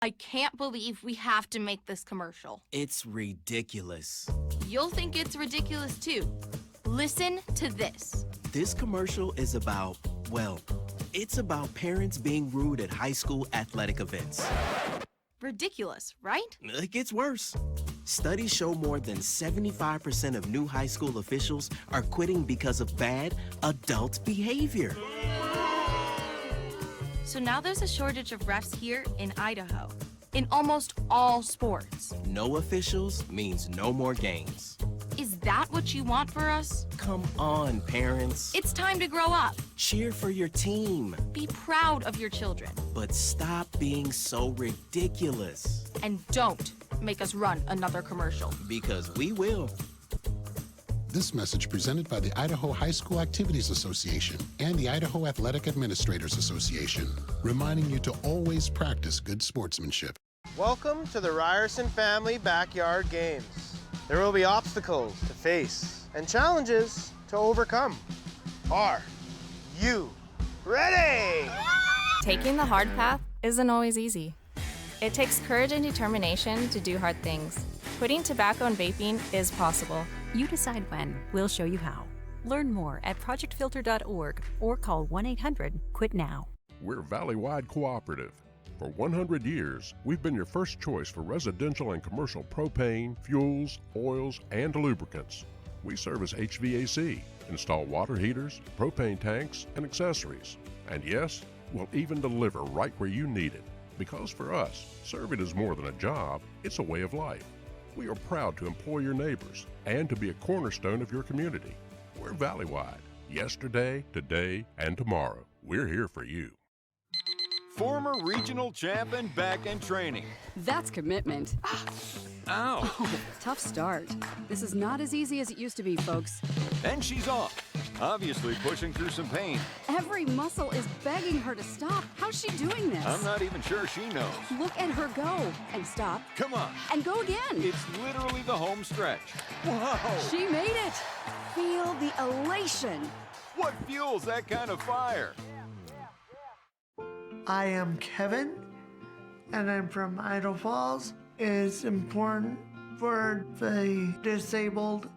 I can't believe we have to make this commercial. It's ridiculous. You'll think it's ridiculous too. Listen to this. This commercial is about, well, it's about parents being rude at high school athletic events. Ridiculous, right? It gets worse. Studies show more than 75% of new high school officials are quitting because of bad adult behavior. So now there's a shortage of refs here in Idaho, in almost all sports. No officials means no more games. Is that what you want for us? Come on, parents. It's time to grow up. Cheer for your team. Be proud of your children. But stop being so ridiculous. And don't make us run another commercial. Because we will. This message presented by the Idaho High School Activities Association and the Idaho Athletic Administrators Association, reminding you to always practice good sportsmanship. Welcome to the Ryerson Family Backyard Games. There will be obstacles to face and challenges to overcome. Are you ready? Taking the hard path isn't always easy. It takes courage and determination to do hard things. Quitting tobacco and vaping is possible. You decide when. We'll show you how. Learn more at projectfilter.org or call 1-800-QUIT-NOW. We're Valley-wide cooperative. For 100 years, we've been your first choice for residential and commercial propane, fuels, oils, and lubricants. We service HVAC, install water heaters, propane tanks, and accessories. And yes, we'll even deliver right where you need it. Because for us, serving is more than a job, it's a way of life. We are proud to employ your neighbors and to be a cornerstone of your community. We're Valley-wide. Yesterday, today, and tomorrow. We're here for you. Former regional champ and back end training. That's commitment. Ow! Oh, tough start. This is not as easy as it used to be, folks. And she's off. Obviously pushing through some pain. Every muscle is begging her to stop. How's she doing this? I'm not even sure she knows. Look at her go. And stop. Come on. And go again. It's literally the home stretch. Whoa! She made it. Feel the elation. What fuels that kind of fire? I am Kevin, and I'm from Idaho Falls. It's important for the disabled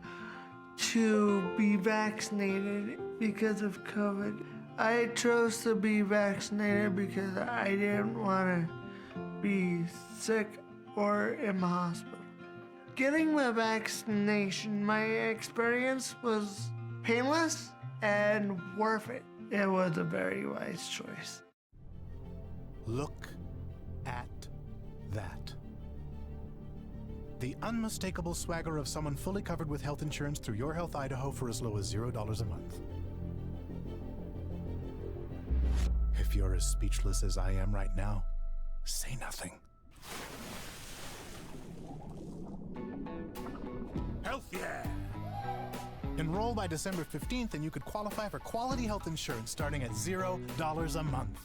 to be vaccinated because of COVID. I chose to be vaccinated because I didn't want to be sick or in the hospital. Getting the vaccination, my experience was painless and worth it. It was a very wise choice. Look at that. The unmistakable swagger of someone fully covered with health insurance through Your Health Idaho for as low as $0 a month. If you're as speechless as I am right now, say nothing. Health yeah! Enroll by December 15th and you could qualify for quality health insurance starting at $0 a month.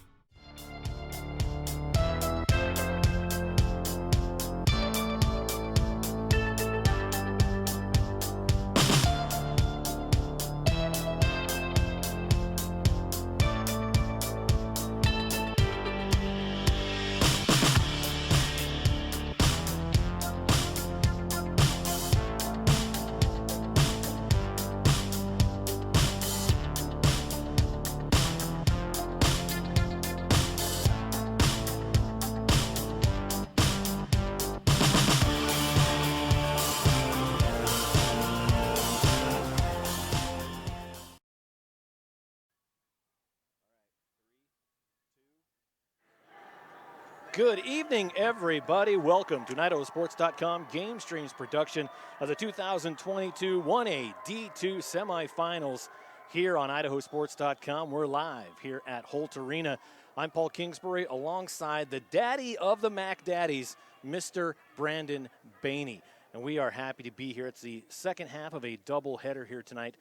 Good evening, everybody. Welcome to IdahoSports.com GameStreams production of the 2022 1A D2 semifinals here on IdahoSports.com. We're live here at Holt Arena. I'm Paul Kingsbury alongside the daddy of the Mac Daddies, Mr. Brandon Bainey. And we are happy to be here. It's the second half of a doubleheader here tonight.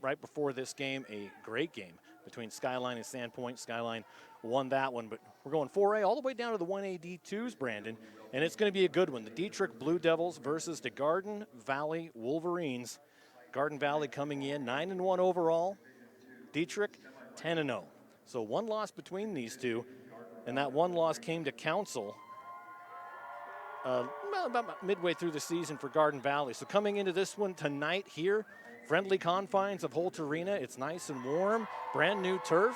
Right before this game, a great game between Skyline and Sandpoint. Skyline won that one, but we're going 4A all the way down to the 1A D2s, Brandon, and it's going to be a good one. The Dietrich Blue Devils versus the Garden Valley Wolverines. Garden Valley coming in 9-1 overall. Dietrich 10-0. So one loss between these two. and that one loss came to Council about midway through the season for Garden Valley. So coming into this one tonight here, friendly confines of Holt Arena. It's nice and warm, brand new turf.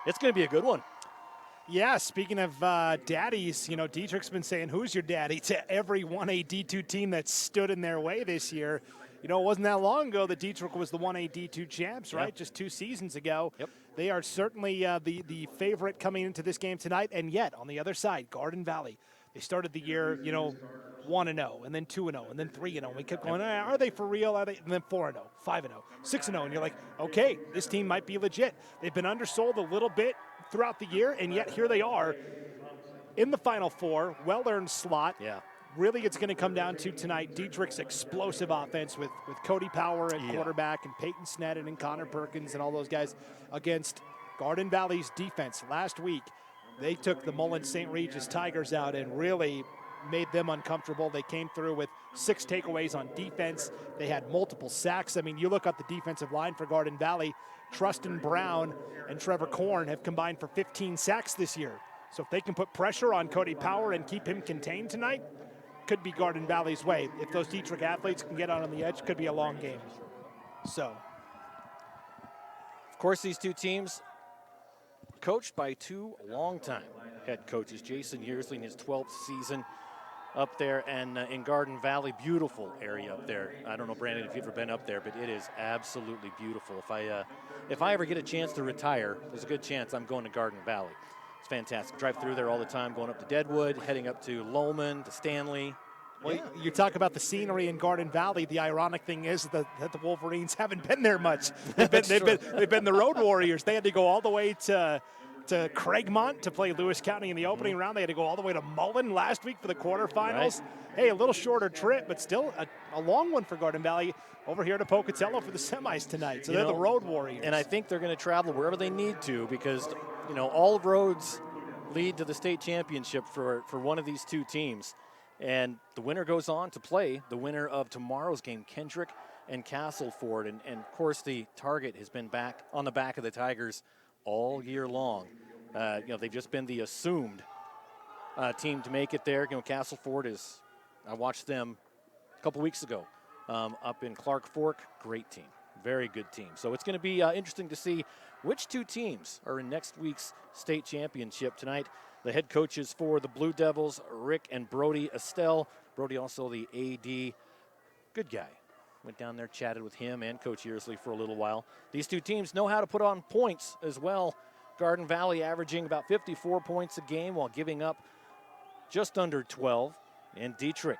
It's going to be a good one. Yeah, speaking of daddies, Dietrich's been saying, who's your daddy, to every 1A D2 team that stood in their way this year. It wasn't that long ago that Dietrich was the 1A D2 champs, right? Just 2 seasons ago. Yep. They are certainly the favorite coming into this game tonight. And yet, on the other side, Garden Valley, they started the year, 1-0, and then 2-0, and then 3-0. And we kept going, are they for real? Are they? And then 4-0, 5-0, 6-0. And you're like, okay, this team might be legit. They've been undersold a little bit throughout the year, and yet here they are in the Final Four, well-earned slot. Yeah. Really, it's going to come down to tonight Dietrich's explosive offense with Cody Power at quarterback and Peyton Sneddon and Connor Perkins and all those guys against Garden Valley's defense. Last week, they took the Mullins St. Regis Tigers out and really made them uncomfortable. They came through with 6 takeaways on defense. They had multiple sacks. I mean, you look at the defensive line for Garden Valley, Trustin Brown and Trevor Korn have combined for 15 sacks this year. So if they can put pressure on Cody Power and keep him contained tonight, could be Garden Valley's way. If those Dietrich athletes can get out on the edge, could be a long game. So, of course, these two teams coached by 2 longtime head coaches. Jason Yearsley in his 12th season up there, and in Garden Valley, beautiful area up there. I don't know, Brandon, if you've ever been up there, but it is absolutely beautiful. If I ever get a chance to retire, there's a good chance I'm going to Garden Valley. It's fantastic. Drive through there all the time, going up to Deadwood, heading up to Lowman, to Stanley. Well, you talk about the scenery in Garden Valley. The ironic thing is that the Wolverines haven't been there much. They've been the road warriors. They had to go all the way to Craigmont to play Lewis County in the opening round. They had to go all the way to Mullen last week for the quarterfinals. Right. Hey, a little shorter trip, but still a long one for Garden Valley. Over here to Pocatello for the semis tonight. So they're the road warriors. And I think they're going to travel wherever they need to because, all roads lead to the state championship for one of these two teams. And the winner goes on to play the winner of tomorrow's game, Kendrick and Castleford. And of course, the target has been back on the back of the Tigers all year long. They've just been the assumed team to make it there. Castleford I watched them a couple weeks ago up in Clark Fork. Great team, very good team. So it's going to be interesting to see which two teams are in next week's state championship tonight. The head coaches for the Blue Devils, Rick and Brody Estelle. Brody also the AD. Good guy. Went down there, chatted with him and Coach Yearsley for a little while. These two teams know how to put on points as well. Garden Valley averaging about 54 points a game while giving up just under 12. And Dietrich,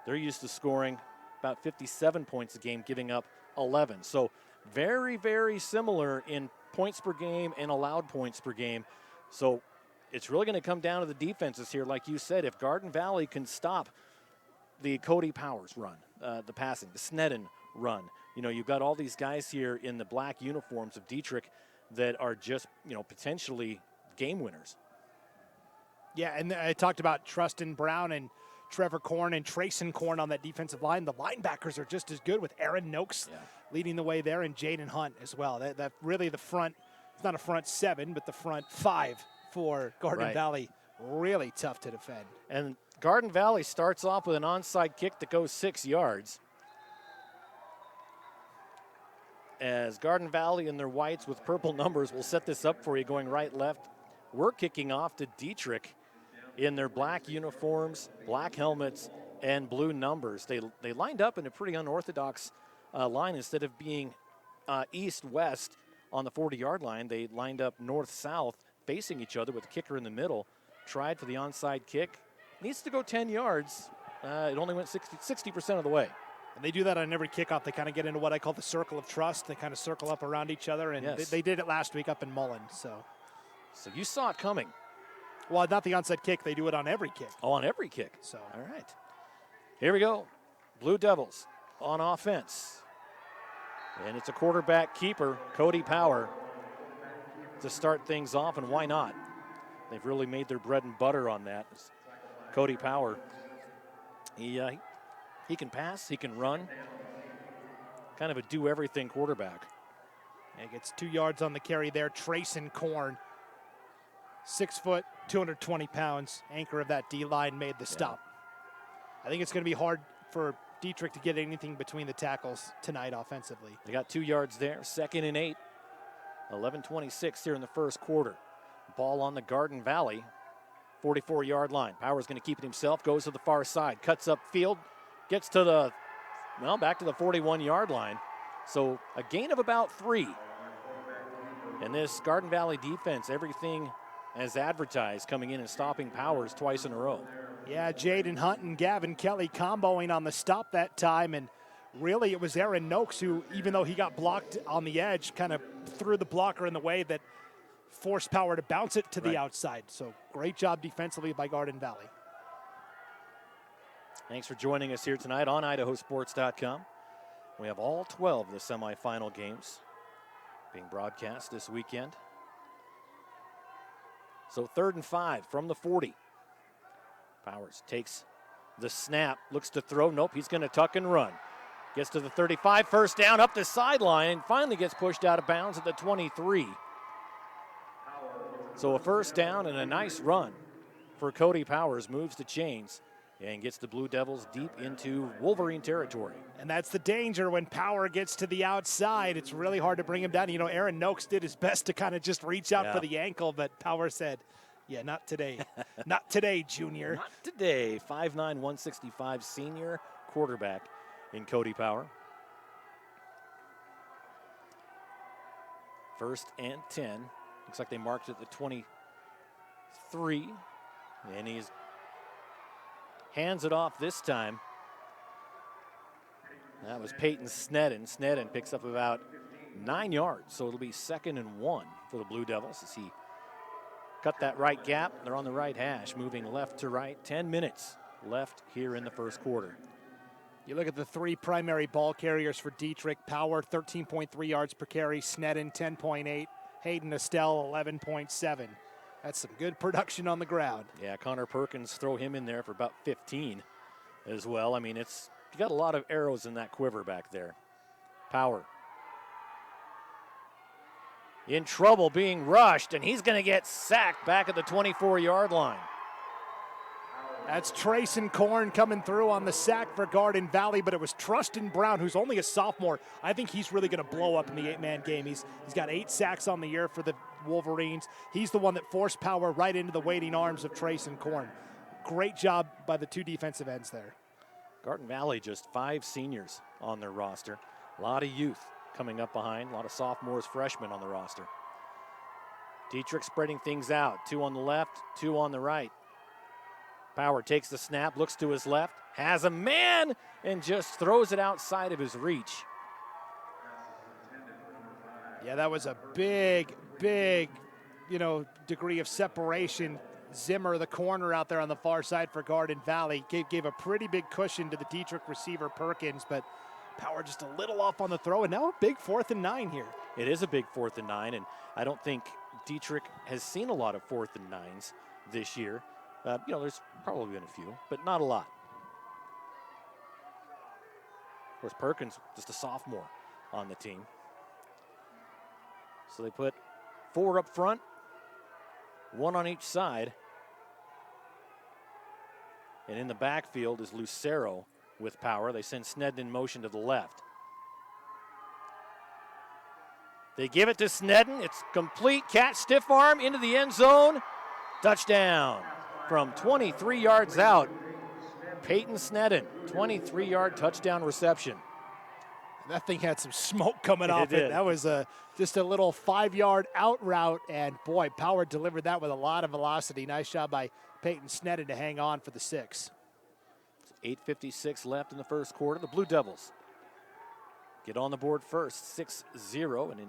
they're used to scoring about 57 points a game, giving up 11. So very, very similar in points per game and allowed points per game. So it's really going to come down to the defenses here. Like you said, if Garden Valley can stop the Cody Powers run, the passing, the Sneddon run, you've got all these guys here in the black uniforms of Dietrich that are just, potentially game winners. Yeah, and I talked about Trustin Brown and Trevor Korn and Trayson Korn on that defensive line. The linebackers are just as good with Aaron Noakes leading the way there and Jaden Hunt as well. That really the front, it's not a front 7, but the front 5 for Garden Valley, really tough to defend. And Garden Valley starts off with an onside kick that goes 6 yards. As Garden Valley in their whites with purple numbers will set this up for you going right, left. We're kicking off to Dietrich in their black uniforms, black helmets, and blue numbers. They lined up in a pretty unorthodox line. Instead of being east-west on the 40-yard line, they lined up north-south, facing each other with the kicker in the middle. Tried for the onside kick. Needs to go 10 yards. It only went 60% of the way. And they do that on every kickoff. They kind of get into what I call the circle of trust. They kind of circle up around each other, and they did it last week up in Mullen. So you saw it coming. Well, not the onside kick. They do it on every kick. Oh, on every kick. So all right. Here we go. Blue Devils on offense. And it's a quarterback keeper, Cody Power, to start things off, and why not? They've really made their bread and butter on that. Cody Power, he can pass, he can run. Kind of a do-everything quarterback. He gets 2 yards on the carry there. Trayson Korn 6 foot, 220 pounds, anchor of that D-line, made the stop. I think it's going to be hard for Dietrich to get anything between the tackles tonight offensively. They got 2 yards there, 2nd and 8. 11:26 here in the first quarter. Ball on the Garden Valley 44-yard line. Power's going to keep it himself, goes to the far side, cuts up field, gets to the, back to the 41-yard line. So a gain of about 3. And this Garden Valley defense, everything as advertised, coming in and stopping Powers twice in a row. Yeah, Jaden Hunt and Gavin Kelly comboing on the stop that time, and really it was Aaron Noakes who, even though he got blocked on the edge, kind of threw the blocker in the way that forced Power to bounce it to the outside. So great job defensively by Garden Valley. Thanks for joining us here tonight on IdahoSports.com. We have all 12 of the semifinal games being broadcast this weekend. So 3rd and 5 from the 40. Powers takes the snap, looks to throw. Nope, he's going to tuck and run. Gets to the 35, first down, up the sideline, and finally gets pushed out of bounds at the 23. So a first down and a nice run for Cody Powers, moves the chains and gets the Blue Devils deep into Wolverine territory. And that's the danger when Power gets to the outside. It's really hard to bring him down. You know, Aaron Noakes did his best to kind of just reach out for the ankle, but Power said, yeah, not today. Not today, junior. Not today. 5'9", 165 senior quarterback in Cody Power. 1st and 10. Looks like they marked at the 23. And he's hands it off this time. That was Peyton Snedden. Snedden picks up about 9 yards. So it'll be 2nd and 1 for the Blue Devils as he cut that right gap. They're on the right hash, moving left to right. 10 minutes left here in the first quarter. You look at the 3 primary ball carriers for Dietrich. Power, 13.3 yards per carry. Snedden, 10.8. Hayden Estelle, 11.7. That's some good production on the ground. Yeah, Connor Perkins, throw him in there for about 15 as well. I mean, you got a lot of arrows in that quiver back there. Power in trouble, being rushed, and he's going to get sacked back at the 24-yard line. That's Trayson Korn coming through on the sack for Garden Valley, but it was Trustin Brown, who's only a sophomore. I think he's really going to blow up in the 8-man game. He's got 8 sacks on the year for the Wolverines. He's the one that forced Power right into the waiting arms of Trayson Korn. Great job by the 2 defensive ends there. Garden Valley, just 5 seniors on their roster. A lot of youth coming up behind, a lot of sophomores, freshmen on the roster. Dietrich spreading things out. 2 on the left, 2 on the right. Power takes the snap, looks to his left, has a man, and just throws it outside of his reach. Yeah, that was a big, degree of separation. Zimmer, the corner out there on the far side for Garden Valley, gave a pretty big cushion to the Dietrich receiver Perkins, but Power just a little off on the throw, and now a big 4th and 9 here. It is a big 4th and 9, and I don't think Dietrich has seen a lot of 4th and 9s this year. There's probably been a few, but not a lot. Of course, Perkins, just a sophomore on the team. So they put 4 up front, 1 on each side. And in the backfield is Lucero with Power. They send Snedden in motion to the left. They give it to Snedden. It's complete, catch, stiff arm into the end zone. Touchdown from 23 yards out. Peyton Snedden, 23-yard touchdown reception. That thing had some smoke coming off it. That was just a little 5-yard out route, and boy, Power delivered that with a lot of velocity. Nice job by Peyton Snedden to hang on for the 6. 8:56 left in the first quarter. The Blue Devils get on the board first, 6-0, and in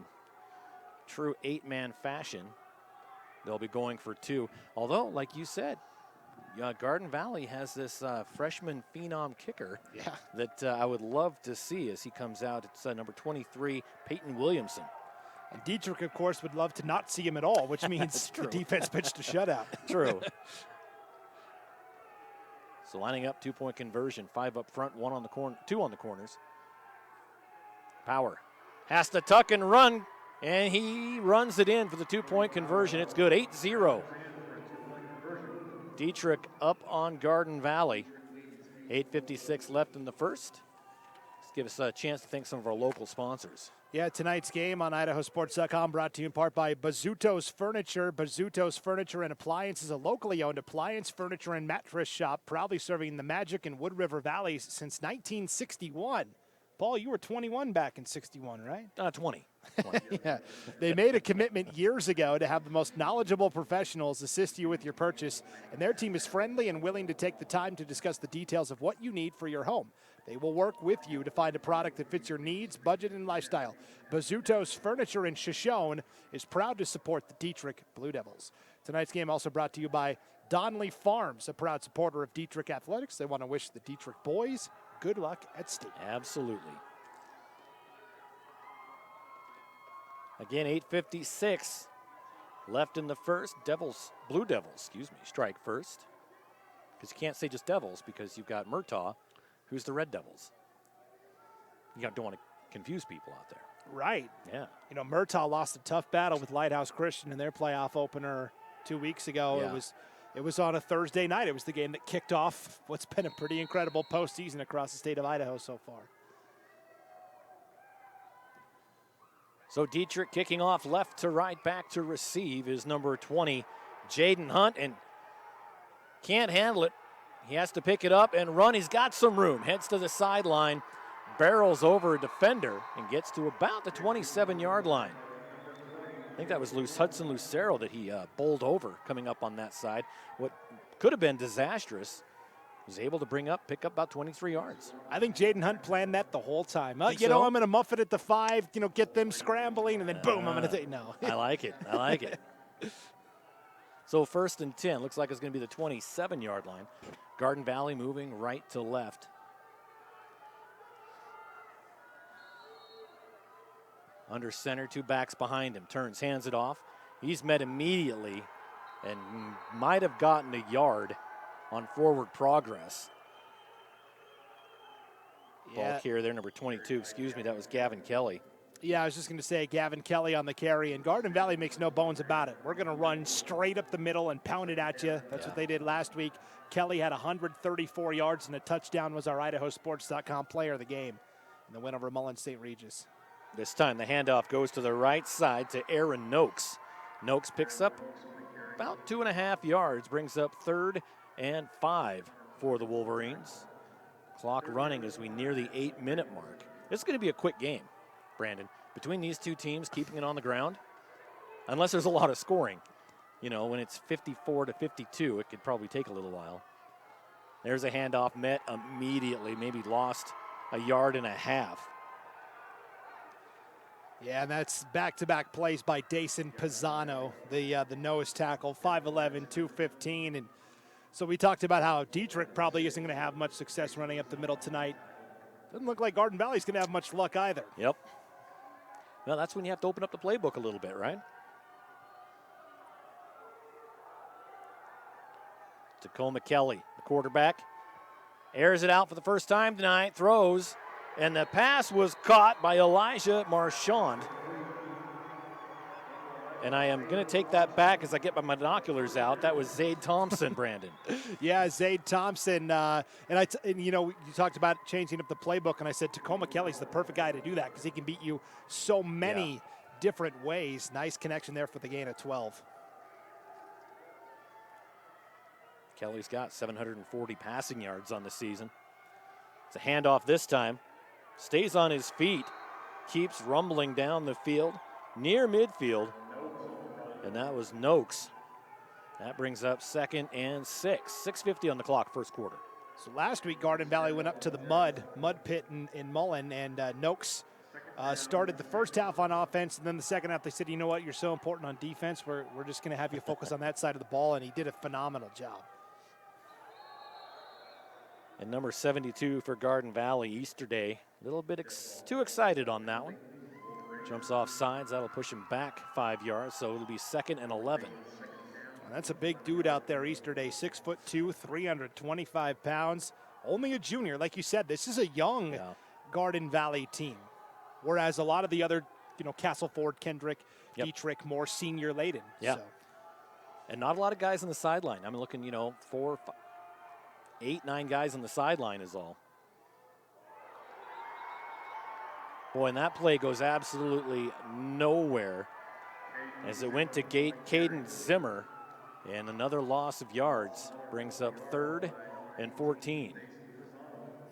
true 8-man fashion, they'll be going for 2. Although, like you said, Garden Valley has this freshman phenom kicker that I would love to see as he comes out. It's number 23, Peyton Williamson. And Dietrich, of course, would love to not see him at all, which means the defense pitched a shutout. True. So lining up, 2-point conversion, 5 up front, 2 on the corners. Power has to tuck and run, and he runs it in for the 2-point conversion. It's good, 8-0 Dietrich up on Garden Valley. 8:56 left in the first. Let's give us a chance to thank some of our local sponsors. Yeah, tonight's game on IdahoSports.com brought to you in part by Bazzuto's Furniture. Bazzuto's Furniture and Appliance is a locally owned appliance, furniture, and mattress shop, proudly serving the Magic and Wood River Valleys since 1961. Paul, you were 21 back in 61, right? 20. Yeah. They made a commitment years ago to have the most knowledgeable professionals assist you with your purchase, and their team is friendly and willing to take the time to discuss the details of what you need for your home. They will work with you to find a product that fits your needs, budget, and lifestyle. Bazzuto's Furniture in Shoshone is proud to support the Dietrich Blue Devils. Tonight's game also brought to you by Donley Farms, a proud supporter of Dietrich Athletics. They want to wish the Dietrich boys good luck at state. Absolutely. Again, 8:56 left in the first. Blue Devils, strike first. Because you can't say just Devils because you've got Murtaugh, who's the Red Devils. You don't want to confuse people out there. Right. Yeah. You know, Murtaugh lost a tough battle with Lighthouse Christian in their playoff opener 2 weeks ago. Yeah. It was on a Thursday night. It was the game that kicked off what's been a pretty incredible postseason across the state of Idaho so far. So Dietrich kicking off left to right, back to receive is number 20, Jaden Hunt, and can't handle it. He has to pick it up and run. He's got some room. Heads to the sideline, barrels over a defender, and gets to about the 27-yard line. I think that was Hudson Lucero that he bowled over coming up on that side. What could have been disastrous was able to pick up about 23 yards. I think Jaden Hunt planned that the whole time. I'm going to muff it at the 5, get them scrambling, and then boom, I'm going to take, no. I like it. So 1st and 10, looks like it's going to be the 27-yard line. Garden Valley moving right to left. Under center, 2 backs behind him. Turns, hands it off. He's met immediately and might have gotten a yard on forward progress. Yeah. Ball carrier there, number 22. That was Gavin Kelly. Yeah, I was just going to say Gavin Kelly on the carry, and Garden Valley makes no bones about it. We're going to run straight up the middle and pound it at you. That's what they did last week. Kelly had 134 yards and a touchdown, was our IdahoSports.com player of the game in the win over Mullins St. Regis. This time the handoff goes to the right side to Aaron Noakes. Noakes picks up about 2.5 yards, brings up 3rd and 5 for the Wolverines. Clock running as we near the 8-minute mark. This is going to be a quick game, Brandon. Between these two teams keeping it on the ground, unless there's a lot of scoring. When it's 54-52, it could probably take a little while. There's a handoff met immediately, maybe lost a yard and a half. Yeah, and that's back-to-back plays by Dason Pisano, the nose tackle, 5'11", 215. And so we talked about how Dietrich probably isn't going to have much success running up the middle tonight. Doesn't look like Garden Valley's going to have much luck either. Yep. Well, that's when you have to open up the playbook a little bit, right? Tacoma Kelly, the quarterback, airs it out for the first time tonight, throws, and the pass was caught by Elijah Marchand. And I am going to take that back as I get my binoculars out. That was Zade Thompson, Brandon. Yeah, Zade Thompson. And you talked about changing up the playbook, and I said Tacoma Kelly's the perfect guy to do that because he can beat you so many different ways. Nice connection there for the gain of 12. Kelly's got 740 passing yards on the season. It's a handoff this time. Stays on his feet. Keeps rumbling down the field. Near midfield. And that was Noakes. That brings up 2nd and 6. 6:50 on the clock, first quarter. So last week, Garden Valley went up to the mud pit in Mullen, and Noakes started the first half on offense, and then the second half they said, you know what, you're so important on defense, we're just going to have you focus on that side of the ball, and he did a phenomenal job. And number 72 for Garden Valley, Easterday. A little bit too excited on that one. Jumps off sides. That'll push him back 5 yards, so it'll be 2nd and 11. And that's a big dude out there, Easterday. 6'2", 325 pounds. Only a junior. Like you said, this is a young Garden Valley team. Whereas a lot of the other, Castleford, Kendrick, Dietrich, more senior laden. Yeah. So. And not a lot of guys on the sideline. I'm looking, 4, 5, 8, 9 guys on the sideline is all. Boy, and that play goes absolutely nowhere as it went to Caden Zimmer, and another loss of yards brings up 3rd and 14.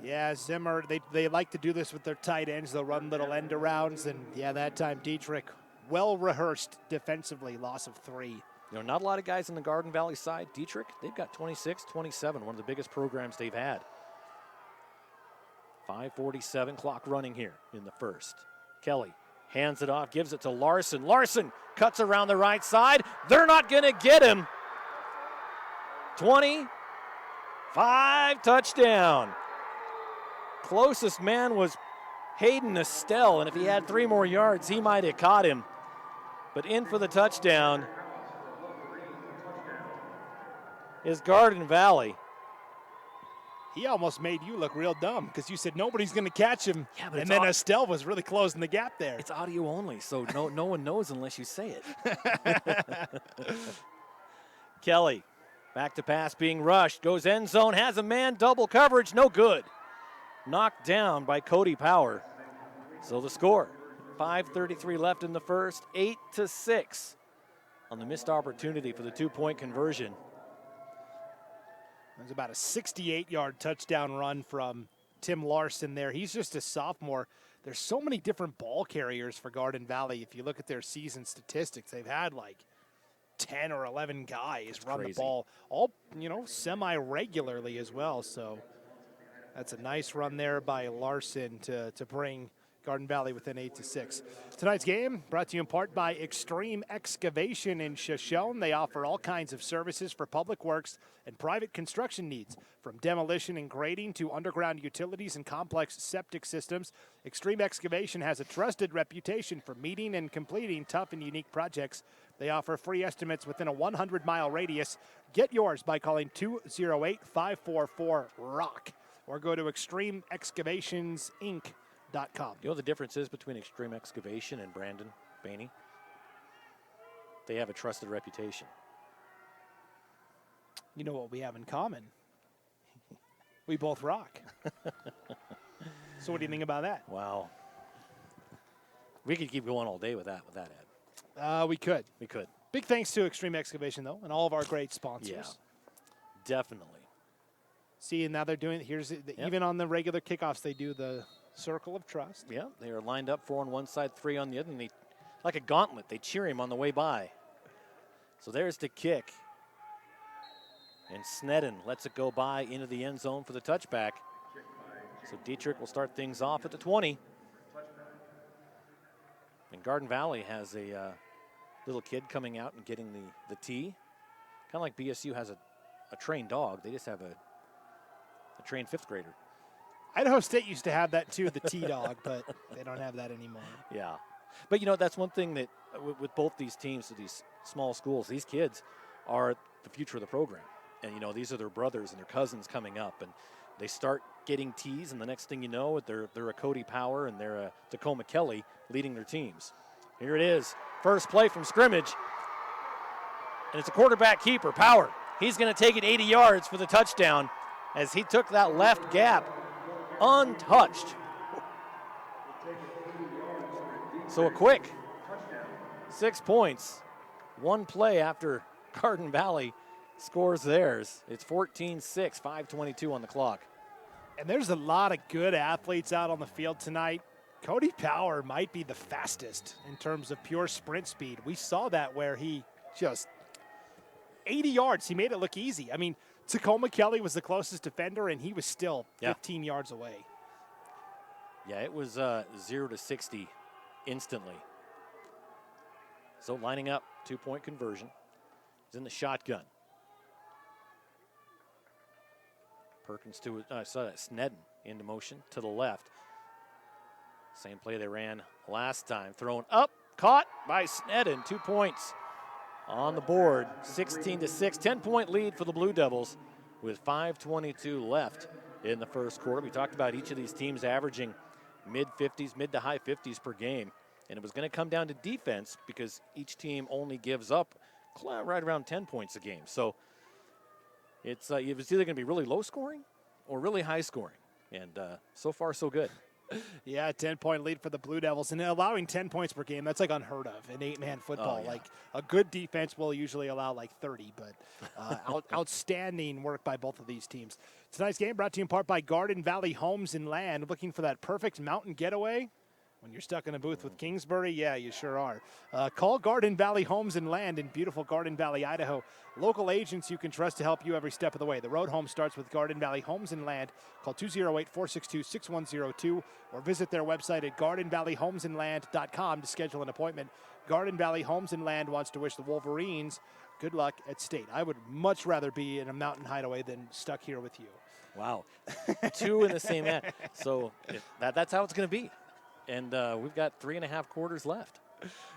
Yeah, Zimmer, they like to do this with their tight ends. They'll run little end arounds, and yeah, that time Dietrich, well rehearsed defensively, loss of 3. Not a lot of guys on the Garden Valley side. Dietrich, they've got 26, 27, one of the biggest programs they've had. 5:47 clock running here in the first. Kelly hands it off, gives it to Larson. Larson cuts around the right side. They're not going to get him. 25, touchdown. Closest man was Hayden Estelle, and if he had 3 more yards, he might have caught him. But in for the touchdown is Garden Valley. He almost made you look real dumb because you said nobody's going to catch him, yeah, but and then Estelle was really closing the gap there. It's audio only, so no one knows unless you say it. Kelly, back to pass being rushed, goes end zone, has a man, double coverage, no good. Knocked down by Cody Power. So the score, 5:33 left in the first, 8-6 on the missed opportunity for the 2-point conversion. There's about a 68-yard touchdown run from Tim Larson there. He's just a sophomore. There's so many different ball carriers for Garden Valley. If you look at their season statistics, they've had like 10 or 11 guys run the ball, all, semi-regularly as well. So that's a nice run there by Larson to bring Garden Valley within 8-6. Tonight's game brought to you in part by Extreme Excavation in Shoshone. They offer all kinds of services for public works and private construction needs, from demolition and grading to underground utilities and complex septic systems. Extreme Excavation has a trusted reputation for meeting and completing tough and unique projects. They offer free estimates within a 100-mile radius. Get yours by calling 208-544-ROCK or go to extremeexcavationsinc.com. You know what the difference is between Extreme Excavation and Brandon Bainey? They have a trusted reputation. You know what we have in common? We both rock. So what do you think about that? Wow. We could keep going all day with that ad. We could. We could. Big thanks to Extreme Excavation, though, and all of our great sponsors. Yeah, definitely. See, and now they're doing, even on the regular kickoffs, they do the Circle of Trust. Yeah, they are lined up 4 on one side, 3 on the other, and they, like a gauntlet, they cheer him on the way by. So there's the kick. And Sneddon lets it go by into the end zone for the touchback. So Dietrich will start things off at the 20. And Garden Valley has a little kid coming out and getting the tee. Kind of like BSU has a trained dog. They just have a trained 5th grader. Idaho State used to have that too, the T-Dog, but they don't have that anymore. Yeah. But, that's one thing that with both these teams, these small schools, these kids are the future of the program. And, these are their brothers and their cousins coming up. And they start getting tees, and the next thing you know, they're a Cody Power and they're a Tacoma Kelly leading their teams. Here it is. First play from scrimmage. And it's a quarterback keeper, Power. He's going to take it 80 yards for the touchdown as he took that left gap untouched. So a quick 6 points. One play after Garden Valley scores theirs. It's 14-6, 5:22 on the clock. And there's a lot of good athletes out on the field tonight. Cody Power might be the fastest in terms of pure sprint speed. We saw that where he just 80 yards. He made it look easy. I mean, Tacoma Kelly was the closest defender, and he was still 15 yards away. Yeah, it was 0 to 60 instantly. So lining up, 2-point conversion. He's in the shotgun. Perkins to Sneddon into motion to the left. Same play they ran last time. Thrown up, caught by Sneddon. 2 points on the board. 16-6, 10-point lead for the Blue Devils with 5:22 left in the first quarter. We talked about each of these teams averaging mid-50s, mid to high 50s per game. And it was going to come down to defense because each team only gives up right around 10 points a game. So it's either going to be really low scoring or really high scoring. And so far, so good. Yeah, 10-point lead for the Blue Devils. And allowing 10 points per game, that's like unheard of in 8-man football. Oh, yeah. Like a good defense will usually allow like 30, but outstanding work by both of these teams. Tonight's game brought to you in part by Garden Valley Homes and Land. Looking for that perfect mountain getaway? When you're stuck in a booth with Kingsbury, yeah, you sure are. Call Garden Valley Homes and Land in beautiful Garden Valley, Idaho. Local agents you can trust to help you every step of the way. The road home starts with Garden Valley Homes and Land. Call 208-462-6102 or visit their website at gardenvalleyhomesandland.com to schedule an appointment. Garden Valley Homes and Land wants to wish the Wolverines good luck at state. I would much rather be in a mountain hideaway than stuck here with you. Wow. 2 in the same end. So that's how it's going to be. And we've got 3.5 quarters left.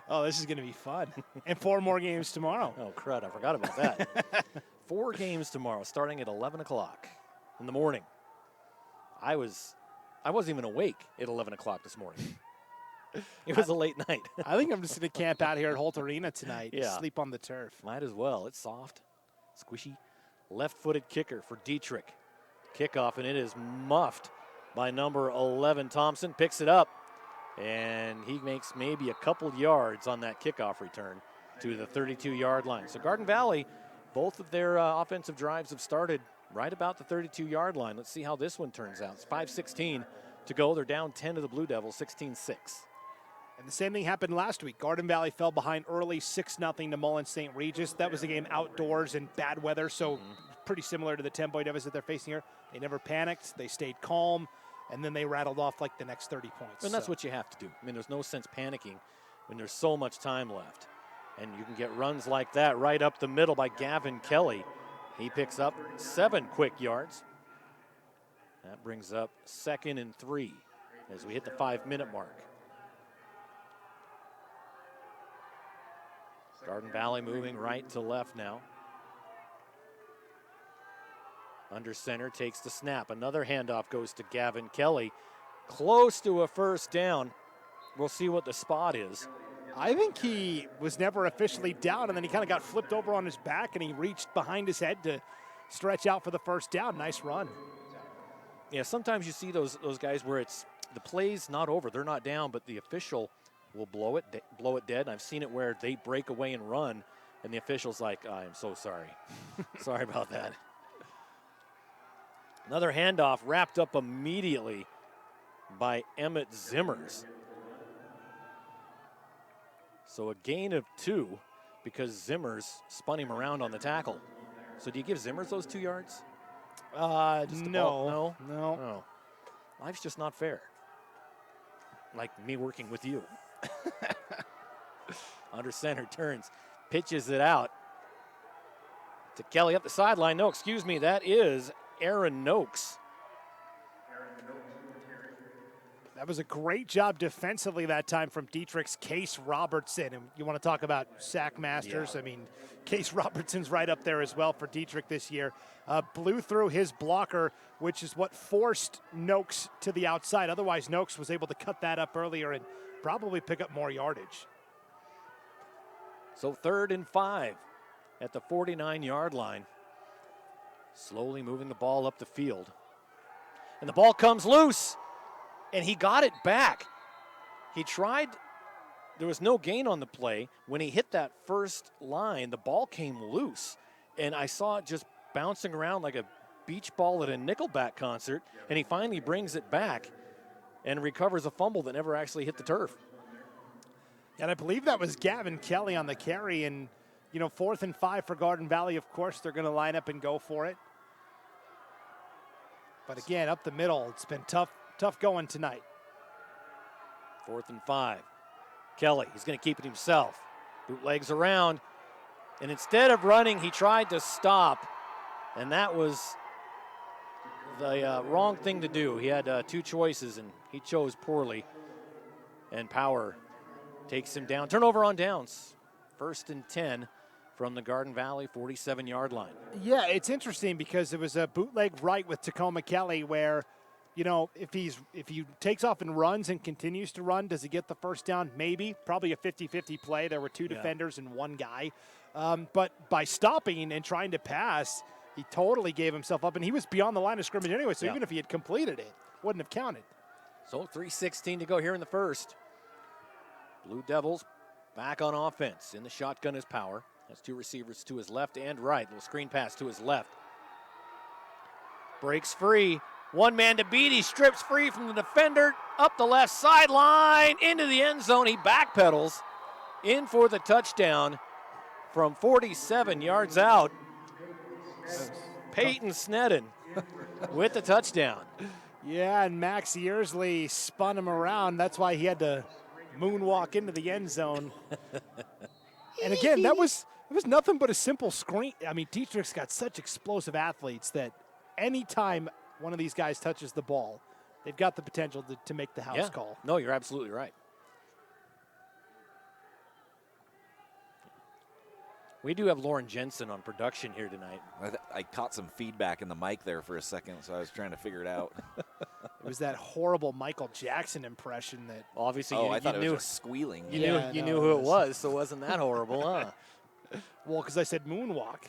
Oh, this is going to be fun. And 4 more games tomorrow. Oh, crud. I forgot about that. 4 games tomorrow, starting at 11 o'clock in the morning. I wasn't even awake at 11 o'clock this morning. It was a late night. I think I'm just going to camp out here at Holt Arena tonight. Yeah. Sleep on the turf. Might as well. It's soft, squishy. Left-footed kicker for Dietrich. Kickoff, and it is muffed by number 11. Thompson picks it up. And he makes maybe a couple yards on that kickoff return to the 32-yard line. So Garden Valley, both of their offensive drives have started right about the 32-yard line. Let's see how this one turns out. It's 5:16 to go. They're down 10 to the Blue Devils, 16-6. And the same thing happened last week. Garden Valley fell behind early 6-0 to Mullen St. Regis. That was a game outdoors in bad weather, so pretty similar to the 10-point deficit they're facing here. They never panicked. They stayed calm. And then they rattled off like the next 30 points. And that's what you have to do. I mean, there's no sense panicking when there's so much time left. And you can get runs like that right up the middle by Gavin Kelly. He picks up 7 quick yards. That brings up 2nd and 3 as we hit the 5-minute mark. Garden Valley moving right to left now. Under center, takes the snap. Another handoff goes to Gavin Kelly. Close to a first down. We'll see what the spot is. I think he was never officially down, and then he kind of got flipped over on his back, and he reached behind his head to stretch out for the first down. Nice run. Yeah, sometimes you see those guys where it's the play's not over. They're not down, but the official will blow it dead. I've seen it where they break away and run, and the official's like, I'm so sorry. Sorry about that. Another handoff wrapped up immediately by Emmett Zimmers. So a gain of 2 because Zimmers spun him around on the tackle. So do you give Zimmers those 2 yards? No. No. Life's just not fair. Like me working with you. Under center turns, pitches it out to Kelly up the sideline. No, excuse me, that is Aaron Noakes. That was a great job defensively that time from Dietrich's Case Robertson. And you want to talk about sack masters? Yeah. I mean, Case Robertson's right up there as well for Dietrich this year. Blew through his blocker, which is what forced Noakes to the outside. Otherwise, Noakes was able to cut that up earlier and probably pick up more yardage. So 3rd and 5 at the 49-yard line. Slowly moving the ball up the field. And the ball comes loose. And he got it back. He tried. There was no gain on the play. When he hit that first line, the ball came loose. And I saw it just bouncing around like a beach ball at a Nickelback concert. And he finally brings it back and recovers a fumble that never actually hit the turf. And I believe that was Gavin Kelly on the carry. And, 4th and 5 for Garden Valley. Of course, they're going to line up and go for it. But again, up the middle, it's been tough going tonight. 4th and 5. Kelly, he's going to keep it himself. Bootlegs around. And instead of running, he tried to stop. And that was the wrong thing to do. He had 2 choices, and he chose poorly. And Power takes him down. Turnover on downs. 1st and 10 from the Garden Valley 47-yard line. Yeah, it's interesting because it was a bootleg right with Tacoma Kelly where, You know, if he takes off and runs and continues to run, does he get the first down? Maybe. Probably a 50-50 play. There were two defenders and one guy. But by stopping and trying to pass, he totally gave himself up, and he was beyond the line of scrimmage anyway, so even if he had completed it, wouldn't have counted. So 3:16 to go here in the first. Blue Devils back on offense. In the shotgun is Power. Has two receivers to his left and right. Little screen pass to his left. Breaks free. One man to beat. He strips free from the defender. Up the left sideline. Into the end zone. He backpedals in for the touchdown from 47 yards out. Peyton Sneddon with the touchdown. Yeah, and Max Yearsley spun him around. That's why he had to moonwalk into the end zone. And again, it was nothing but a simple screen. I mean, Dietrich's got such explosive athletes that anytime one of these guys touches the ball, they've got the potential to make the house call. No, you're absolutely right. We do have Lauren Jensen on production here tonight. I caught some feedback in the mic there for a second, so I was trying to figure it out. It was that horrible Michael Jackson impression that. Obviously, I thought it was just squealing. You knew who it was, so it wasn't that horrible, huh? Well, because I said moonwalk.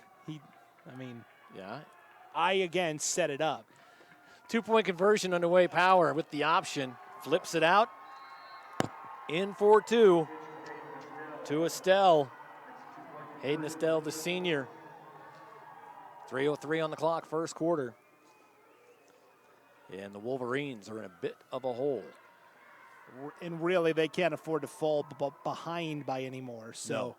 I again set it up. 2-point conversion underway. Power with the option. Flips it out. In for two. To Estelle. Hayden Estelle, the senior. 3:03 on the clock, first quarter. And the Wolverines are in a bit of a hole. And really, they can't afford to fall behind by anymore. So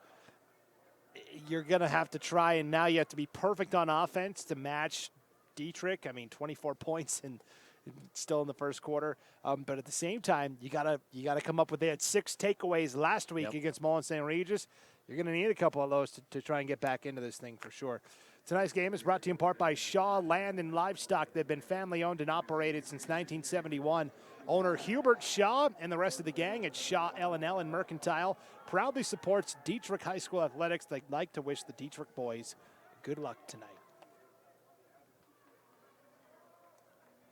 you're going to have to try, and now you have to be perfect on offense to match Dietrich. I mean, 24 points and still in the first quarter. But at the same time, you gotta come up with. They had 6 takeaways last week against Mullen St. Regis. You're going to need a couple of those to try and get back into this thing for sure. Tonight's game is brought to you in part by Shaw Land and Livestock. They've been family-owned and operated since 1971. Owner Hubert Shaw and the rest of the gang at Shaw L&L and Mercantile proudly supports Dietrich High School athletics. They'd like to wish the Dietrich boys good luck tonight.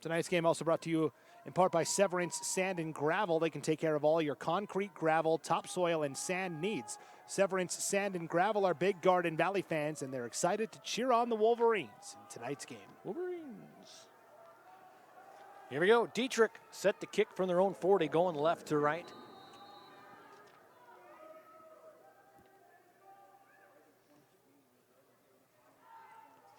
Tonight's game also brought to you in part by Severance Sand and Gravel. They can take care of all your concrete, gravel, topsoil, and sand needs. Severance Sand and Gravel are big Garden Valley fans, and they're excited to cheer on the Wolverines in tonight's game. Wolverines. Here we go. Dietrich set the kick from their own 40, going left to right.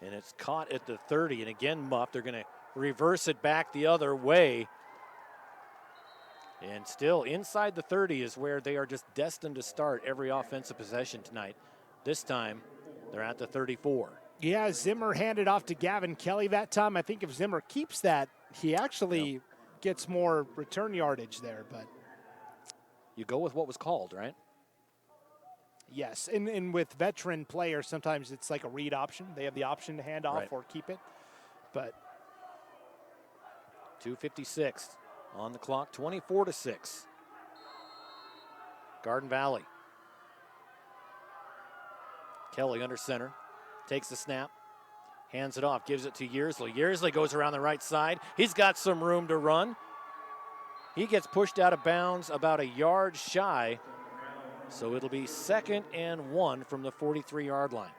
And it's caught at the 30, and again, Muff, they're going to reverse it back the other way. And still inside the 30 is where they are just destined to start every offensive possession tonight. This time, they're at the 34. Yeah, Zimmer handed off to Gavin Kelly that time. I think if Zimmer keeps that, he actually gets more return yardage there. But you go with what was called, right? Yes, and with veteran players, sometimes it's like a read option. They have the option to hand off or keep it. But 2:56 on the clock, 24-6. Garden Valley. Kelly under center, takes the snap, hands it off, gives it to Yearsley. Yearsley goes around the right side. He's got some room to run. He gets pushed out of bounds about a yard shy, so it'll be 2nd and 1 from the 43-yard line.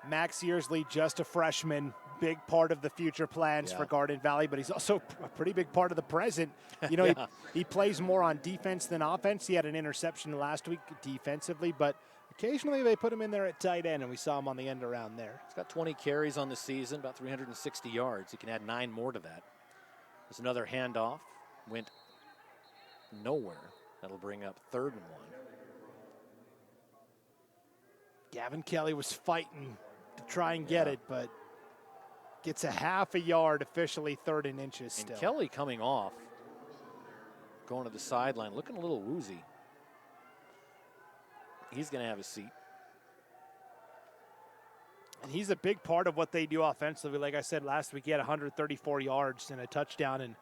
Max Yearsley, just a freshman, big part of the future plans for Garden Valley, but he's also a pretty big part of the present. You know, he plays more on defense than offense. He had an interception last week defensively, but occasionally they put him in there at tight end, and we saw him on the end around there. He's got 20 carries on the season, about 360 yards. He can add 9 more to that. There's another handoff. Went nowhere. That'll bring up 3rd and 1. Gavin Kelly was fighting to try and get it, but gets a half a yard, officially 3rd and inches still. And Kelly coming off, going to the sideline, looking a little woozy. He's going to have a seat. And he's a big part of what they do offensively. Like I said last week, he had 134 yards and a touchdown, and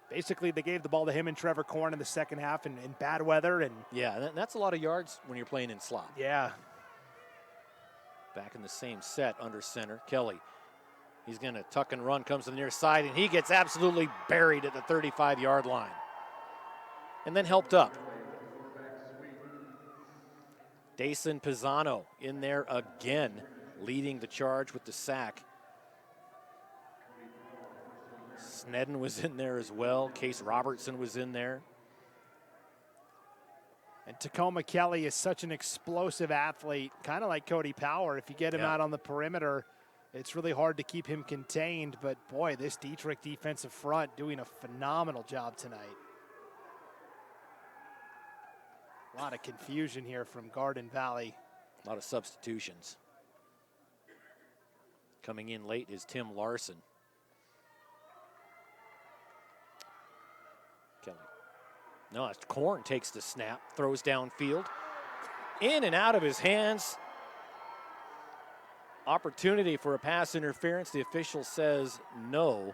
basically they gave the ball to him and Trevor Korn in the second half in bad weather. And yeah, that's a lot of yards when you're playing in slot. Yeah. Back in the same set under center. Kelly He's going to tuck and run, comes to the near side, and he gets absolutely buried at the 35-yard line. And then helped up. Dason Pisano in there again, leading the charge with the sack. Snedden was in there as well. Case Robertson was in there. And Tacoma Kelly is such an explosive athlete, kind of like Cody Power. If you get him out on the perimeter, it's really hard to keep him contained. But, boy, this Dietrich defensive front doing a phenomenal job tonight. A lot of confusion here from Garden Valley. A lot of substitutions. Coming in late is Tim Larson. Kelly. No, it's Korn takes the snap, throws downfield. In and out of his hands. Opportunity for a pass interference. The official says no.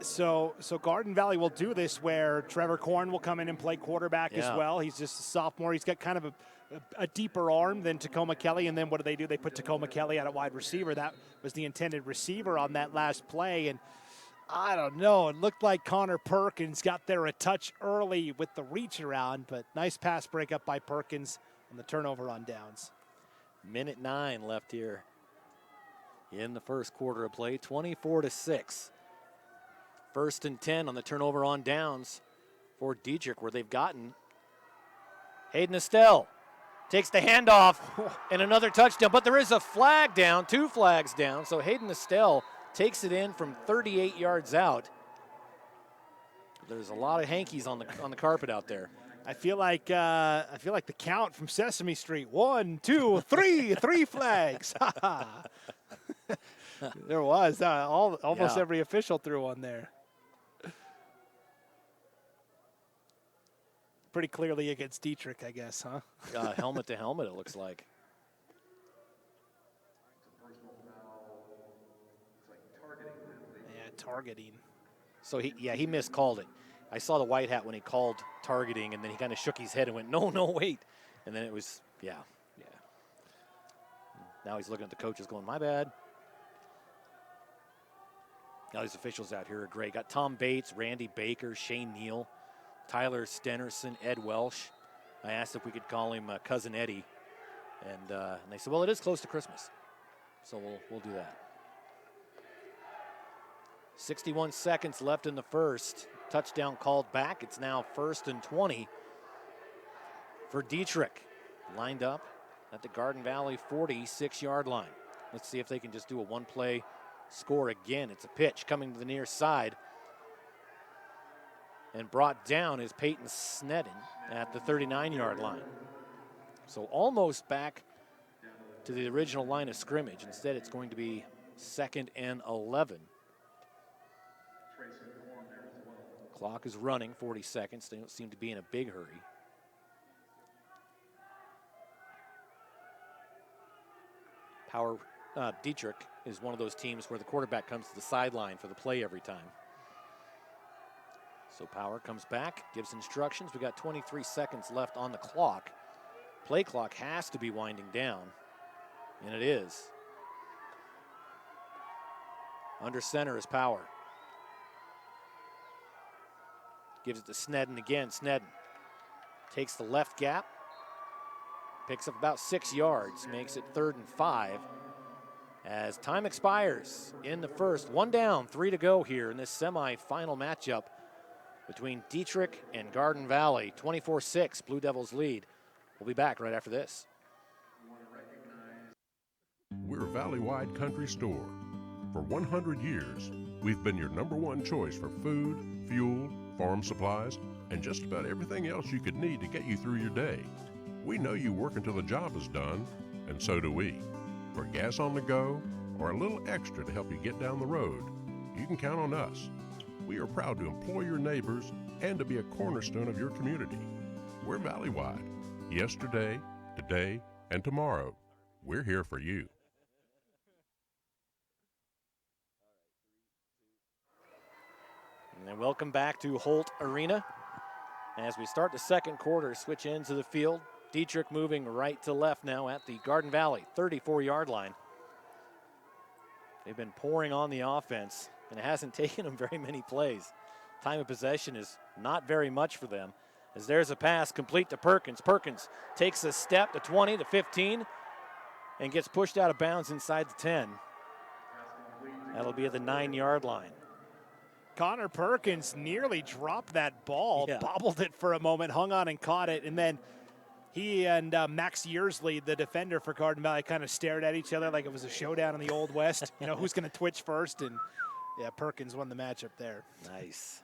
So Garden Valley will do this where Trevor Korn will come in and play quarterback as well. He's just a sophomore. He's got kind of a deeper arm than Tacoma Kelly. And then what do? They put Tacoma Kelly at a wide receiver. That was the intended receiver on that last play. And I don't know. It looked like Connor Perkins got there a touch early with the reach around, but nice pass breakup by Perkins on the turnover on downs. Minute 9 left here in the first quarter of play, 24-6. 1st and 10 on the turnover on downs for Dietrich, where they've gotten Hayden Estelle. Takes the handoff and another touchdown, but there is a flag down, 2 flags down, so Hayden Estelle takes it in from 38 yards out. There's a lot of hankies on the carpet out there. I feel like the count from Sesame Street. 1, 2, 3, 3 flags. There was almost every official threw one there. Pretty clearly against Dietrich, I guess, huh? Helmet to helmet, it looks like. Targeting. So he miscalled it. I saw the white hat when he called targeting, and then he kind of shook his head and went, no, wait. And then it was, yeah. Now he's looking at the coaches going, my bad. Now these officials out here are great. Got Tom Bates, Randy Baker, Shane Neal, Tyler Stenerson, Ed Welsh. I asked if we could call him Cousin Eddie, and they said, well, it is close to Christmas, so we'll do that. 61 seconds left in the first. Touchdown called back. It's now 1st and 20 for Dietrich. Lined up at the Garden Valley 46-yard line. Let's see if they can just do a one-play score again. It's a pitch coming to the near side. And brought down is Peyton Snedden at the 39-yard line. So almost back to the original line of scrimmage. Instead, it's going to be 2nd and 11. Clock is running, 40 seconds. They don't seem to be in a big hurry. Dietrich is one of those teams where the quarterback comes to the sideline for the play every time. So Power comes back, gives instructions. We got 23 seconds left on the clock. Play clock has to be winding down, and it is. Under center is Power. Gives it to Snedden again. Snedden takes the left gap, picks up about 6 yards, makes it 3rd and 5. As time expires in the first, 1 down, 3 to go here in this semi-final matchup between Dietrich and Garden Valley. 24-6, Blue Devils lead. We'll be back right after this. We're a valley-wide country store. For 100 years, we've been your #1 choice for food, fuel, farm supplies, and just about everything else you could need to get you through your day. We know you work until the job is done, and so do we. For gas on the go, or a little extra to help you get down the road, you can count on us. We are proud to employ your neighbors and to be a cornerstone of your community. We're valley-wide. Yesterday, today, and tomorrow. We're here for you. And welcome back to Holt Arena. As we start the second quarter, switch ends of the field. Dietrich moving right to left now at the Garden Valley 34-yard line. They've been pouring on the offense, and it hasn't taken them very many plays. Time of possession is not very much for them. As there's a pass complete to Perkins. Perkins takes a step to 20, to 15, and gets pushed out of bounds inside the 10. That'll be at the 9-yard line. Connor Perkins nearly dropped that ball, bobbled it for a moment, hung on and caught it, and then he and Max Yearsley, the defender for Garden Valley, kind of stared at each other like it was a showdown in the Old West. You know, who's going to twitch first? And, yeah, Perkins won the matchup there. Nice.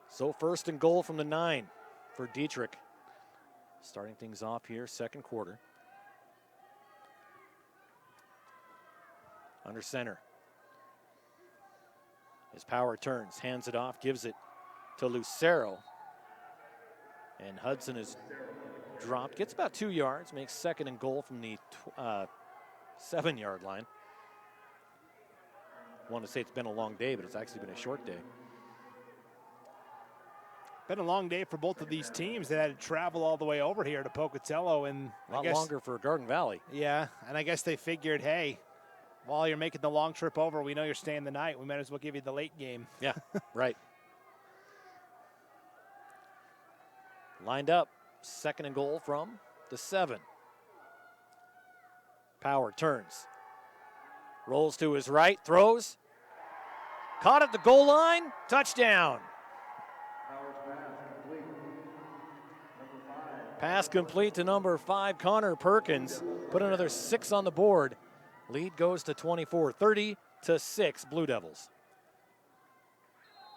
So 1st and goal from the 9 for Dietrich. Starting things off here, second quarter. Under center. His power turns, hands it off, gives it to Lucero. And Hudson is dropped, gets about 2 yards, makes 2nd and goal from the 7-yard line. I want to say it's been a long day, but it's actually been a short day. Been a long day for both of these teams. They had to travel all the way over here to Pocatello, and a lot longer for Garden Valley. Yeah, and I guess they figured, hey, while you're making the long trip over, we know you're staying the night. We might as well give you the late game. Yeah, right. Lined up, 2nd and goal from the 7. Power turns, rolls to his right, throws, caught at the goal line, touchdown. Pass complete to number 5, Connor Perkins. Put another 6 on the board. Lead goes to 24, 30-6 Blue Devils.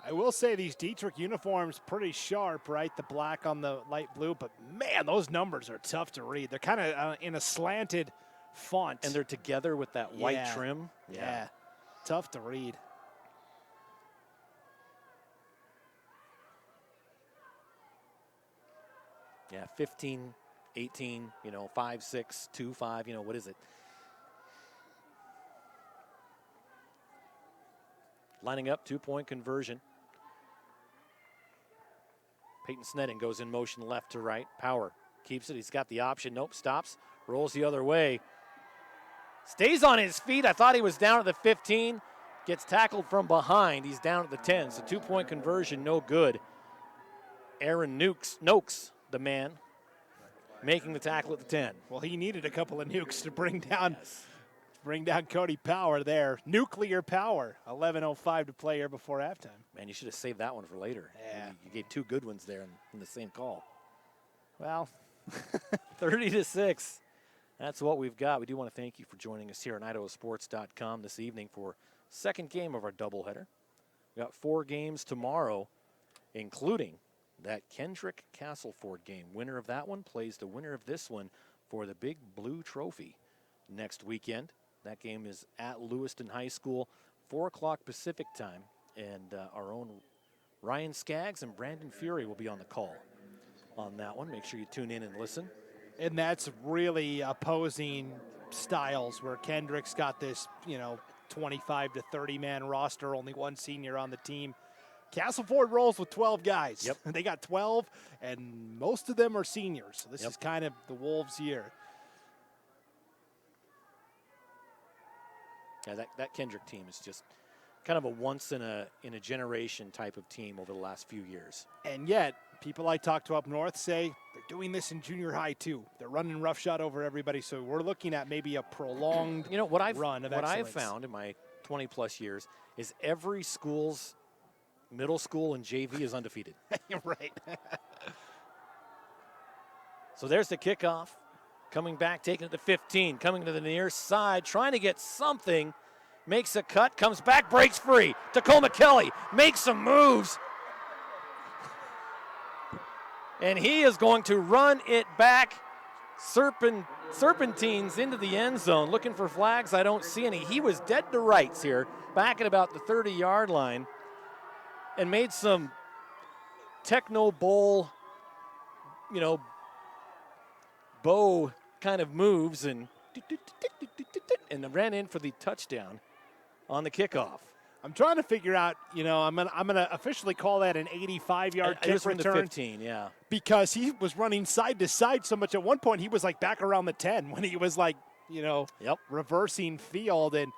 I will say these Dietrich uniforms pretty sharp, right? The black on the light blue, but man, those numbers are tough to read. They're kind of in a slanted font. And they're together with that white trim. Yeah, tough to read. Yeah, 15, 18, 5, 6, 2, 5, what is it? Lining up, 2-point conversion. Peyton Snedden goes in motion left to right. Power keeps it. He's got the option. Nope, stops. Rolls the other way. Stays on his feet. I thought he was down at the 15. Gets tackled from behind. He's down at the 10. So 2-point conversion, no good. Aaron Noakes, the man, making the tackle at the 10. Well, he needed a couple of nukes to bring down Cody Power there. Nuclear power. 11:05 to play here before halftime. Man, you should have saved that one for later. Yeah. You gave 2 good ones there in the same call. Well, 30-6. That's what we've got. We do want to thank you for joining us here on IdahoSports.com this evening for second game of our doubleheader. We got 4 games tomorrow, including that Kendrick Castleford game. Winner of that one plays the winner of this one for the Big Blue Trophy next weekend. That game is at Lewiston High School, 4 o'clock Pacific time. And our own Ryan Skaggs and Brandon Fury will be on the call on that one. Make sure you tune in and listen. And that's really opposing styles where Kendrick's got this, 25 to 30 man roster, only 1 senior on the team. Castleford rolls with 12 guys. Yep. They got 12, and most of them are seniors. So this is kind of the Wolves' year. Yeah, that Kendrick team is just kind of a once in a generation type of team over the last few years. And yet, people I talk to up north say they're doing this in junior high too. They're running roughshod over everybody, so we're looking at maybe a prolonged run of excellence. What I've found in my 20-plus years is every school's middle school and JV is undefeated. Right. So there's the kickoff. Coming back, taking it to 15, coming to the near side, trying to get something. Makes a cut, comes back, breaks free. Tacoma Kelly makes some moves. And he is going to run it back. Serpentines into the end zone. Looking for flags, I don't see any. He was dead to rights here, back at about the 30-yard line, and made some techno bowl, bow kind of moves and ran in for the touchdown on the kickoff. I'm trying to figure out, I'm gonna officially call that an 85-yard kick return. 15, yeah. Because he was running side to side so much. At one point, he was like back around the 10 when he was like reversing field. And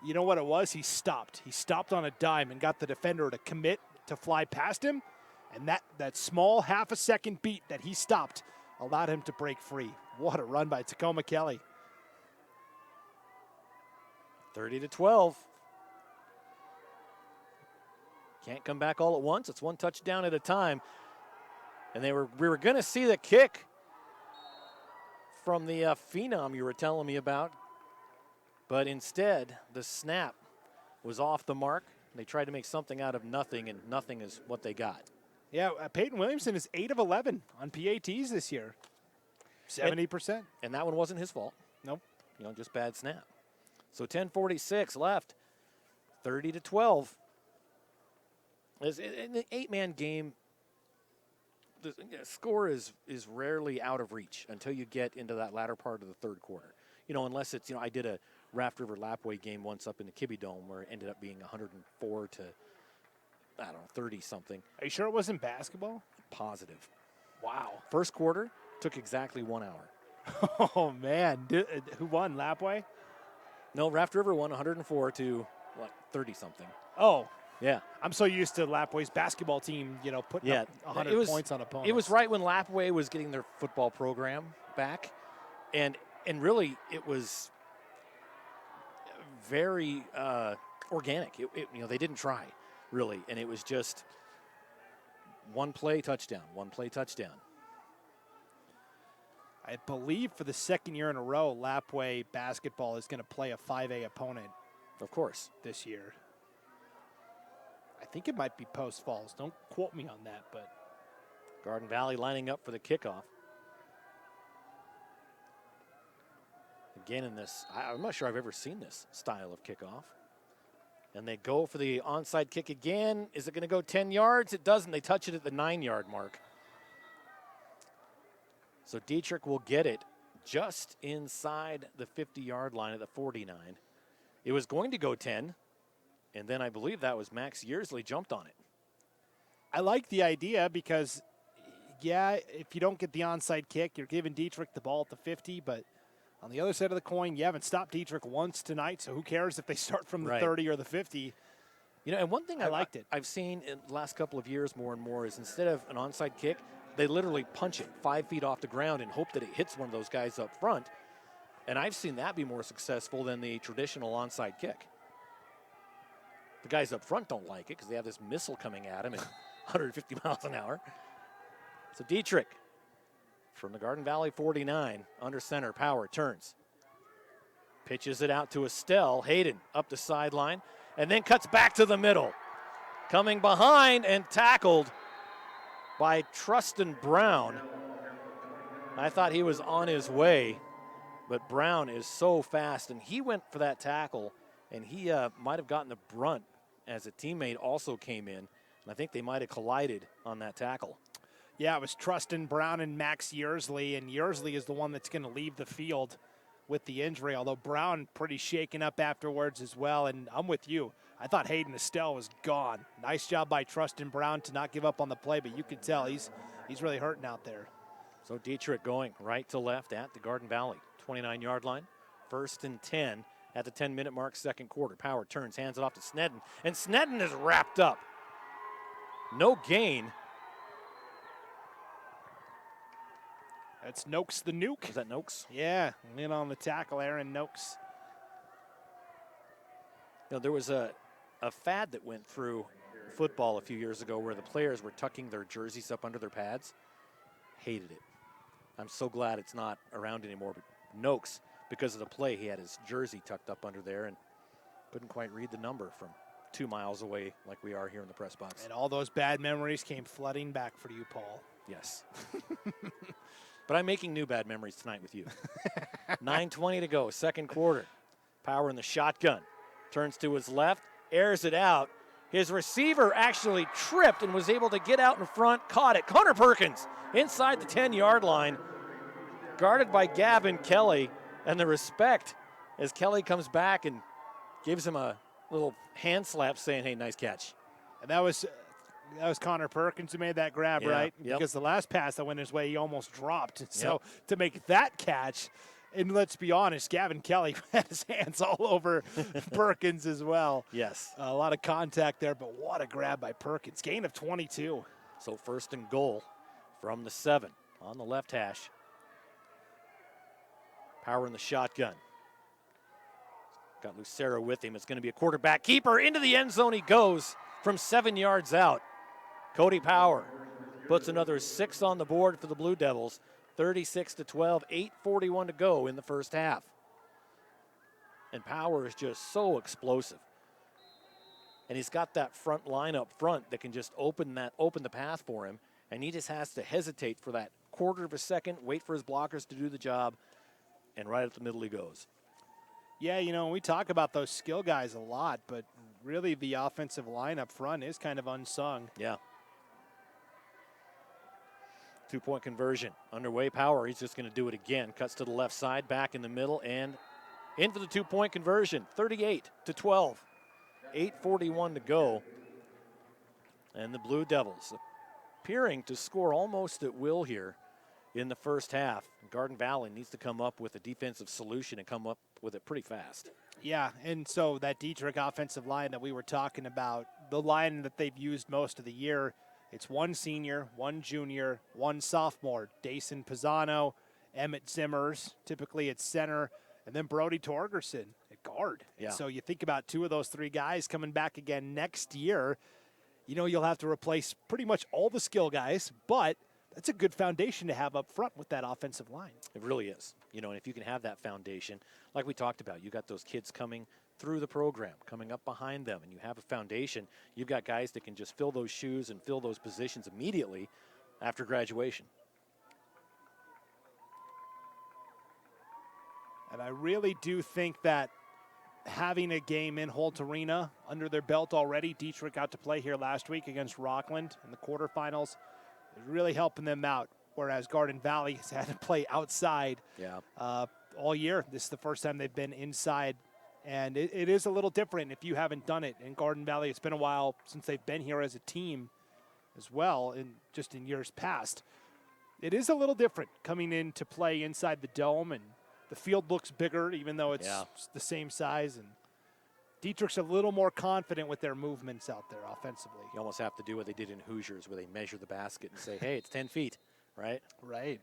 you know what it was? He stopped. He stopped on a dime and got the defender to commit to fly past him. And that small half a second beat that he stopped allowed him to break free. What a run by Tacoma Kelly. 30-12. Can't come back all at once. It's one touchdown at a time. And we were going to see the kick from the phenom you were telling me about. But instead, the snap was off the mark. They tried to make something out of nothing, and nothing is what they got. Yeah, Peyton Williamson is 8 of 11 on PATs this year. 70%. And that one wasn't his fault. Nope. Just bad snap. So 10:46 left. 30-12. In the 8-man game, the score is rarely out of reach until you get into that latter part of the third quarter. Unless it's, I did a Raft River Lapway game once up in the Kibbe Dome where it ended up being 104 to, 30-something. Are you sure it wasn't basketball? Positive. Wow. First quarter took exactly 1 hour. Oh, man. Who won, Lapway? No, Raft River won 104 to, 30-something. Oh. Yeah. I'm so used to Lapway's basketball team, putting up 100 points on opponents. It was right when Lapway was getting their football program back. And really, it was very organic. They didn't try, really. And it was just one play touchdown. I believe for the second year in a row, Lapway basketball is going to play a 5A opponent. Of course. This year. I think it might be Post Falls. Don't quote me on that, but. Garden Valley lining up for the kickoff. Again in this, I'm not sure I've ever seen this style of kickoff. And they go for the onside kick again. Is it going to go 10 yards? It doesn't. They touch it at the 9-yard mark. So Dietrich will get it just inside the 50-yard line at the 49. It was going to go 10, and then I believe that was Max Yearsley jumped on it. I like the idea because, if you don't get the onside kick, you're giving Dietrich the ball at the 50, but on the other side of the coin, you haven't stopped Dietrich once tonight, so who cares if they start from the 30 or the 50. And one thing I've seen in the last couple of years more and more is instead of an onside kick, they literally punch it 5 feet off the ground and hope that it hits one of those guys up front. And I've seen that be more successful than the traditional onside kick. The guys up front don't like it because they have this missile coming at them at 150 miles an hour. So Dietrich from the Garden Valley 49, under center, power, turns. Pitches it out to Estelle. Hayden up the sideline and then cuts back to the middle. Coming behind and tackled by Trustin Brown. I thought he was on his way, but Brown is so fast, and he went for that tackle, and he might have gotten the brunt as a teammate also came in, and I think they might have collided on that tackle. Yeah, it was Trustin Brown and Max Yearsley, and Yearsley is the one that's going to leave the field with the injury, although Brown pretty shaken up afterwards as well, and I'm with you. I thought Hayden Estelle was gone. Nice job by Trustin Brown to not give up on the play, but you could tell he's really hurting out there. So Dietrich going right to left at the Garden Valley 29-yard line. 1st and 10 at the 10-minute mark, second quarter. Power turns, hands it off to Snedden, and Snedden is wrapped up. No gain. That's Noakes the Nuke. Is that Noakes? Yeah, in on the tackle, Aaron Noakes. There was a fad that went through football a few years ago where the players were tucking their jerseys up under their pads. Hated it. I'm so glad it's not around anymore. But Noakes, because of the play, he had his jersey tucked up under there and couldn't quite read the number from 2 miles away like we are here in the press box. And all those bad memories came flooding back for you, Paul. Yes. But I'm making new bad memories tonight with you. 9:20 to go, second quarter. Power in the shotgun. Turns to his left, airs it out. His receiver actually tripped and was able to get out in front, caught it. Connor Perkins inside the 10-yard line, guarded by Gavin Kelly. And the respect as Kelly comes back and gives him a little hand slap saying, hey, nice catch. And that was Connor Perkins who made that grab, right? Yep. Because the last pass that went his way, he almost dropped. So to make that catch, And let's be honest, Gavin Kelly had his hands all over Perkins as well. Yes. A lot of contact there, but what a grab by Perkins. Gain of 22. So 1st and goal from the 7 on the left hash. Power in the shotgun. Got Lucero with him. It's going to be a quarterback keeper. Into the end zone he goes from 7 yards out. Cody Power puts another 6 on the board for the Blue Devils. 36-12, 8:41 to go in the first half. And Power is just so explosive. And he's got that front line up front that can just open the path for him. And he just has to hesitate for that quarter of a second, wait for his blockers to do the job, and right up the middle he goes. Yeah, you know, we talk about those skill guys a lot, but really the offensive line up front is kind of unsung. Yeah. 2-point conversion underway. Power, he's just going to do it again. Cuts to the left side, back in the middle, and in for the 2-point conversion. 38-12. 8:41 to go. And the Blue Devils appearing to score almost at will here in the first half. Garden Valley needs to come up with a defensive solution and come up with it pretty fast. Yeah, and so that Dietrich offensive line that we were talking about, the line that they've used most of the year, it's one senior, one junior, one sophomore. Dason Pisano, Emmett Zimmers, typically at center, and then Brody Torgerson at guard. Yeah. So you think about 2 of those 3 guys coming back again next year, you know, you'll have to replace pretty much all the skill guys, but that's a good foundation to have up front with that offensive line. It really is. You know, and if you can have that foundation, like we talked about, you got those kids coming through the program, coming up behind them, and you have a foundation, you've got guys that can just fill those shoes and fill those positions immediately after graduation. And I really do think that having a game in Holt Arena under their belt already, Dietrich got to play here last week against Rockland in the quarterfinals, is really helping them out, whereas Garden Valley has had to play outside all year. This is the first time they've been inside, and it is a little different if you haven't done it. In Garden Valley, it's been a while since they've been here as a team as well, and just in years past. It is a little different coming in to play inside the dome, and the field looks bigger, even though it's the same size. And Dietrich's a little more confident with their movements out there offensively. You almost have to do what they did in Hoosiers, where they measure the basket and say, hey, it's 10 feet, right? Right.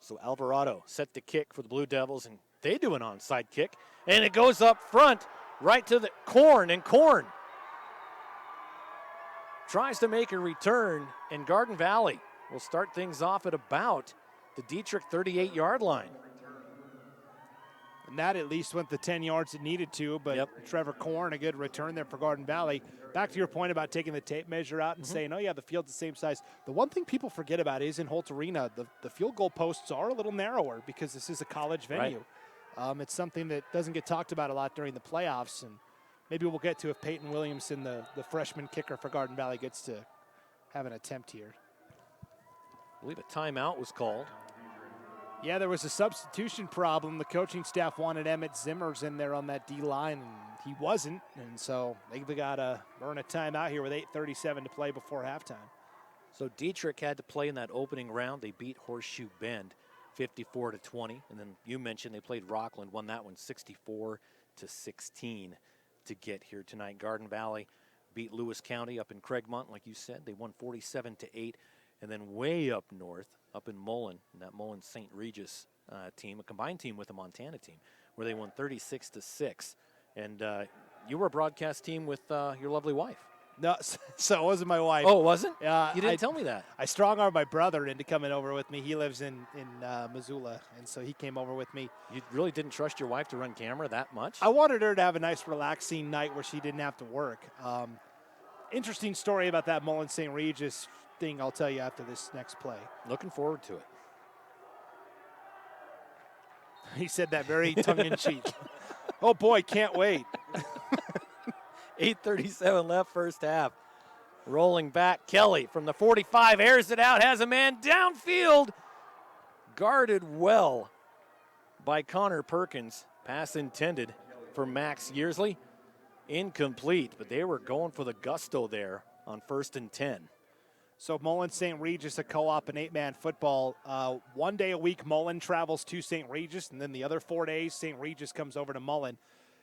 So Alvarado set the kick for the Blue Devils, and they do an onside kick, and it goes up front right to the Korn, and Korn tries to make a return, and Garden Valley will start things off at about the Dietrich 38-yard line. And that at least went the 10 yards it needed to, but Trevor Korn, a good return there for Garden Valley. Back to your point about taking the tape measure out and saying, oh, yeah, the field's the same size. The one thing people forget about is in Holt Arena, the field goal posts are a little narrower because this is a college venue. Right. It's something that doesn't get talked about a lot during the playoffs, and maybe we'll get to if Peyton Williamson, the freshman kicker for Garden Valley, gets to have an attempt here. I believe a timeout was called. Yeah, there was a substitution problem. The coaching staff wanted Emmett Zimmers in there on that D-line, and he wasn't. And so they got to earn a timeout here with 8:37 to play before halftime. So Dietrich had to play in that opening round. They beat Horseshoe Bend 54-20. And then you mentioned they played Rockland, won that one 64-16 to get here tonight. Garden Valley beat Lewis County up in Craigmont, like you said. They won 47-8. And then way up north, up in Mullen, that Mullen St. Regis team, a combined team with a Montana team, where they won 36-6. And you were a broadcast team with your lovely wife. No, so it wasn't my wife. Oh, it wasn't? You didn't tell me that. I strong-armed my brother into coming over with me. He lives in Missoula, and so he came over with me. You really didn't trust your wife to run camera that much? I wanted her to have a nice, relaxing night where she didn't have to work. Interesting story about that Mullen St. Regis thing I'll tell you after this next play. Looking forward to it. He said that very tongue-in-cheek. Oh, boy, can't wait. 8:37 left first half. Rolling back, Kelly from the 45, airs it out, has a man downfield. Guarded well by Connor Perkins. Pass intended for Max Yearsley. Incomplete, but they were going for the gusto there on 1st and 10. So Mullen St. Regis, a co-op and 8-man football. 1 day a week, Mullen travels to St. Regis, and then the other 4 days, St. Regis comes over to Mullen.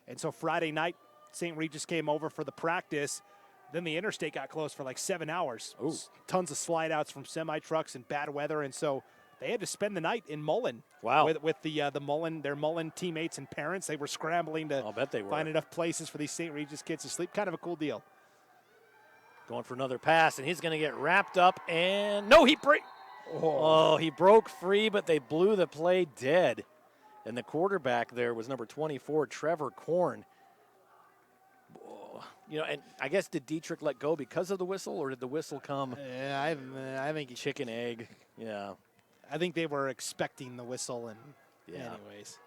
And so Friday night, St. Regis came over for the practice. Then the interstate got closed for like 7 hours. Ooh. Tons of slide outs from semi-trucks and bad weather. And so they had to spend the night in Mullen. Wow. With the Mullen, their Mullen teammates and parents. They were scrambling to I'll bet they were. find enough places for these St. Regis kids to sleep. Kind of a cool deal. Going for another pass, and he's going to get wrapped up, and no, he he broke free, but they blew the play dead. And the quarterback there was number 24, Trevor Korn. You know, and I guess did Dietrich let go because of the whistle, or did the whistle come? Yeah, I think chicken egg. Yeah, I think they were expecting the whistle, and anyways.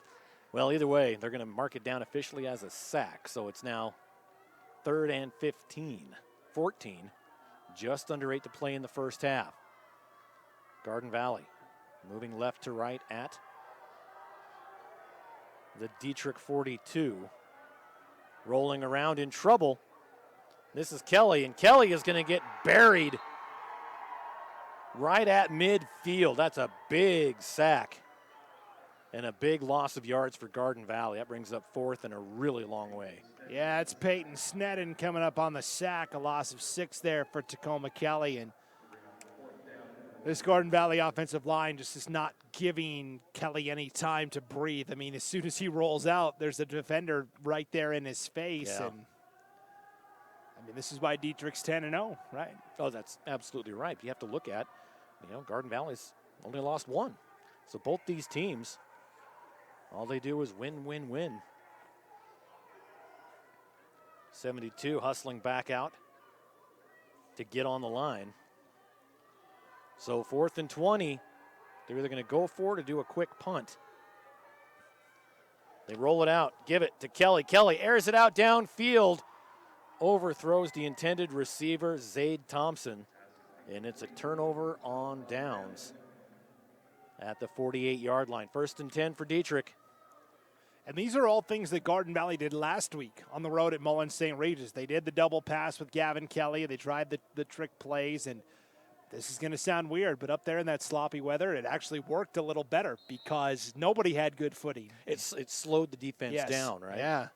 Well, either way, they're going to mark it down officially as a sack. So it's now 3rd and 14, just under 8 to play in the first half. Garden Valley moving left to right at the Dietrich 42. Rolling around in trouble. This is Kelly, and Kelly is going to get buried right at midfield. That's a big sack and a big loss of yards for Garden Valley. That brings up 4th and a really long way. Yeah, it's Peyton Sneddon coming up on the sack. A loss of 6 there for Tacoma Kelly. And this Garden Valley offensive line just is not giving Kelly any time to breathe. I mean, as soon as he rolls out, there's a defender right there in his face. Yeah. And I mean, this is why Dietrich's 10-0, right? Oh, that's absolutely right. You have to look at, Garden Valley's only lost 1. So both these teams, all they do is win, win, win. 72 hustling back out to get on the line. So 4th and 20, they're either going to go for it or do a quick punt. They roll it out, give it to Kelly. Kelly airs it out downfield, overthrows the intended receiver, Zaid Thompson, and it's a turnover on downs at the 48-yard line. 1st and 10 for Dietrich. And these are all things that Garden Valley did last week on the road at Mullen St. Regis. They did the double pass with Gavin Kelly. They tried the trick plays, and this is going to sound weird, but up there in that sloppy weather, it actually worked a little better because nobody had good footing. It slowed the defense down, right? Yeah.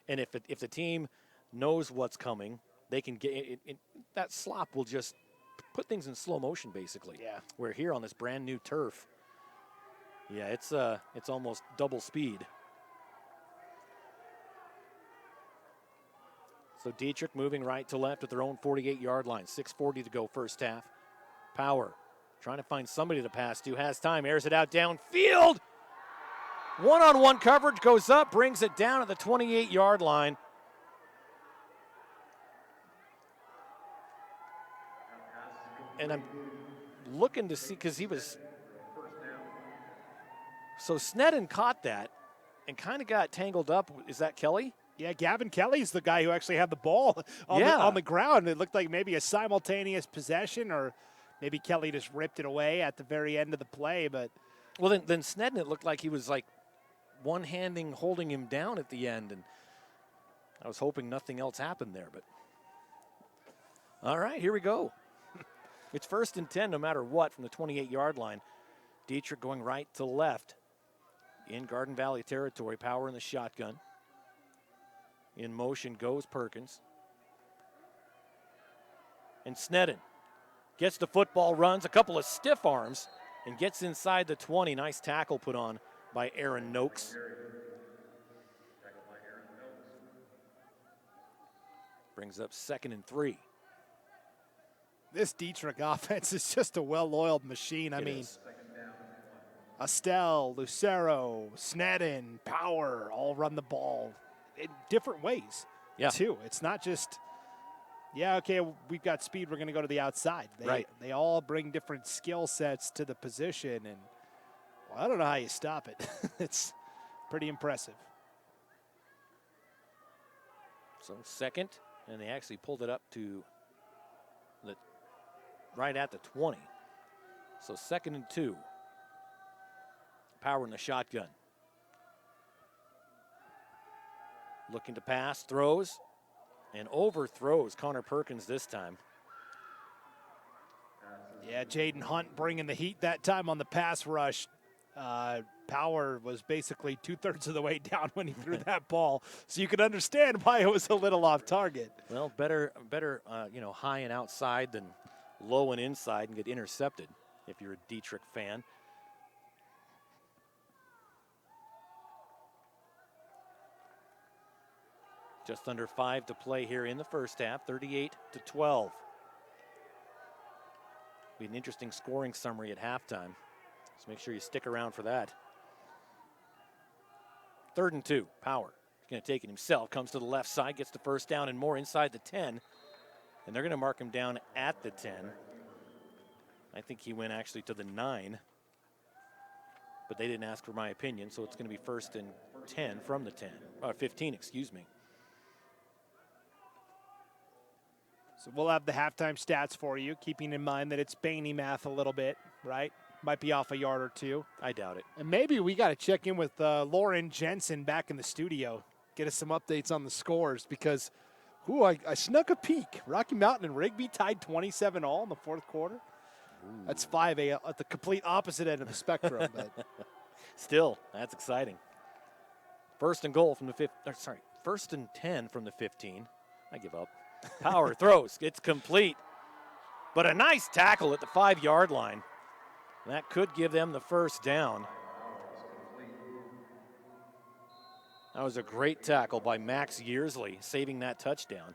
And if the team knows what's coming, they can get it, that slop will just put things in slow motion, basically. Yeah. Where here on this brand new turf, yeah, it's almost double speed. So Dietrich moving right to left at their own 48-yard line. 6:40 to go first half. Power trying to find somebody to pass to. Has time, airs it out downfield. One-on-one coverage goes up, brings it down at the 28-yard line. And I'm looking to see, because he was... So Sneddon caught that and kind of got tangled up. Is that Kelly? Yeah, Gavin Kelly's the guy who actually had the ball on the ground. It looked like maybe a simultaneous possession, or maybe Kelly just ripped it away at the very end of the play. But well, then Sneddon, it looked like he was like one-handing, holding him down at the end, and I was hoping nothing else happened there. But all right, here we go. It's 1st and 10 no matter what from the 28-yard line. Dietrich going right to left in Garden Valley territory. Power in the shotgun. In motion goes Perkins. And Sneddon gets the football, runs a couple of stiff arms, and gets inside the 20. Nice tackle put on by Aaron Noakes. Brings up 2nd and 3. This Dietrich offense is just a well-oiled machine. I mean, Estelle, Lucero, Sneddon, Power all run the ball in different ways, too. It's not just, okay, we've got speed, we're going to go to the outside. They all bring different skill sets to the position, and I don't know how you stop it. It's pretty impressive. So 2nd, and they actually pulled it up to right at the 20. So 2nd and 2. Power in the shotgun. Looking to pass, throws, and overthrows Connor Perkins this time. Yeah, Jaden Hunt bringing the heat that time on the pass rush. Power was basically 2/3 of the way down when he threw that ball, so you could understand why it was a little off target. Well, better, high and outside than low and inside and get intercepted if you're a Dietrich fan. Just under 5 to play here in the first half, 38-12. Be an interesting scoring summary at halftime, so make sure you stick around for that. 3rd and 2, Power. He's going to take it himself, comes to the left side, gets the first down and more inside the 10. And they're going to mark him down at the 10. I think he went actually to the 9. But they didn't ask for my opinion, so it's going to be 1st and 10 from the 10. 15, excuse me. So we'll have the halftime stats for you, keeping in mind that it's Bainey math a little bit, right? Might be off a yard or two. I doubt it. And maybe we got to check in with Lauren Jensen back in the studio, get us some updates on the scores, because I snuck a peek. Rocky Mountain and Rigby tied 27-all in the 4th quarter. Ooh. That's 5A at the complete opposite end of the spectrum. But still, that's exciting. 1st and goal from the 1st and 10 from the 15. I give up. Power throws. It's complete. But a nice tackle at the 5-yard line. That could give them the first down. That was a great tackle by Max Yearsley, saving that touchdown.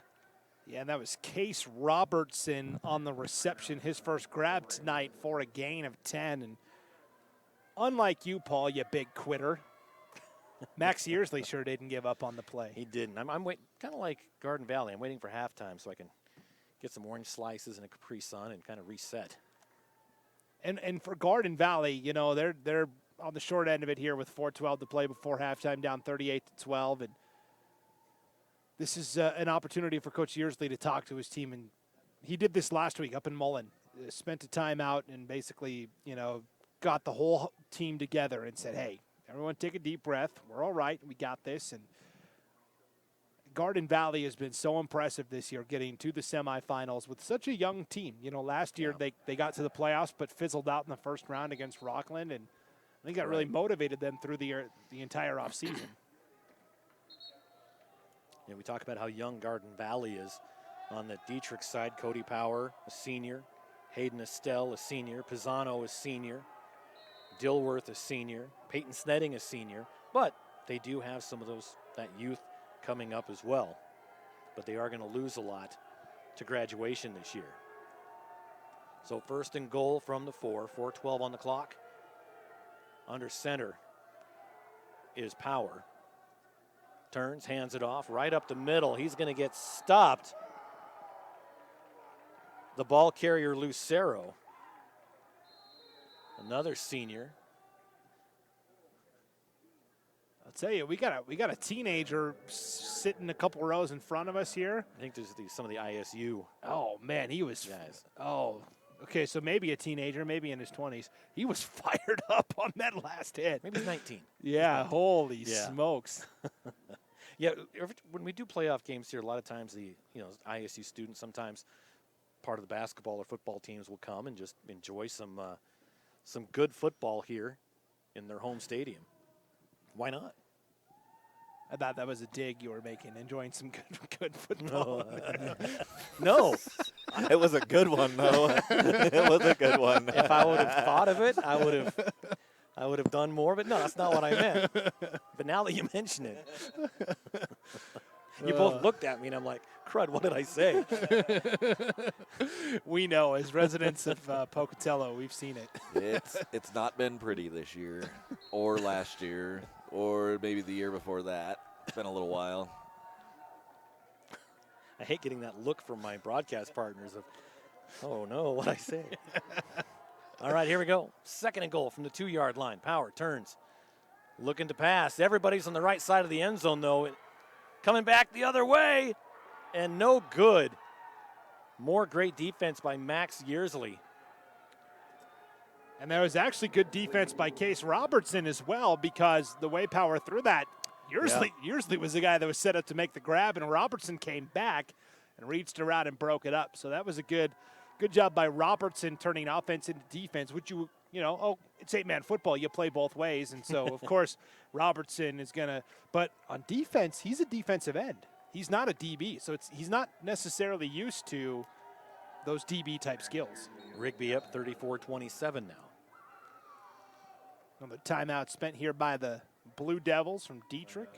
Yeah, and that was Case Robertson on the reception, his first grab tonight for a gain of 10. And unlike you, Paul, you big quitter, Max Yearsley sure didn't give up on the play. He didn't. I'm waiting, kind of like Garden Valley. I'm waiting for halftime so I can get some orange slices and a Capri Sun and kind of reset. And for Garden Valley, they're on the short end of it here with 4:12 to play before halftime, down 38-12. And this is an opportunity for Coach Yearsley to talk to his team. And he did this last week up in Mullen. Spent a time out and basically, got the whole team together and said, hey, everyone take a deep breath. We're all right. We got this. And Garden Valley has been so impressive this year, getting to the semifinals with such a young team. Last year they got to the playoffs but fizzled out in the first round against Rockland, and I think that really motivated them through the entire offseason. Yeah, we talk about how young Garden Valley is. On the Dietrich side, Cody Power, a senior. Hayden Estelle, a senior. Pisano, a senior. Dilworth, a senior. Peyton Snetting, a senior. But they do have some of that youth coming up as well. But they are going to lose a lot to graduation this year. So 1st and goal from the 4:12 on the clock. Under center is Power. Turns, hands it off, right up the middle. He's going to get stopped. The ball carrier, Lucero. Another senior. I'll tell you, we got a teenager sitting a couple rows in front of us here. I think there's some of the ISU. Oh, man, he was guys. Oh, okay, so maybe a teenager, maybe in his 20s. He was fired up on that last hit. Maybe he's 19. Yeah, holy smokes. Yeah, when we do playoff games here, a lot of times the ISU students, sometimes part of the basketball or football teams will come and just enjoy some good football here in their home stadium. Why not? I thought that was a dig you were making, enjoying some good football. No. It was a good one, though. It was a good one. If I would have thought of it, I would have done more. But no, that's not what I meant. But now that you mention it, you both looked at me, and I'm like, crud, what did I say? We know, as residents of Pocatello, we've seen it. It's not been pretty this year, or last year, or maybe the year before that. It's been a little while. I hate getting that look from my broadcast partners of, oh, no, what'd I say? All right, here we go. 2nd and goal from the 2-yard line. Power turns, looking to pass. Everybody's on the right side of the end zone, though. Coming back the other way, and no good. More great defense by Max Yearsley. And there was actually good defense by Case Robertson as well, because the way Power threw that, Yearsley was the guy that was set up to make the grab, and Robertson came back and reached around and broke it up. So that was a good good job by Robertson turning offense into defense, which it's 8-man football. You play both ways. And so, of course, Robertson is going to – but on defense, he's a defensive end. He's not a DB. So he's not necessarily used to those DB-type skills. Rigby up 34-27 now. Another timeout spent here by the Blue Devils from Dietrich.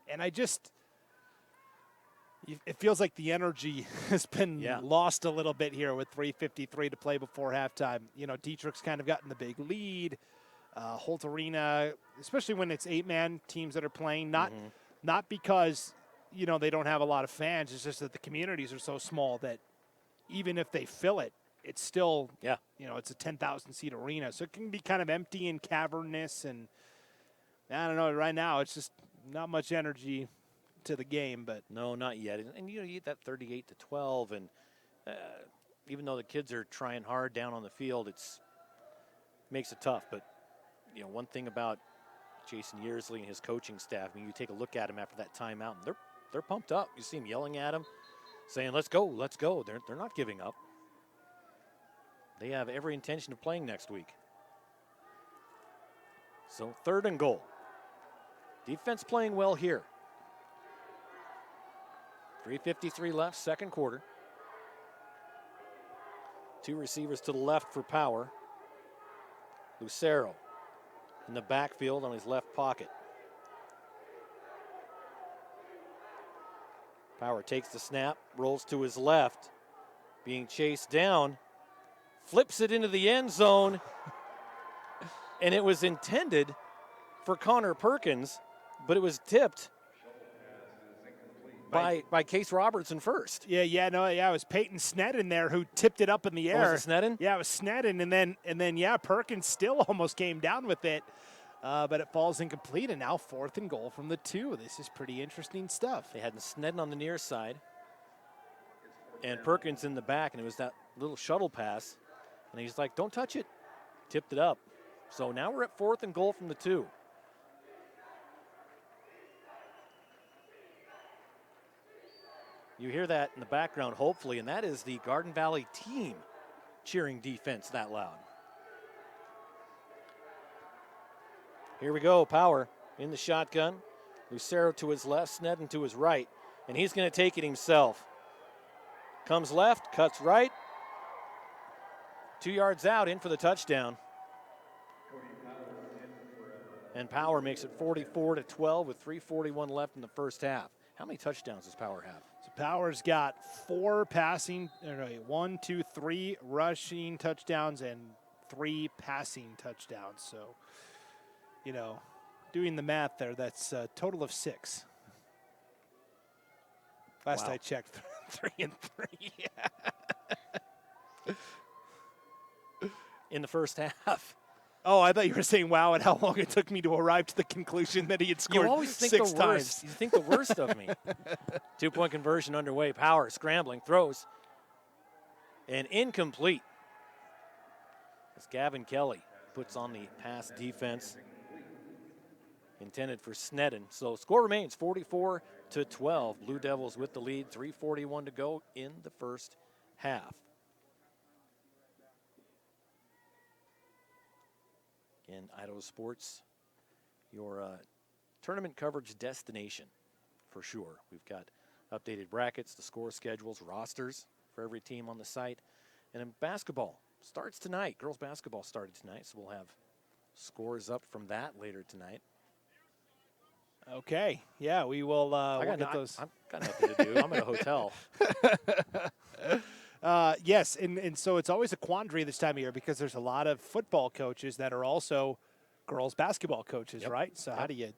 And it feels like the energy has been lost a little bit here with 3:53 to play before halftime. Dietrich's kind of gotten the big lead. Holt Arena, especially when it's 8-man teams that are playing, not because, they don't have a lot of fans. It's just that the communities are so small that even if they fill it, it's still, it's a 10,000-seat arena. So it can be kind of empty and cavernous. And I don't know, right now it's just not much energy to the game. But no, not yet. And you get that 38-12. And even though the kids are trying hard down on the field, makes it tough. But, one thing about Jason Yearsley and his coaching staff, you take a look at him after that timeout, and they're pumped up. You see him yelling at him, saying, let's go, let's go. They're not giving up. They have every intention of playing next week. So 3rd and goal. Defense playing well here. 3:53 left, second quarter. 2 receivers to the left for Power. Lucero in the backfield on his left pocket. Power takes the snap, rolls to his left, being chased down, flips it into the end zone, and it was intended for Connor Perkins, but it was tipped by Case Robertson first. It was Peyton Sneddon there who tipped it up in the air. Was it Sneddon? Yeah, it was Sneddon, and then Perkins still almost came down with it, but it falls incomplete, and now 4th and goal from the 2. This is pretty interesting stuff. They had Sneddon on the near side, and Perkins in the back, and it was that little shuttle pass, and he's like, don't touch it. Tipped it up. So now we're at 4th and goal from the 2. You hear that in the background, hopefully, and that is the Garden Valley team cheering defense that loud. Here we go, Power in the shotgun. Lucero to his left, Sneddon to his right, and he's going to take it himself. Comes left, cuts right. 2 yards out, in for the touchdown. And Power makes it 44-12 with 3:41 left in the first half. How many touchdowns does Power have? So Power's got 3 rushing touchdowns and 3 passing touchdowns. So, doing the math there, that's a total of 6. Last I checked, 3 and 3. In the first half. Oh, I thought you were saying wow and how long it took me to arrive to the conclusion that he had scored you always think 6 the times. Worst. You think the worst of me. 2-point conversion underway. Power scrambling, throws, and incomplete. As Gavin Kelly puts on the pass defense intended for Sneddon. So score remains 44-12. Blue Devils with the lead. 3:41 to go in the first half. In Idaho Sports, your tournament coverage destination for sure. We've got updated brackets, the score schedules, rosters for every team on the site. And in basketball, starts tonight. Girls basketball started tonight, so we'll have scores up from that later tonight. Okay, yeah, we will we'll get those. I've got nothing to do. I'm at a hotel. Yes, and so it's always a quandary this time of year because there's a lot of football coaches that are also girls basketball coaches, right? So how do you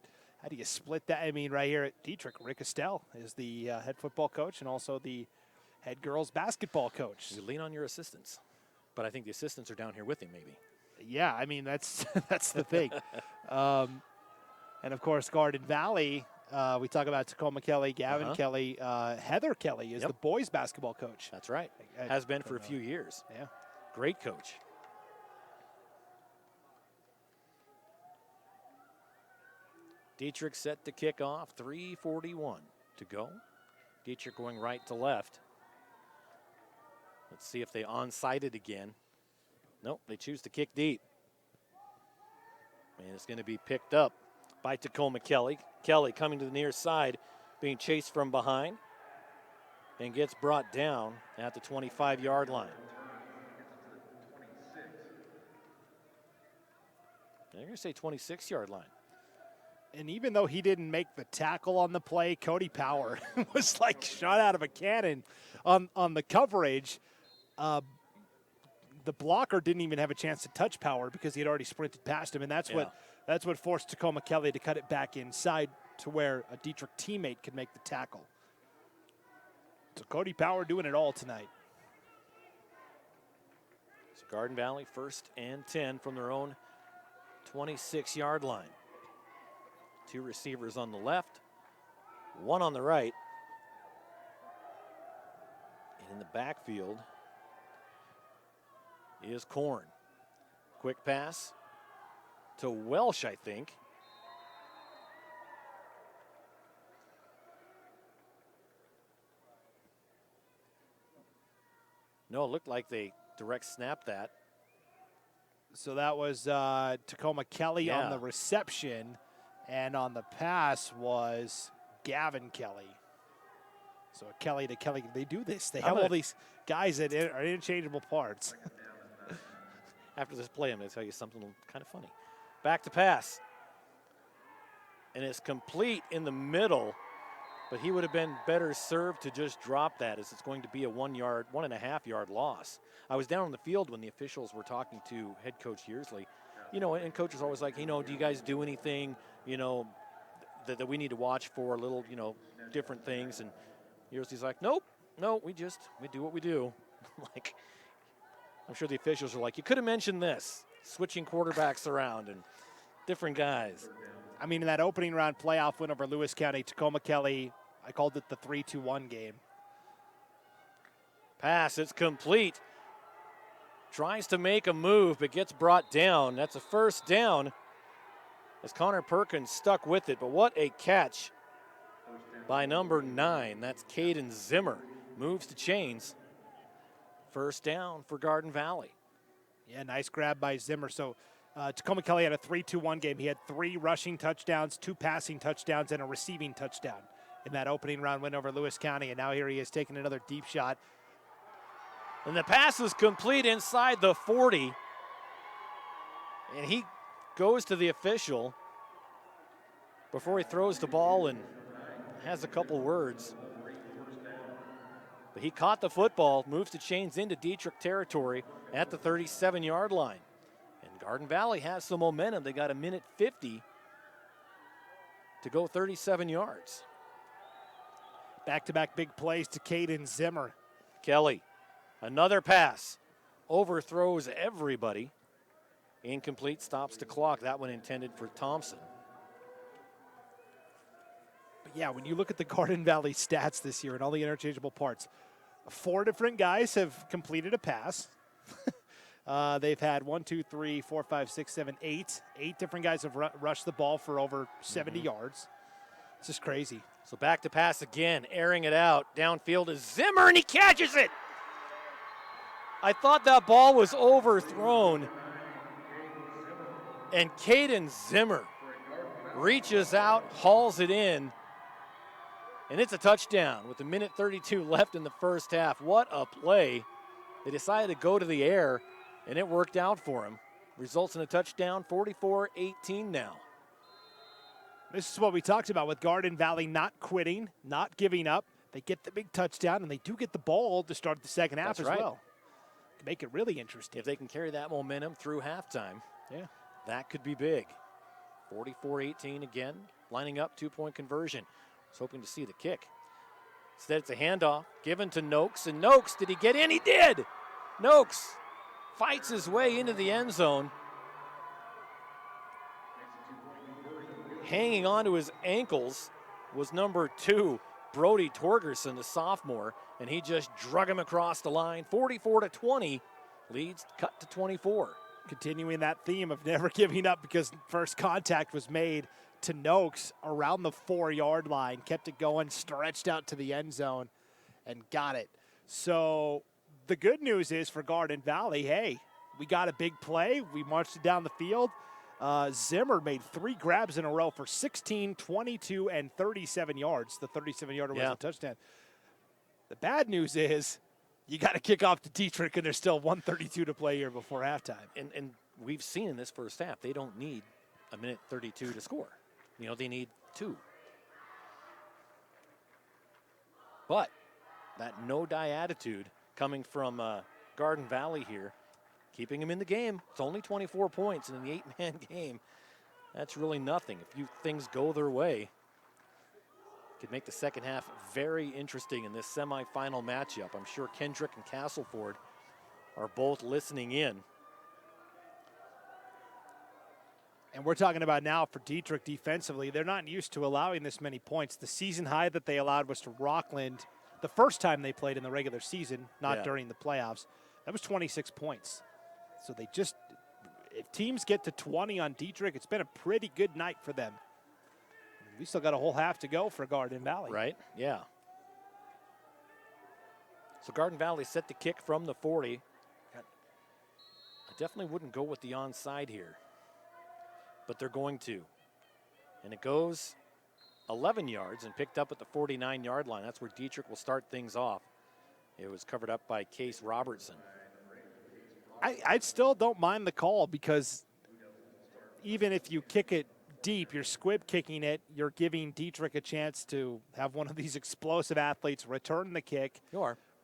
split that? I mean, right here at Dietrich, Rick Estelle is the head football coach and also the head girls basketball coach. You lean on your assistants, but I think the assistants are down here with him maybe. Yeah, I mean, that's the thing. And, of course, Garden Valley, we talk about Tacoma Kelly, Gavin Kelly. Heather Kelly is the boys basketball coach. That's right. Has been for a few years. Yeah. Great coach. Dietrich set to kick off. 3:41 to go. Dietrich going right to left. Let's see if they onside it again. Nope, they choose to kick deep. And it's going to be picked up by Tacoma Kelly. Kelly coming to the near side, being chased from behind, and gets brought down at the 25-yard line. They're going to say 26-yard line. And even though he didn't make the tackle on the play, Cody Power was like shot out of a cannon on the coverage. The blocker didn't even have a chance to touch Power because he had already sprinted past him, and that's what forced Tacoma Kelly to cut it back inside to where a Dietrich teammate could make the tackle. So Cody Power doing it all tonight. So Garden Valley 1st and 10 from their own 26-yard line. 2 receivers on the left, 1 on the right. And in the backfield is Korn. Quick pass to Welsh, I think. No, it looked like they direct snapped that. So that was Tacoma Kelly on the reception, and on the pass was Gavin Kelly. So Kelly to Kelly, they do this. They have all these guys that are interchangeable parts. After this play, I'm going to tell you something kind of funny. Back to pass. And it's complete in the middle, but he would have been better served to just drop that, as it's going to be a 1.5-yard loss. I was down on the field when the officials were talking to head coach Yearsley. You know, and coach is always like, do you guys do anything, that we need to watch for, little, different things? And Yearsley's like, no, we do what we do. Like, I'm sure the officials are like, you could have mentioned this, switching quarterbacks around and different guys. I mean, in that opening round playoff win over Lewis County, Tacoma Kelly, I called it the 3-2-1 game. Pass, it's complete. Tries to make a move, but gets brought down. That's a first down as Connor Perkins stuck with it. But what a catch by number 9. That's Caden Zimmer. Moves to chains. First down for Garden Valley. Yeah, nice grab by Zimmer. So Tacoma Kelly had a 3-2-1 game. He had 3 rushing touchdowns, 2 passing touchdowns, and a receiving touchdown in that opening round win over Lewis County. And now here he is taking another deep shot. And the pass is complete inside the 40. And he goes to the official before he throws the ball and has a couple words. But he caught the football, moves the chains into Dietrich territory at the 37-yard line. And Garden Valley has some momentum. They got 1:50 to go 37 yards. Back-to-back big plays to Caden Zimmer. Kelly, another pass, overthrows everybody. Incomplete, stops the clock. That one intended for Thompson. But yeah, when you look at the Garden Valley stats this year and all the interchangeable parts, 4 different guys have completed a pass. They've had 1, 2, 3, 4, 5, 6, 7, 8. 8 different guys have rushed the ball for over 70 yards. It's just crazy. So back to pass again, airing it out. Downfield is Zimmer, and he catches it. I thought that ball was overthrown. And Caden Zimmer reaches out, hauls it in, and it's a touchdown with 1:32 left in the first half. What a play. They decided to go to the air, and it worked out for him. Results in a touchdown, 44-18 now. This is what we talked about with Garden Valley not quitting, not giving up. They get the big touchdown, and they do get the ball to start the second half as well. To make it really interesting. If they can carry that momentum through halftime, that could be big. 44-18 again, lining up, 2-point conversion. Was hoping to see the kick. Instead, it's a handoff given to Noakes, and Noakes, did he get in? He did! Noakes fights his way into the end zone. Hanging on to his ankles was number 2, Brody Torgerson, the sophomore, and he just drug him across the line. 44-20, leads cut to 24. Continuing that theme of never giving up because first contact was made to Noakes around the 4-yard line, kept it going, stretched out to the end zone, and got it. So the good news is for Garden Valley, hey, we got a big play. We marched it down the field. Zimmer made 3 grabs in a row for 16, 22, and 37 yards. The 37-yarder was a touchdown. The bad news is you got to kick off to Dietrich, and there's still 1:32 to play here before halftime. And we've seen in this first half, they don't need a minute 32 to score. They need 2. But that no-die attitude coming from Garden Valley here, keeping them in the game. It's only 24 points, and in the 8-man game, that's really nothing. If things go their way, could make the second half very interesting in this semifinal matchup. I'm sure Kendrick and Castleford are both listening in. And we're talking about now for Dietrich defensively, they're not used to allowing this many points. The season high that they allowed was to Rockland the first time they played in the regular season, not during the playoffs. That was 26 points. So they just, if teams get to 20 on Dietrich, it's been a pretty good night for them. We still got a whole half to go for Garden Valley. Right, yeah. So Garden Valley set the kick from the 40. I definitely wouldn't go with the onside here, but they're going to. And it goes 11 yards and picked up at the 49-yard line. That's where Dietrich will start things off. It was covered up by Case Robertson. I still don't mind the call, because even if you kick it deep, you're squib kicking it, you're giving Dietrich a chance to have one of these explosive athletes return the kick.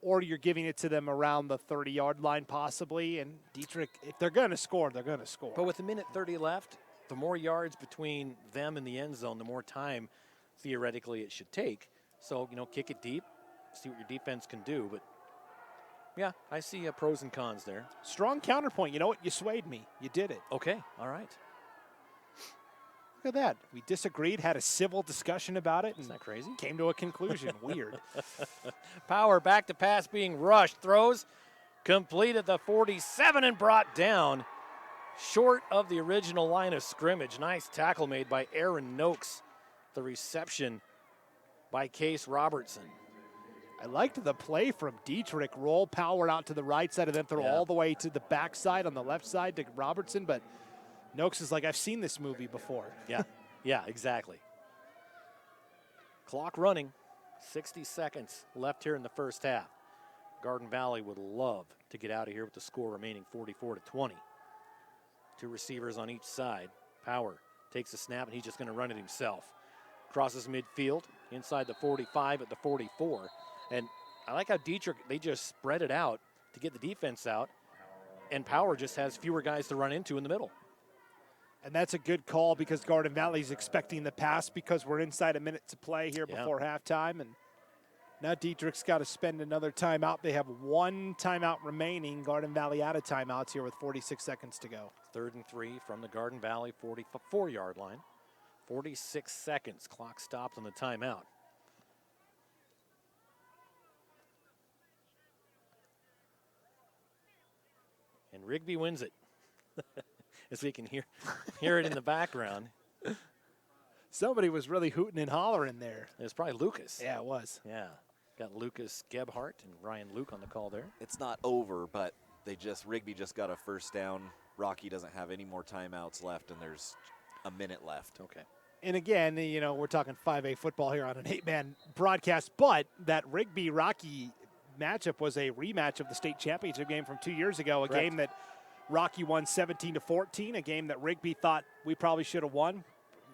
Or you're giving it to them around the 30-yard line possibly, and Dietrich, if they're going to score, they're going to score. But with a minute 30 left, the more yards between them and the end zone, the more time theoretically it should take. So, kick it deep, see what your defense can do. But, yeah, I see pros and cons there. Strong counterpoint. You know what? You swayed me. You did it. Okay, all right. Look at that. We disagreed, had a civil discussion about it. Isn't that crazy? Came to a conclusion. Weird. Power back to pass being rushed. Throws completed the 47 and brought down short of the original line of scrimmage. Nice tackle made by Aaron Noakes. The reception by Case Robertson. I liked the play from Dietrich. Roll Power out to the right side and then throw all the way to the backside on the left side to Robertson. But Noakes is like, I've seen this movie before. Yeah, exactly. Clock running. 60 seconds left here in the first half. Garden Valley would love to get out of here with the score remaining 44-20. 2 receivers on each side. Power takes a snap, and he's just going to run it himself. Crosses midfield, inside the 45 at the 44. And I like how Dietrich, they just spread it out to get the defense out, and Power just has fewer guys to run into in the middle. And that's a good call, because Garden Valley's expecting the pass, because we're inside a minute to play here before halftime. And now Dietrich's got to spend another timeout. They have 1 timeout remaining. Garden Valley out of timeouts here with 46 seconds to go. 3rd and 3 from the Garden Valley 44-yard line. 46 seconds. Clock stopped on the timeout. And Rigby wins it. As we can hear it in the background. Somebody was really hooting and hollering there. It was probably Lucas. Yeah, it was. Yeah. Got Lucas Gebhardt and Ryan Luke on the call there. It's not over, but Rigby just got a first down. Rocky doesn't have any more timeouts left, and there's a minute left. Okay. And again, we're talking 5A football here on an 8-man broadcast, but that Rigby-Rocky matchup was a rematch of the state championship game from 2 years ago, a game that Rocky won 17-14, a game that Rigby thought we probably should have won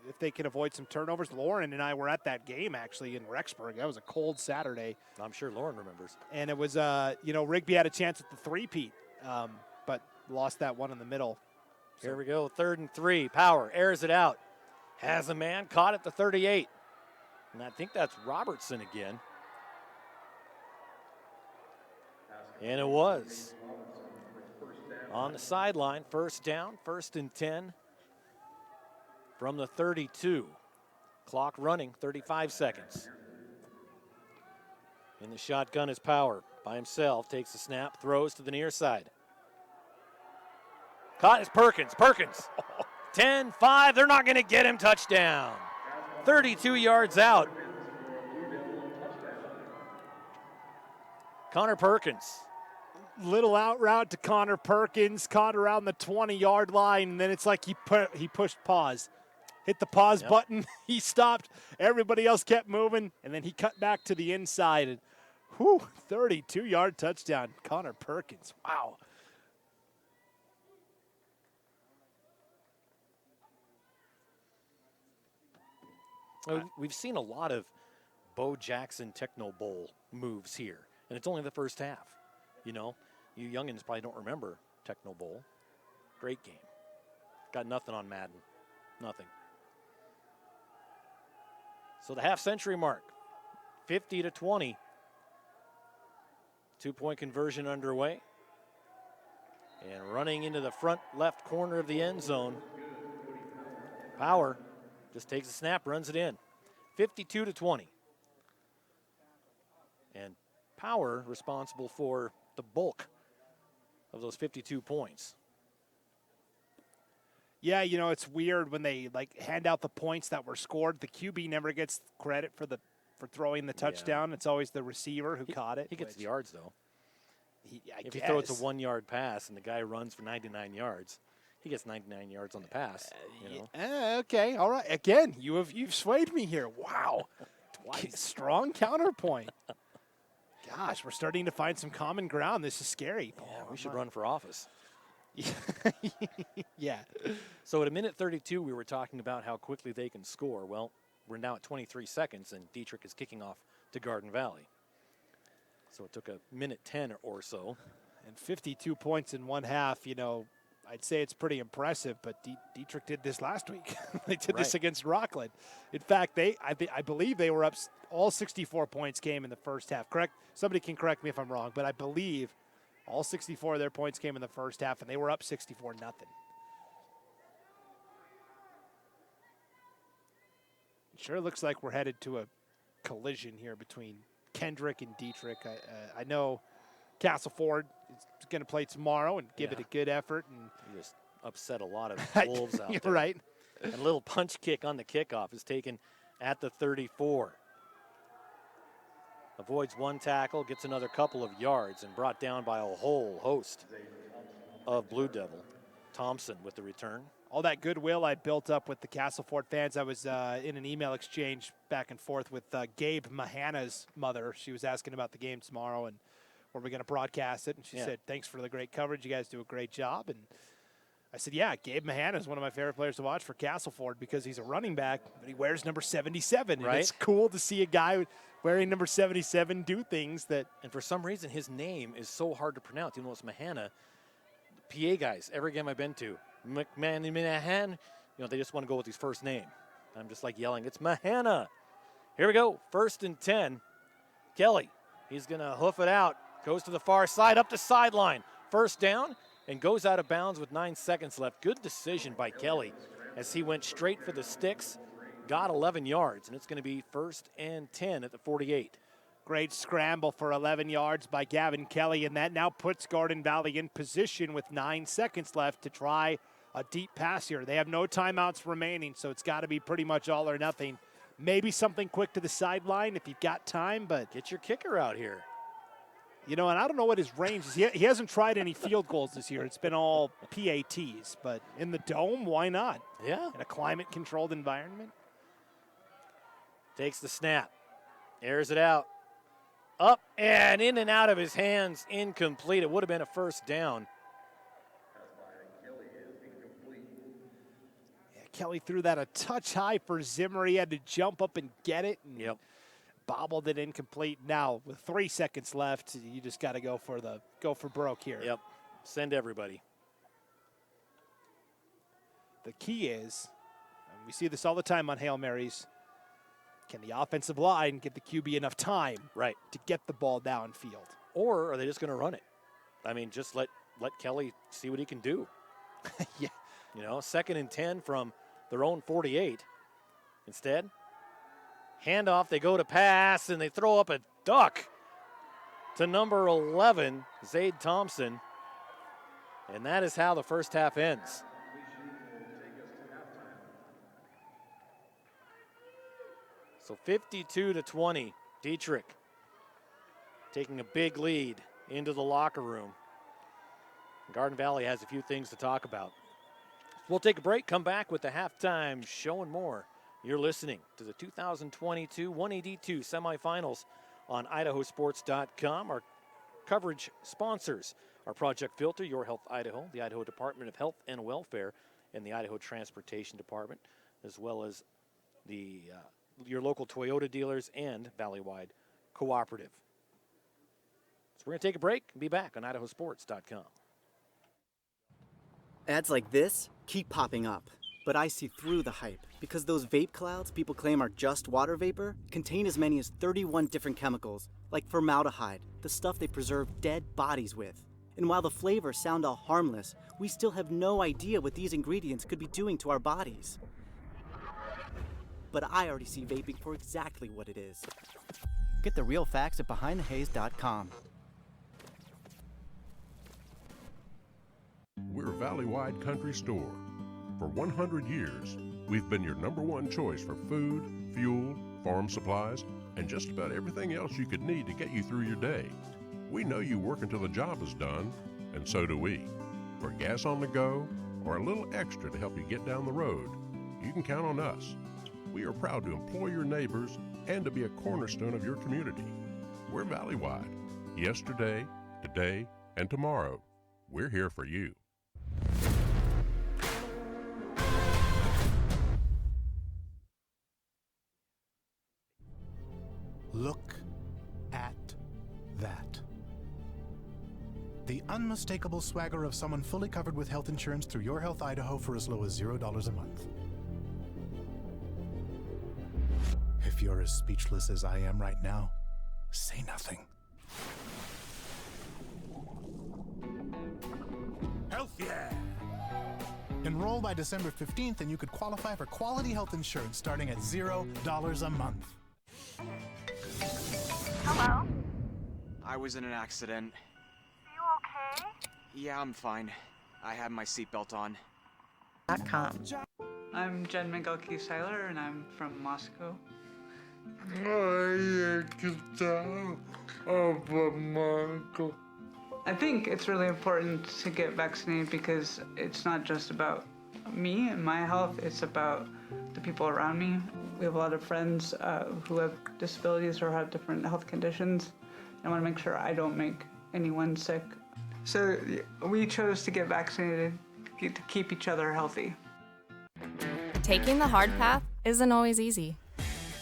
if they could avoid some turnovers. Lauren and I were at that game, actually, in Rexburg. That was a cold Saturday. I'm sure Lauren remembers. And it was, Rigby had a chance at the three-peat, but lost that one in the middle. Here we go, 3rd and 3. Power airs it out. Has a man caught at the 38. And I think that's Robertson again. And it was. On the sideline, first down, 1st and 10 from the 32. Clock running, 35 seconds. In the shotgun is Power by himself, takes the snap, throws to the near side. Caught is Perkins. 10-5. They're not going to get him. Touchdown. 32 yards out. Connor Perkins. Little out route to Connor Perkins, caught around the 20-yard line, and then it's like he pushed pause. Hit the pause button, he stopped, everybody else kept moving, and then he cut back to the inside. And 32-yard touchdown, Connor Perkins. Wow. We've seen a lot of Bo Jackson Techno Bowl moves here, and it's only the first half. You know, you youngins probably don't remember Techno Bowl. Great game. Got nothing on Madden. Nothing. So the half-century mark, 50-20. 2-point conversion underway. And running into the front left corner of the end zone. Power just takes a snap, runs it in. 52-20. And Power responsible for the bulk of those 52 points. Yeah, you know, it's weird when they hand out the points that were scored. The QB never gets credit for throwing the touchdown. It's always the receiver who caught it. He gets the yards, though. If he guess. throws a 1-yard pass and the guy runs for 99 yards, he gets 99 yards on the pass. Okay, all right. Again, you've swayed me here. Wow. Twice. Strong counterpoint. Gosh, we're starting to find some common ground. This is scary. Yeah, we should run for office. Yeah. So at a minute 32, we were talking about how quickly they can score. Well, we're now at 23 seconds, and Dietrich is kicking off to Garden Valley. So it took a minute 10 or so. And 52 points in one half, you know, I'd say it's pretty impressive, but Dietrich did this last week. They did this against Rockland. In fact, I believe they were up, all 64 points came in the first half. Correct? Somebody can correct me if I'm wrong, but I believe all 64 of their points came in the first half, and they were up 64-0. Sure looks like we're headed to a collision here between Kendrick and Dietrich. I know Castleford is going to play tomorrow and give it a good effort. And he just upset a lot of Wolves out You're there. right. And a little punch kick on the kickoff is taken at the 34. Avoids one tackle, gets another couple of yards, and brought down by a whole host of Blue Devil. Thompson with the return. All that goodwill I built up with the Castleford fans. I was in an email exchange back and forth with Gabe Mahana's mother. She was asking about the game tomorrow and were we going to broadcast it. And she said, thanks for the great coverage. You guys do a great job. And I said, yeah, Gabe Mahana is one of my favorite players to watch for Castleford because he's a running back, but he wears number 77. And it's cool to see a guy wearing number 77 do things that. And for some reason, his name is so hard to pronounce. Even though it's Mahana, PA guys, every game I've been to, Mahana, you know, they just want to go with his first name. I'm just like yelling, it's Mahana. Here we go, 1st and 10. Kelly, he's going to hoof it out. Goes to the far side, up the sideline. First down, and goes out of bounds with 9 seconds left. Good decision by Kelly as he went straight for the sticks, got 11 yards, and it's going to be 1st and 10 at the 48. Great scramble for 11 yards by Gavin Kelly, and that now puts Garden Valley in position with 9 seconds left to try a deep pass here. They have no timeouts remaining, so it's got to be pretty much all or nothing. Maybe something quick to the sideline if you've got time, but get your kicker out here. You know, and I don't know what his range is. He hasn't tried any field goals this year. It's been all PATs, but in the dome, why not? Yeah. In a climate-controlled environment. Takes the snap, airs it out. Up and in and out of his hands, incomplete. It would have been a first down. Yeah, Kelly threw that a touch high for Zimmer. He had to jump up and get it. And bobbled it incomplete. Now, with 3 seconds left, you just got to go for broke here. Yep, send everybody. The key is, and we see this all the time on Hail Marys, can the offensive line give the QB enough time to get the ball downfield? Or are they just going to run it? I mean, just let Kelly see what he can do. Yeah. You know, 2nd and 10 from their own 48. Instead, handoff, they go to pass, and they throw up a duck to number 11, Zaid Thompson. And that is how the first half ends. So 52-20, Dietrich taking a big lead into the locker room. Garden Valley has a few things to talk about. We'll take a break, come back with the halftime show and more. You're listening to the 2022 182 semifinals on IdahoSports.com. Our coverage sponsors are Project Filter, Your Health Idaho, the Idaho Department of Health and Welfare, and the Idaho Transportation Department, as well as your local Toyota dealers and Valleywide Cooperative. So we're going to take a break and be back on IdahoSports.com. Ads like this keep popping up, but I see through the hype because those vape clouds people claim are just water vapor contain as many as 31 different chemicals, like formaldehyde, the stuff they preserve dead bodies with. And while the flavors sound all harmless, we still have no idea what these ingredients could be doing to our bodies. But I already see vaping for exactly what it is. Get the real facts at BehindTheHaze.com. We're a Valleywide country store. For 100 years, we've been your #1 choice for food, fuel, farm supplies, and just about everything else you could need to get you through your day. We know you work until the job is done, and so do we. For gas on the go, or a little extra to help you get down the road, you can count on us. We are proud to employ your neighbors and to be a cornerstone of your community. We're Valleywide. Yesterday, today, and tomorrow. We're here for you. Look at that. The unmistakable swagger of someone fully covered with health insurance through Your Health Idaho for as low as $0 a month. If you're as speechless as I am right now, say nothing. Health yeah! Enroll by December 15th and you could qualify for quality health insurance starting at $0 a month. Hello? I was in an accident. You okay? Yeah, I'm fine. I have my seatbelt on. I'm Jen Miguel-Seiler and I'm from Moscow. I think it's really important to get vaccinated because it's not just about me and my health, it's about the people around me. We have a lot of friends who have disabilities or have different health conditions. I want to make sure I don't make anyone sick. So we chose to get vaccinated to keep each other healthy. Taking the hard path isn't always easy.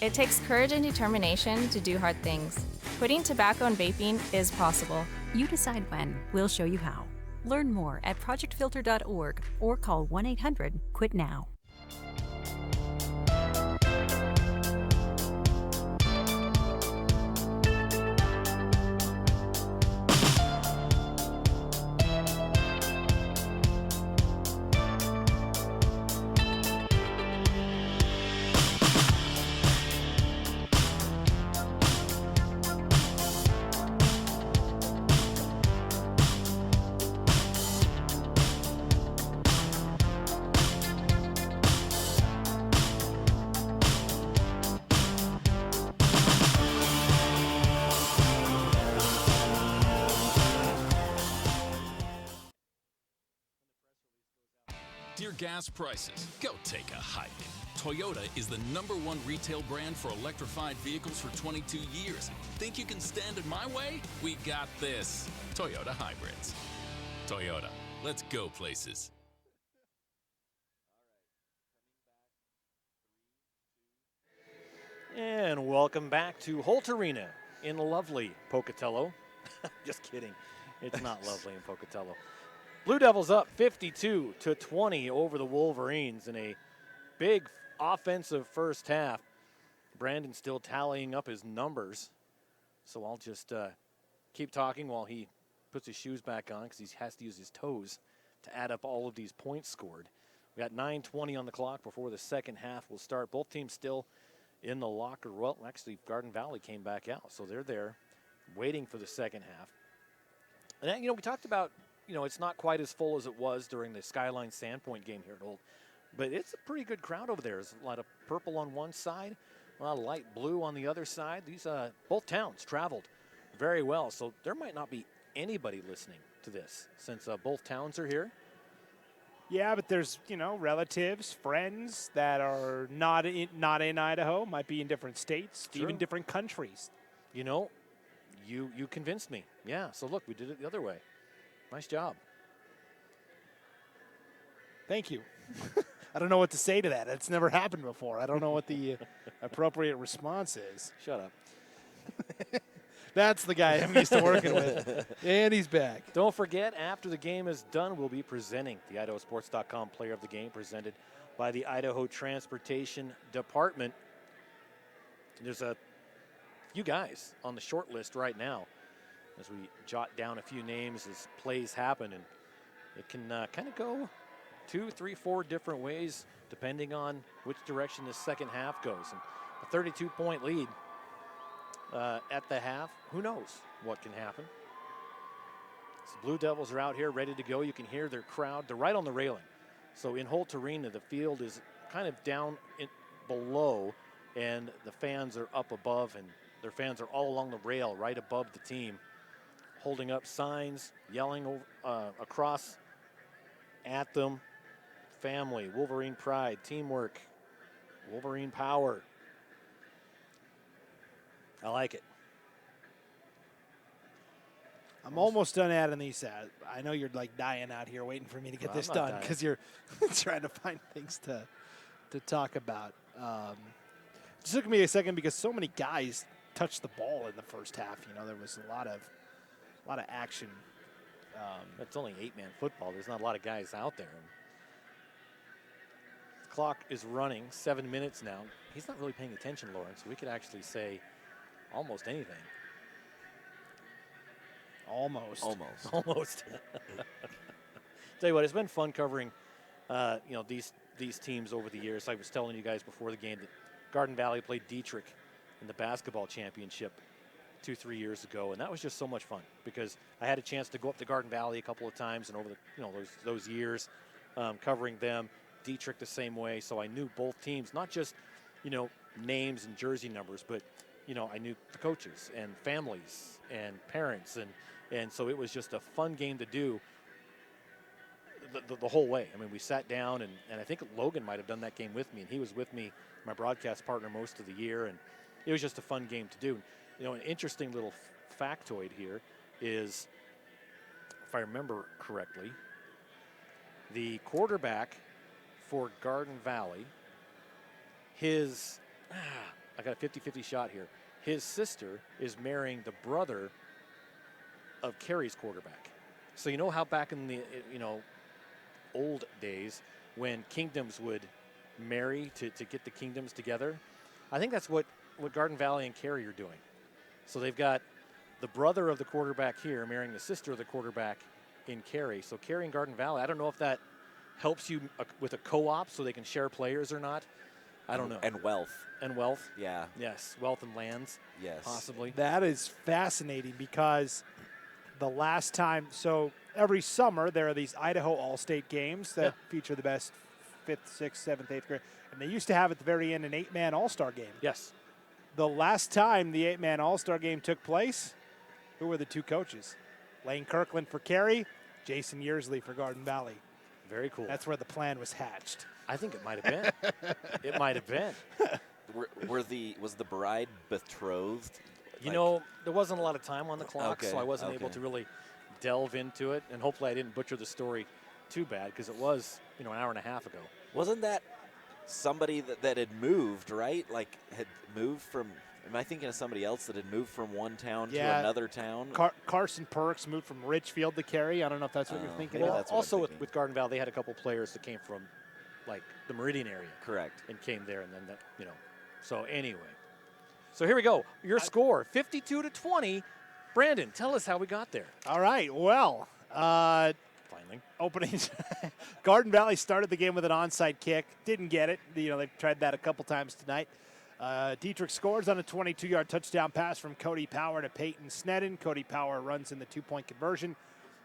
It takes courage and determination to do hard things. Quitting tobacco and vaping is possible. You decide when. We'll show you how. Learn more at projectfilter.org or call 1-800-QUIT-NOW. Dear gas prices, go take a hike. Toyota is the #1 retail brand for electrified vehicles for 22 years. Think you can stand in my way? We got this. Toyota Hybrids. Toyota, let's go places. And welcome back to Holt Arena in lovely Pocatello. Just kidding. It's not lovely in Pocatello. Blue Devils up 52-20 over the Wolverines in a big offensive first half. Brandon still tallying up his numbers. So I'll just keep talking while he puts his shoes back on because he has to use his toes to add up all of these points scored. We got 9:20 on the clock before the second half will start. Both teams still in the locker. Well, actually, Garden Valley came back out, so they're there waiting for the second half. And then, we talked about, it's not quite as full as it was during the Skyline Sandpoint game here at Holt, but it's a pretty good crowd over there. There's a lot of purple on one side, Well, light blue on the other side. These both towns traveled very well, so there might not be anybody listening to this since both towns are here. Yeah, but there's, relatives, friends that are not in Idaho, might be in different states, True. even different countries. You convinced me. Yeah, so look, we did it the other way. Nice job. Thank you. I don't know what to say to that. It's never happened before. I don't know what the appropriate response is. Shut up. That's the guy I'm used to working with. And he's back. Don't forget, after the game is done, we'll be presenting the IdahoSports.com Player of the Game, presented by the Idaho Transportation Department. There's a few guys on the short list right now as we jot down a few names as plays happen, and it can kind of go 2, 3, 4 different ways depending on which direction the second half goes. And a 32-point lead at the half, who knows what can happen. So the Blue Devils are out here ready to go. You can hear their crowd. They're right on the railing. So in Holt Arena, the field is kind of down below, and the fans are up above, and their fans are all along the rail right above the team, holding up signs, yelling across at them. Family, Wolverine pride, teamwork, Wolverine power. I like it. I'm almost done adding these. I know you're like dying out here waiting for me to get this done because you're trying to find things to talk about. Just took me a second because so many guys touched the ball in the first half. There was a lot of action. It's only 8-man football. There's not a lot of guys out there. The clock is running, 7 minutes now. He's not really paying attention, Lawrence. We could actually say almost anything. Almost. Almost. Tell you what, it's been fun covering, these teams over the years. I was telling you guys before the game that Garden Valley played Dietrich in the basketball championship 2-3 years ago, and that was just so much fun because I had a chance to go up to Garden Valley a couple of times, and over the those years covering them, Dietrich the same way. So I knew both teams, not just names and jersey numbers, but I knew the coaches and families and parents, and so it was just a fun game to do the whole way. I mean, we sat down, and I think Logan might have done that game with me, and he was with me, my broadcast partner, most of the year, and it was just a fun game to do. An interesting little factoid here is, if I remember correctly, the quarterback for Garden Valley, I got a 50-50 shot here. His sister is marrying the brother of Carey's quarterback. So how back in the old days when kingdoms would marry to get the kingdoms together? I think that's what Garden Valley and Carey are doing. So they've got the brother of the quarterback here marrying the sister of the quarterback in Carey. So Carey and Garden Valley, I don't know if that helps you with a co-op so they can share players or not. I don't know. And wealth. And wealth? Yeah. Yes, wealth and lands. Yes. Possibly. That is fascinating because the last time, so every summer there are these Idaho All-State games that feature the best 5th, 6th, 7th, 8th grade. And they used to have at the very end an 8-man All-Star game. Yes. The last time the 8-man All-Star game took place, who were the two coaches? Lane Kirkland for Carey, Jason Yearsley for Garden Valley. Very cool. That's where the plan was hatched. I think it might have been. It might have been. Was the bride betrothed? There wasn't a lot of time on the clock, so I wasn't able to really delve into it. And hopefully I didn't butcher the story too bad because it was, an hour and a half ago. Wasn't that somebody that had moved, right? Like had moved from, am I thinking of somebody else that had moved from one town to another town? Carson Perks moved from Richfield to Carey. I don't know if that's what you're thinking. Well, also with Garden Valley, they had a couple players that came from like the Meridian area. Correct. And came there, and then So anyway, so here we go. Your score, 52-20. Brandon, tell us how we got there. All right. Well, finally opening. Garden Valley started the game with an onside kick. Didn't get it. They've tried that a couple times tonight. Dietrich scores on a 22-yard touchdown pass from Cody Power to Peyton Sneddon. Cody Power runs in the 2-point conversion.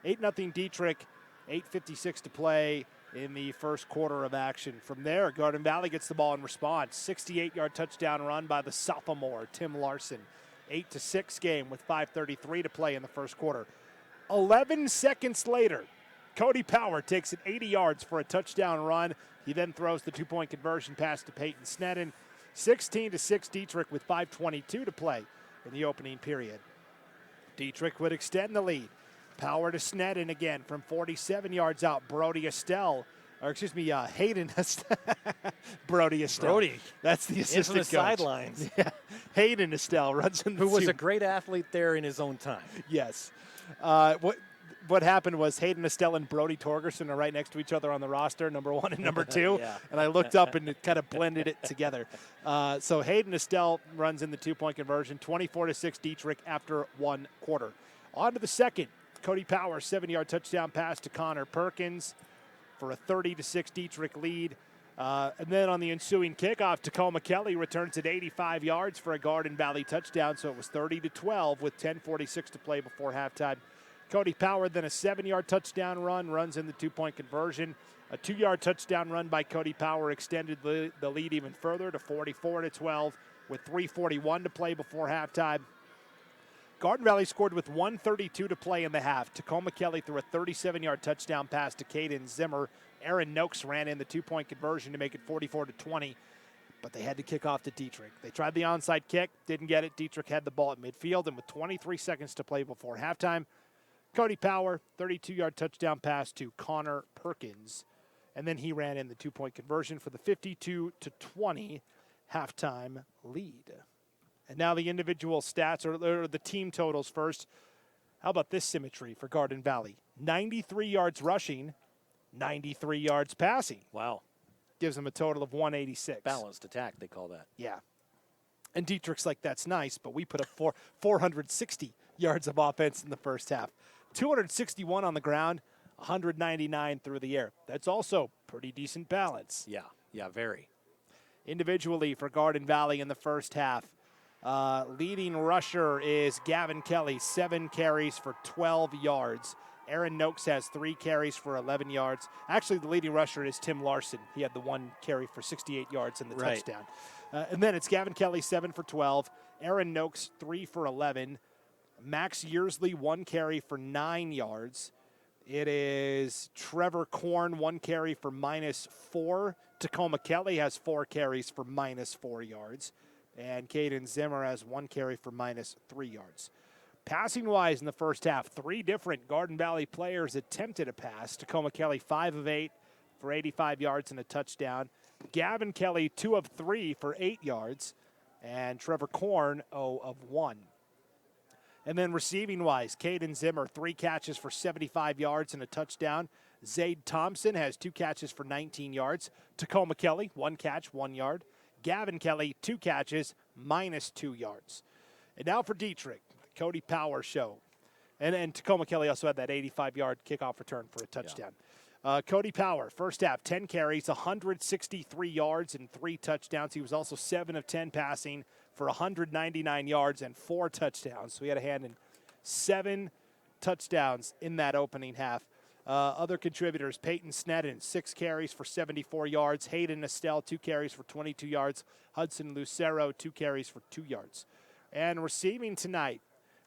8-0 Dietrich. 8:56 to play. in the first quarter of action. From there, Garden Valley gets the ball in response. 68-yard touchdown run by the sophomore, Tim Larson. 8-6 game with 5:33 to play in the first quarter. 11 seconds later, Cody Power takes it 80 yards for a touchdown run. He then throws the two-point conversion pass to Peyton Sneddon. 16-6 Dietrich with 5:22 to play in the opening period. Dietrich would extend the lead. Power to Sneddon again from 47 yards out. Hayden Estelle. Brody Estelle. Brody. That's the assistant from the coach. sidelines. Yeah. Hayden Estelle runs in the Who was a great athlete there in his own time. Yes. What happened was Hayden Estelle and Brody Torgerson are right next to each other on the roster, number 1 and number 2. Yeah. And I looked up and it kind of blended it together. So Hayden Estelle runs in the two-point conversion, 24-6 Dietrich after 1 quarter. On to the second. Cody Power, 7-yard touchdown pass to Connor Perkins for a 30-6 Dietrich lead. And then on the ensuing kickoff, Tacoma Kelly returns at 85 yards for a Garden Valley touchdown. So it was 30-12 with 10:46 to play before halftime. Cody Power then a 7-yard touchdown run, runs in the two-point conversion. A 2-yard touchdown run by Cody Power extended the lead even further to 44-12 with 3:41 to play before halftime. Garden Valley scored with 1:32 to play in the half. Tacoma Kelly threw a 37-yard touchdown pass to Caden Zimmer. Aaron Noakes ran in the two-point conversion to make it 44-20, but they had to kick off to Dietrich. They tried the onside kick, didn't get it. Dietrich had the ball at midfield, and with 23 seconds to play before halftime, Cody Power, 32-yard touchdown pass to Connor Perkins, and then he ran in the two-point conversion for the 52-20 halftime lead. And now the individual stats, or the team totals first. How about this symmetry for Garden Valley? 93 yards rushing, 93 yards passing. Wow. Gives them a total of 186. Balanced attack, they call that. Yeah. And Dietrich's like, that's nice, but we put up 460 yards of offense in the first half. 261 on the ground, 199 through the air. That's also pretty decent balance. Yeah, very. Individually for Garden Valley in the first half, leading rusher is Gavin Kelly, 7 carries for 12 yards. Aaron Noakes has 3 carries for 11 yards. Actually, the leading rusher is Tim Larson. He had the 1 carry for 68 yards in the touchdown. And then it's Gavin Kelly, 7 for 12. Aaron Noakes, 3 for 11. Max Yearsley, 1 carry for 9 yards. It is Trevor Korn, 1 carry for -4. Tacoma Kelly has 4 carries for -4 yards. And Caden Zimmer has 1 carry for -3 yards. Passing-wise in the first half, 3 different Garden Valley players attempted a pass. Tacoma Kelly, 5 of 8 for 85 yards and a touchdown. Gavin Kelly, 2 of 3 for 8 yards. And Trevor Korn, 0 of 1. And then receiving-wise, Caden Zimmer, 3 catches for 75 yards and a touchdown. Zayd Thompson has 2 catches for 19 yards. Tacoma Kelly, 1 catch, 1 yard. Gavin Kelly, 2 catches, -2 yards. And now for Dietrich, the Cody Power show. And Tacoma Kelly also had that 85-yard kickoff return for a touchdown. Cody Power, first half, 10 carries, 163 yards and 3 touchdowns. He was also 7 of 10 passing for 199 yards and 4 touchdowns. So he had a hand in 7 touchdowns in that opening half. Other contributors, Peyton Sneddon, 6 carries for 74 yards. Hayden Estelle, 2 carries for 22 yards. Hudson Lucero, 2 carries for 2 yards. And receiving tonight,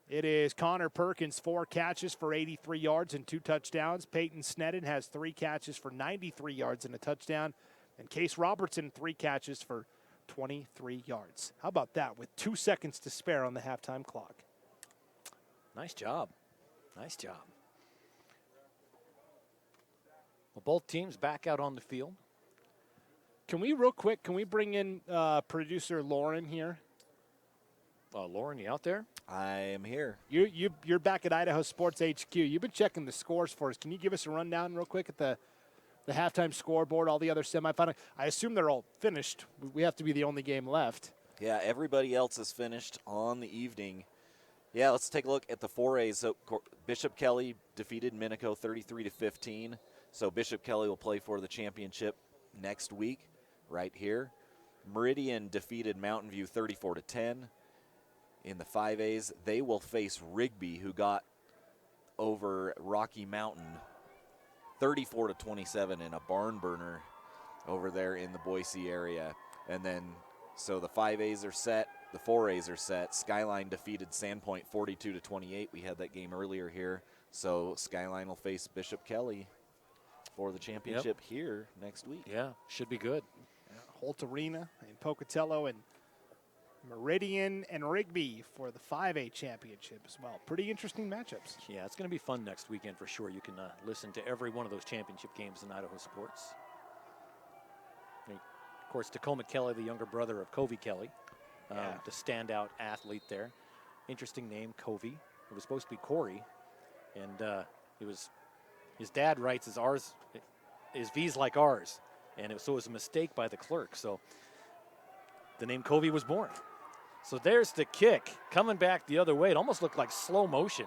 it is Connor Perkins, 4 catches for 83 yards and 2 touchdowns. Peyton Sneddon has 3 catches for 93 yards and a touchdown. And Case Robertson, 3 catches for 23 yards. How about that with 2 seconds to spare on the halftime clock? Nice job. Nice job. Well, both teams back out on the field. Can we bring in producer Lauren here? Lauren, you out there? I am here. You're back at Idaho Sports HQ. You've been checking the scores for us. Can you give us a rundown real quick at the halftime scoreboard, all the other semifinals? I assume they're all finished. We have to be the only game left. Yeah, everybody else is finished on the evening. Yeah, let's take a look at the 4As. So Bishop Kelly defeated Minico 33-15. So Bishop Kelly will play for the championship next week right here. Meridian defeated Mountain View 34-10. In the 5As, they will face Rigby, who got over Rocky Mountain 34-27 in a barn burner over there in the Boise area. And then, so the 5As are set, the 4As are set. Skyline defeated Sandpoint 42-28. We had that game earlier here. So Skyline will face Bishop Kelly for the championship here next week. Yeah, should be good. Holt Arena in Pocatello, and Meridian and Rigby for the 5A championship as well. Pretty interesting matchups. Yeah, it's going to be fun next weekend for sure. You can listen to every one of those championship games in Idaho Sports. And of course, Tacoma Kelly, the younger brother of Covey Kelly, the standout athlete there. Interesting name, Covey. It was supposed to be Corey, and his dad writes his V's like ours, and so it was a mistake by the clerk. So the name Covey was born. So there's the kick coming back the other way. It almost looked like slow motion.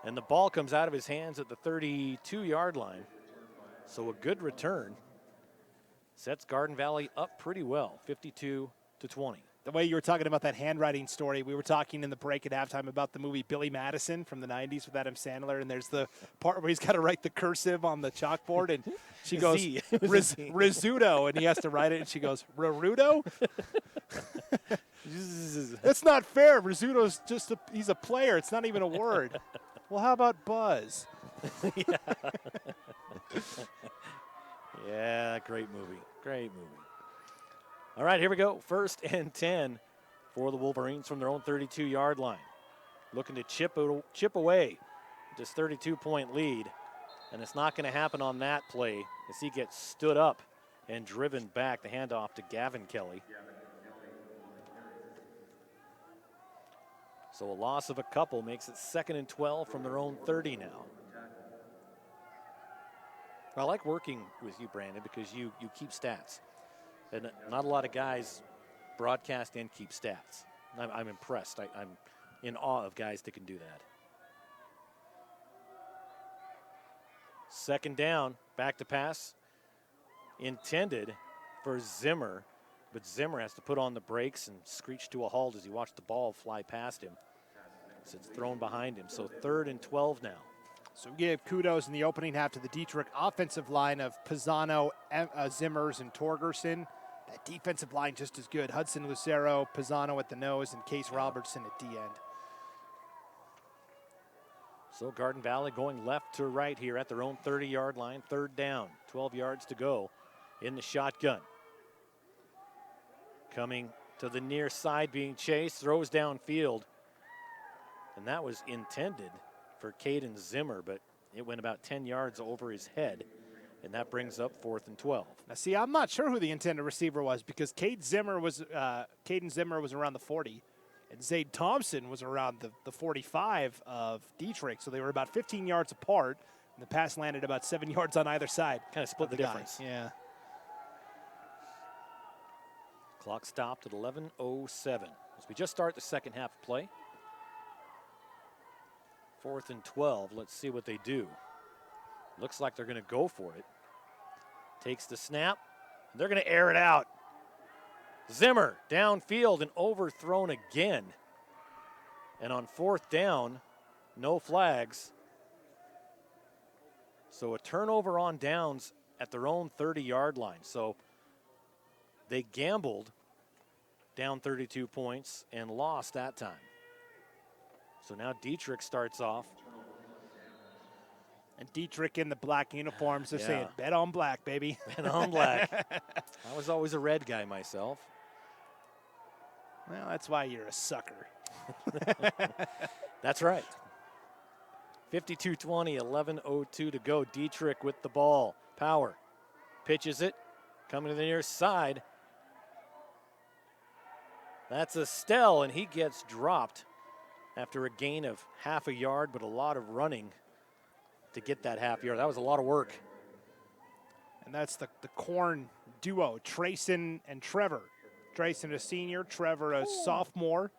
And the ball comes out of his hands at the 32-yard line. So a good return. Sets Garden Valley up pretty well, 52-20. The way you were talking about that handwriting story, we were talking in the break at halftime about the movie Billy Madison from the 90s with Adam Sandler, and there's the part where he's got to write the cursive on the chalkboard, and she goes, Rizzuto, and he has to write it, and she goes, Rarudo? That's not fair. Rizzuto's he's a player. It's not even a word. Well, how about Buzz? Yeah, great movie. Great movie. All right, here we go. 1st and 10 for the Wolverines from their own 32-yard line. Looking to chip away this 32-point lead. And it's not going to happen on that play as he gets stood up and driven back. The handoff to Gavin Kelly. So a loss of a couple makes it 2nd and 12 from their own 30 now. I like working with you, Brandon, because you keep stats. And not a lot of guys broadcast and keep stats. I'm impressed. I'm in awe of guys that can do that. 2nd down, back to pass. Intended for Zimmer, but Zimmer has to put on the brakes and screech to a halt as he watched the ball fly past him. So it's thrown behind him. So 3rd and 12 now. So we give kudos in the opening half to the Dietrich offensive line of Pisano, Zimmers, and Torgerson. That defensive line just as good. Hudson Lucero, Pisano at the nose, and Case Robertson at D end. So Garden Valley going left to right here at their own 30-yard line. 3rd down, 12 yards to go in the shotgun. Coming to the near side, being chased, throws downfield. And that was intended for Caden Zimmer, but it went about 10 yards over his head. And that brings up 4th and 12. Now, see, I'm not sure who the intended receiver was because Caden Zimmer was around the 40, and Zayd Thompson was around the 45 of Dietrich. So they were about 15 yards apart, and the pass landed about 7 yards on either side. Kind of split the difference. Yeah. Clock stopped at 11:07 as we just start the second half of play. 4th and 12. Let's see what they do. Looks like they're going to go for it. Takes the snap. They're going to air it out. Zimmer downfield and overthrown again. And on 4th down, no flags. So a turnover on downs at their own 30-yard line. So they gambled down 32 points and lost that time. So now Dietrich starts off. And Dietrich in the black uniforms are saying, bet on black, baby. Bet on black. I was always a red guy myself. Well, that's why you're a sucker. That's right. 52-20, 11:02 to go. Dietrich with the ball. Power. Pitches it. Coming to the near side. That's Estelle, and he gets dropped after a gain of half a yard, but a lot of running to get that half yard. That was a lot of work. And that's the Corn duo, Trayson and Trevor. Trayson a senior, Trevor a sophomore.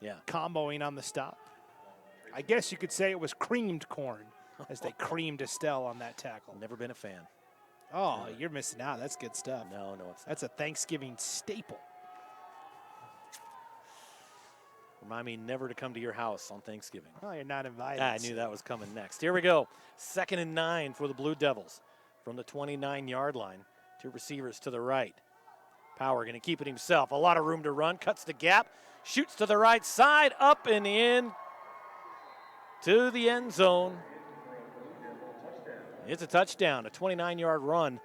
Yeah. Comboing on the stop. I guess you could say it was creamed corn as they creamed Estelle on that tackle. Never been a fan. Oh, you're missing out. That's good stuff. No, it's not. That's a Thanksgiving staple. Remind me never to come to your house on Thanksgiving. Oh, you're not invited. I knew that was coming next. Here we go. 2nd and 9 for the Blue Devils. From the 29-yard line, 2 receivers to the right. Power going to keep it himself. A lot of room to run. Cuts the gap. Shoots to the right side. Up and in to the end zone. It's a touchdown. A 29-yard run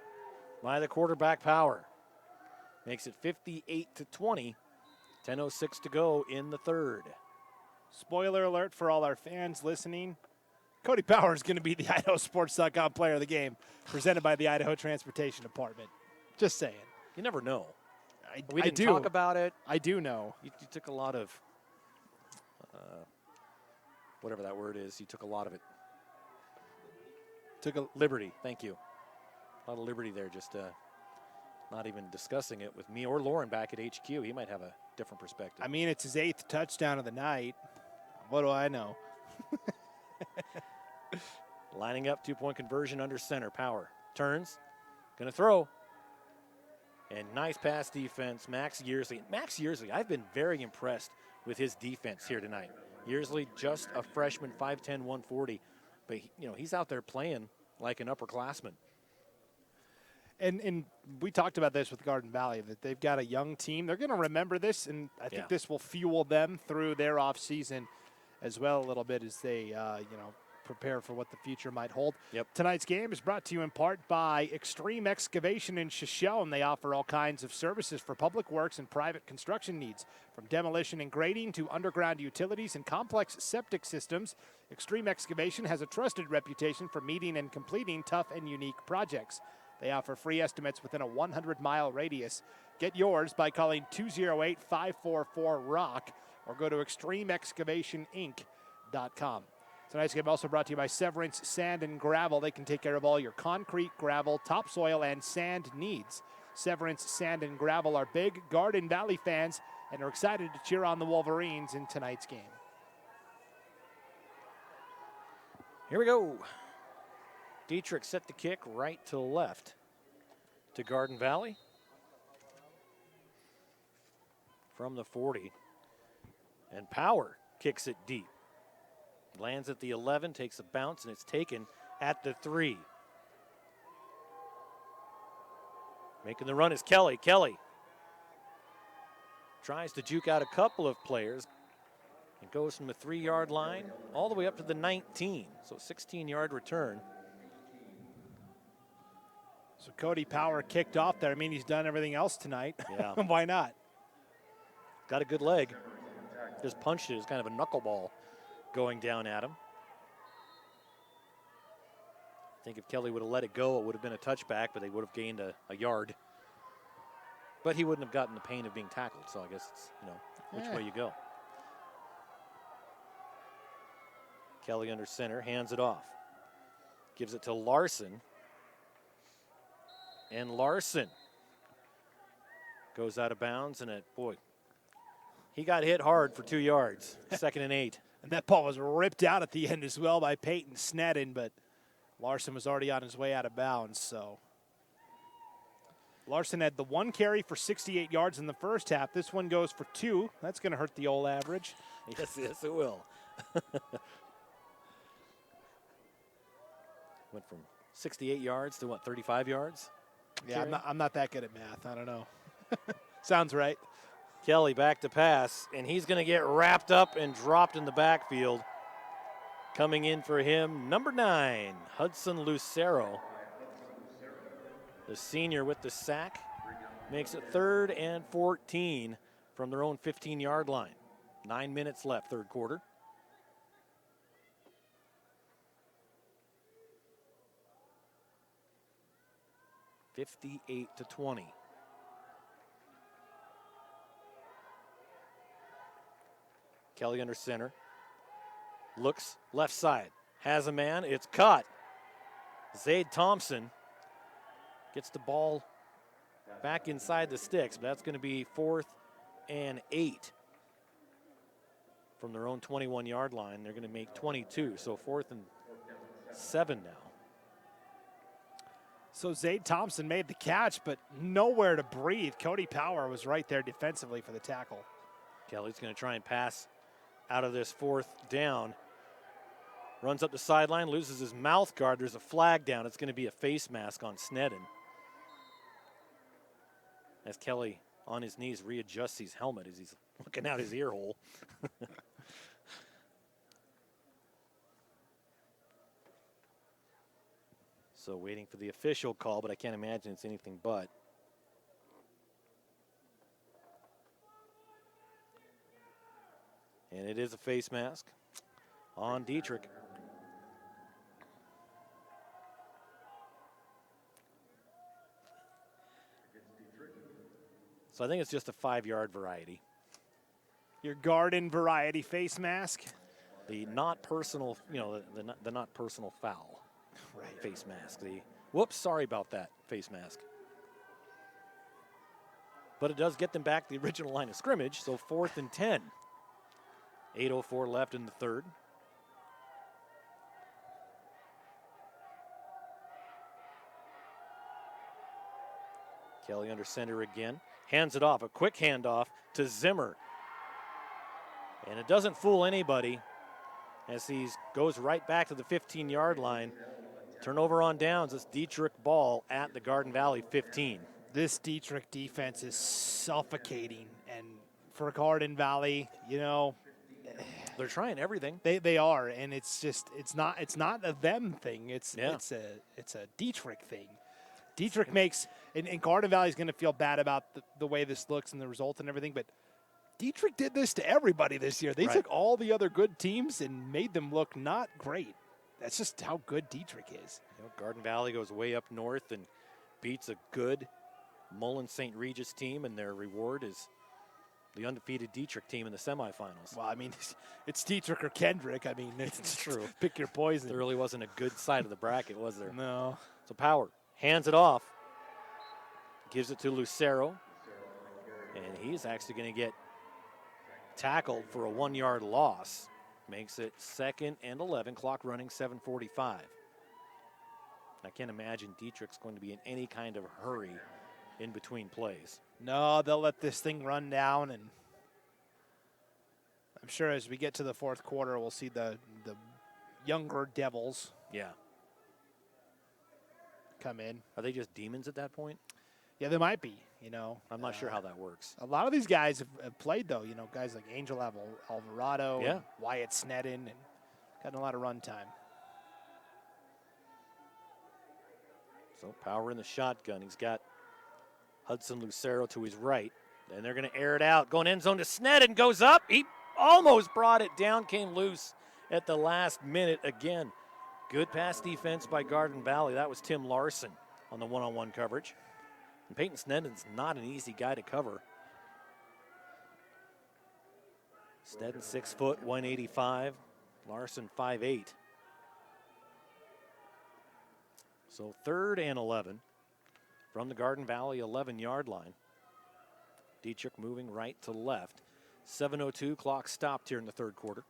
by the quarterback, Power. Makes it 58-20. 10:06 to go in the third. Spoiler alert for all our fans listening. Cody Power is going to be the IdahoSports.com player of the game, presented by the Idaho Transportation Department. Just saying. You never know. We didn't do. talk about it. I do know. You took a lot of, whatever that word is, you took a lot of it. Took a liberty. Thank you. A lot of liberty there, just not even discussing it with me or Lauren back at HQ. He might have a different perspective. I mean, it's his 8th touchdown of the night. What do I know? Lining up, 2-point conversion under center. Power turns, going to throw. And nice pass defense, Max Yearsley. Max Yearsley, I've been very impressed with his defense here tonight. Yearsley, just a freshman, 5'10", 140. But, he's out there playing like an upperclassman. And we talked about this with Garden Valley, that they've got a young team. They're going to remember this, and I think this will fuel them through their offseason as well a little bit as they, prepare for what the future might hold. Yep. Tonight's game is brought to you in part by Extreme Excavation in Shoshone. They offer all kinds of services for public works and private construction needs. From demolition and grading to underground utilities and complex septic systems, Extreme Excavation has a trusted reputation for meeting and completing tough and unique projects. They offer free estimates within a 100-mile radius. Get yours by calling 208-544-ROCK or go to extremeexcavationinc.com. Tonight's game also brought to you by Severance Sand and Gravel. They can take care of all your concrete, gravel, topsoil, and sand needs. Severance Sand and Gravel are big Garden Valley fans and are excited to cheer on the Wolverines in tonight's game. Here we go. Dietrich set the kick right to left to Garden Valley from the 40. And Power kicks it deep. Lands at the 11, takes a bounce, and it's taken at the 3. Making the run is Kelly. Kelly tries to juke out a couple of players. It goes from the 3-yard line all the way up to the 19. So 16-yard return. So Cody Power kicked off there. I mean, he's done everything else tonight. Yeah. Why not? Got a good leg. Just punched it as kind of a knuckleball going down at him. I think if Kelly would have let it go, it would have been a touchback, but they would have gained a yard. But he wouldn't have gotten the pain of being tackled, so I guess it's, which way you go. Kelly under center, hands it off. Gives it to Larson. And Larson goes out of bounds, and he got hit hard for 2 yards. 2nd and 8. And that ball was ripped out at the end as well by Peyton Sneddon, but Larson was already on his way out of bounds, so. Larson had the 1 carry for 68 yards in the first half. This one goes for 2. That's going to hurt the old average. Yes, it will. Went from 68 yards to 35 yards? Yeah, I'm not that good at math. I don't know. Sounds right. Kelly back to pass, and he's going to get wrapped up and dropped in the backfield. Coming in for him, number 9, Hudson Lucero. The senior with the sack makes it 3rd and 14 from their own 15-yard line. 9 minutes left, third quarter. (58-20). Kelly under center. Looks left side. Has a man. It's caught. Zaid Thompson gets the ball back inside the sticks, but that's going to be 4th and 8 from their own 21-yard line. They're going to make 22, so 4th and 7 now. So Zaid Thompson made the catch, but nowhere to breathe. Cody Power was right there defensively for the tackle. Kelly's going to try and pass out of this fourth down. Runs up the sideline, loses his mouth guard. There's a flag down. It's going to be a face mask on Sneddon. As Kelly, on his knees, readjusts his helmet as he's looking out his ear hole. So waiting for the official call, but I can't imagine it's anything but. And it is a face mask on Dietrich. So I think it's just a 5-yard variety. Your garden variety face mask? The not personal, the not personal foul face mask. The whoops, sorry about that face mask. But it does get them back to the original line of scrimmage, so 4th and 10. 8:04 left in the third. Kelly under center again. Hands it off, a quick handoff to Zimmer. And it doesn't fool anybody as he goes right back to the 15-yard line. Turnover on downs. It's Dietrich ball at the Garden Valley 15. This Dietrich defense is suffocating. And for Garden Valley, they're trying everything. They are, and it's not a them thing. It's a Dietrich thing. Dietrich makes, and Garden Valley's going to feel bad about the way this looks and the result and everything, but Dietrich did this to everybody this year. They took all the other good teams and made them look not great. That's just how good Dietrich is. Garden Valley goes way up north and beats a good Mullen St. Regis team, and their reward is the undefeated Dietrich team in the semifinals. Well, I mean, it's Dietrich or Kendrick. I mean, it's true. Pick your poison. There really wasn't a good side of the bracket, was there? No. So Power hands it off, gives it to Lucero, and he's actually going to get tackled for a 1-yard loss. Makes it 2nd and 11, clock running, 7:45. I can't imagine Dietrich's going to be in any kind of hurry in between plays. No, they'll let this thing run down, and I'm sure as we get to the fourth quarter, we'll see the younger Devils come in. Are they just demons at that point? Yeah, they might be, I'm not sure how that works. A lot of these guys have played, though, guys like Angel Alvarado, and Wyatt Sneddon, and gotten a lot of run time. So Power in the shotgun. He's got Hudson Lucero to his right. And they're going to air it out. Going end zone to Sneddon. Goes up. He almost brought it down. Came loose at the last minute again. Good pass defense by Garden Valley. That was Tim Larson on the one-on-one coverage. And Peyton Sneddon's not an easy guy to cover. Sneddon 6 foot, 185. Larson 5'8". So 3rd and 11 from the Garden Valley 11-yard line. Dietrich moving right to left. 7:02, clock stopped here in the third quarter.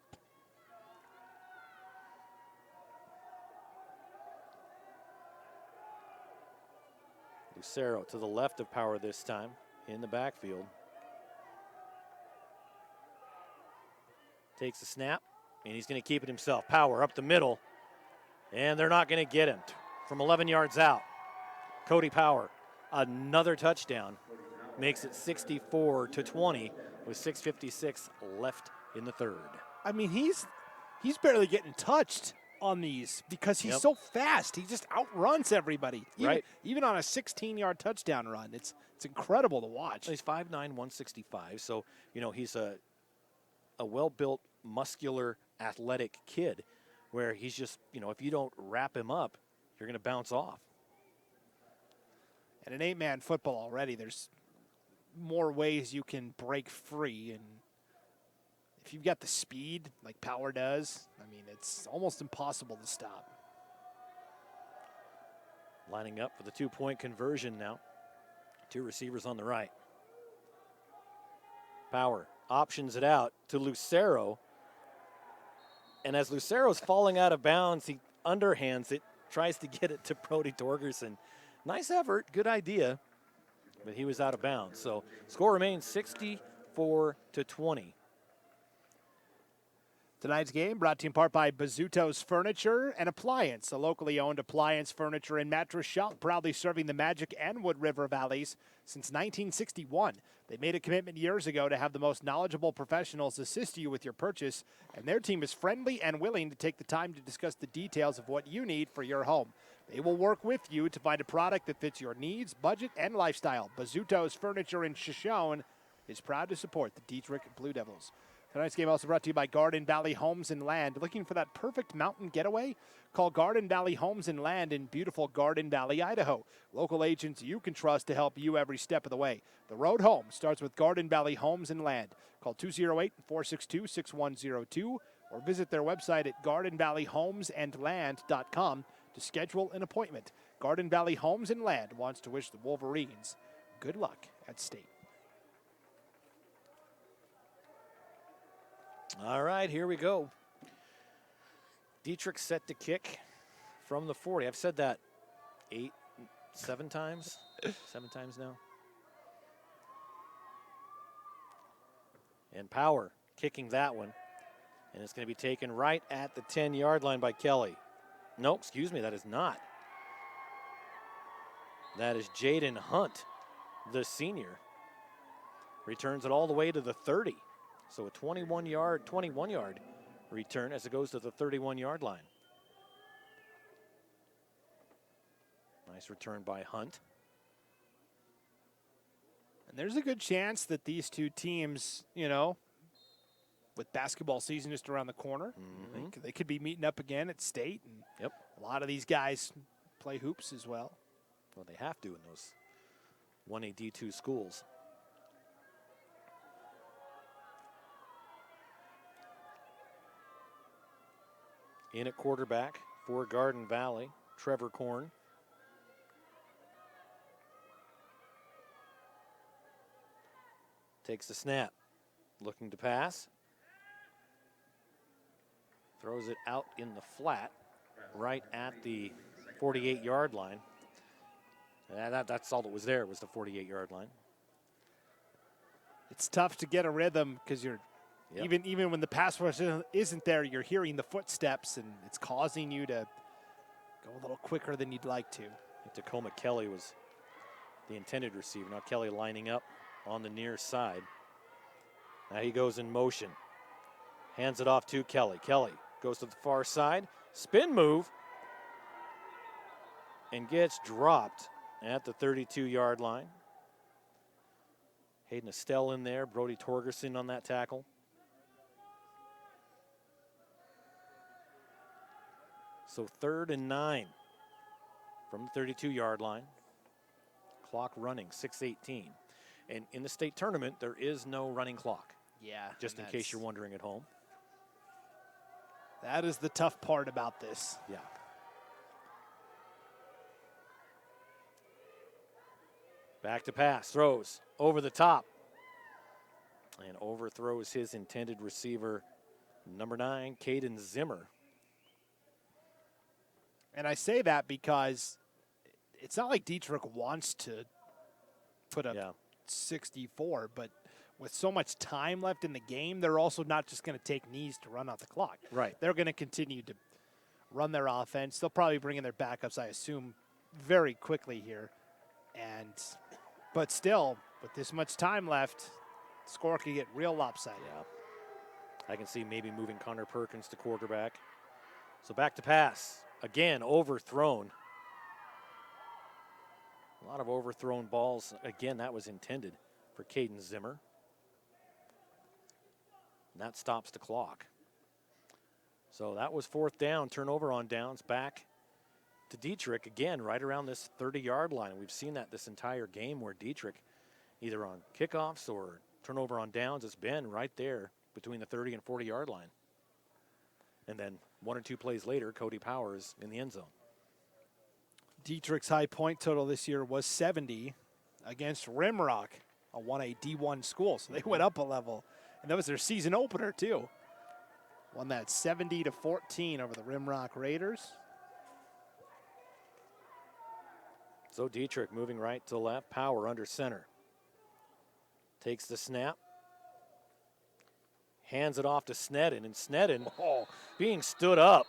Lucero to the left of Power this time in the backfield. Takes a snap, and he's going to keep it himself. Power up the middle, and they're not going to get him. From 11 yards out, Cody Power, another touchdown, makes it 64-20 with 6:56 left in the third. I mean, he's barely getting touched on these because he's so fast. He just outruns everybody. Even on a 16-yard touchdown run, it's incredible to watch. He's 5'9", 165, so he's a well-built, muscular, athletic kid where he's just, if you don't wrap him up, you're going to bounce off. And in 8-man football already, there's more ways you can break free. And if you've got the speed like Power does, I mean, it's almost impossible to stop. Lining up for the 2-point conversion now. 2 receivers on the right. Power options it out to Lucero. And as Lucero's falling out of bounds, he underhands it, tries to get it to Brody Torgerson. Nice effort, good idea, but he was out of bounds. So score remains 64-20. Tonight's game brought to you in part by Bazzuto's Furniture and Appliance, a locally owned appliance, furniture, and mattress shop proudly serving the Magic and Wood River Valleys since 1961. They made a commitment years ago to have the most knowledgeable professionals assist you with your purchase, and their team is friendly and willing to take the time to discuss the details of what you need for your home. They will work with you to find a product that fits your needs, budget, and lifestyle. Bazzuto's Furniture in Shoshone is proud to support the Dietrich Blue Devils. Tonight's game also brought to you by Garden Valley Homes and Land. Looking for that perfect mountain getaway? Call Garden Valley Homes and Land in beautiful Garden Valley, Idaho. Local agents you can trust to help you every step of the way. The road home starts with Garden Valley Homes and Land. Call 208-462-6102 or visit their website at gardenvalleyhomesandland.com to schedule an appointment. Garden Valley Homes and Land wants to wish the Wolverines good luck at state. All right, here we go. Dietrich set to kick from the 40. I've said that 7 times. 7 times now. And Power kicking that one. And it's going to be taken right at the 10-yard line by Kelly. No, excuse me, that is not. That is Jaden Hunt, the senior. Returns it all the way to the 30. So a 21-yard return as it goes to the 31-yard line. Nice return by Hunt. And there's a good chance that these two teams, you know, with basketball season just around the corner, they could be meeting up again at state. And a lot of these guys play hoops as well. Well, they have to in those 1A D2 schools. In at quarterback for Garden Valley, Trevor Korn. Takes the snap, looking to pass. Throws it out in the flat, right at the 48-yard line. That's all that was there, was the 48-yard line. It's tough to get a rhythm because you're even when the pass rush isn't there, you're hearing the footsteps, and it's causing you to go a little quicker than you'd like to. Tacoma Kelly was the intended receiver. Now Kelly lining up on the near side. Now he goes in motion. Hands it off to Kelly. Kelly goes to the far side. Spin move. And gets dropped at the 32-yard line. Hayden Estelle in there. Brody Torgerson on that tackle. So 3rd and 9 from the 32-yard line. Clock running, 6:18. And in the state tournament, there is no running clock. Yeah. Just in case you're wondering at home. That is the tough part about this. Yeah. Back to pass, throws over the top. And overthrows his intended receiver, number 9, Caden Zimmer. And I say that because it's not like Dietrich wants to put up 64, but with so much time left in the game, they're also not just going to take knees to run out the clock. Right. They're going to continue to run their offense. They'll probably bring in their backups, I assume, very quickly here. But still, with this much time left, the score could get real lopsided. Yeah. I can see maybe moving Connor Perkins to quarterback. So back to pass. Again, overthrown. A lot of overthrown balls. Again, that was intended for Caden Zimmer. And that stops the clock. So that was 4th down, turnover on downs, back to Dietrich again, right around this 30-yard line. We've seen that this entire game where Dietrich, either on kickoffs or turnover on downs, has been right there between the 30 and 40-yard line. And then 1 or 2 plays later, Cody Powers in the end zone. Dietrich's high point total this year was 70 against Rimrock, a 1A D1 school. So they went up a level. And that was their season opener, too. Won that 70-14 over the Rimrock Raiders. So Dietrich moving right to left, Power under center. Takes the snap. Hands it off to Sneddon, and Sneddon being stood up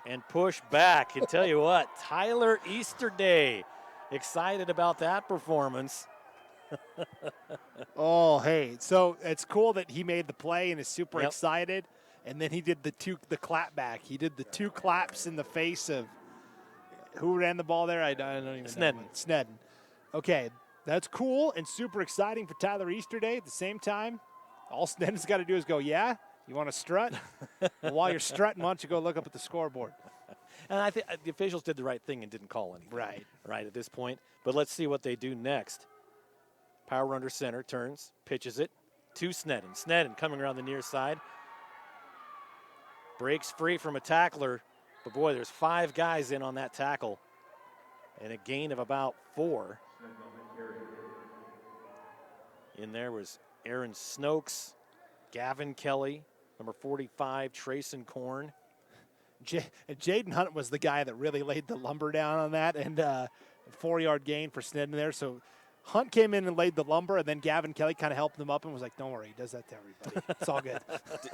and pushed back. And tell you what, Tyler Easterday excited about that performance. Oh, hey, so it's cool that he made the play and is super excited, and then he did the clap back. He did the 2 claps in the face of who ran the ball there. I don't even know. Sneddon. Okay, that's cool and super exciting for Tyler Easterday. At the same time, all Sneddon's got to do is go, yeah, you want to strut? Well, while you're strutting, why don't you go look up at the scoreboard? And I think the officials did the right thing and didn't call anything. Right at this point. But let's see what they do next. Power under center, turns, pitches it to Sneddon. Sneddon coming around the near side. Breaks free from a tackler. But boy, there's 5 guys in on that tackle. And a gain of about 4. In there was Aaron Snokes, Gavin Kelly, number 45, Trayson Korn. Jaden Hunt was the guy that really laid the lumber down on that, and 4-yard gain for Sneddon there. So Hunt came in and laid the lumber, and then Gavin Kelly kind of helped him up and was like, don't worry, he does that to everybody. It's all good.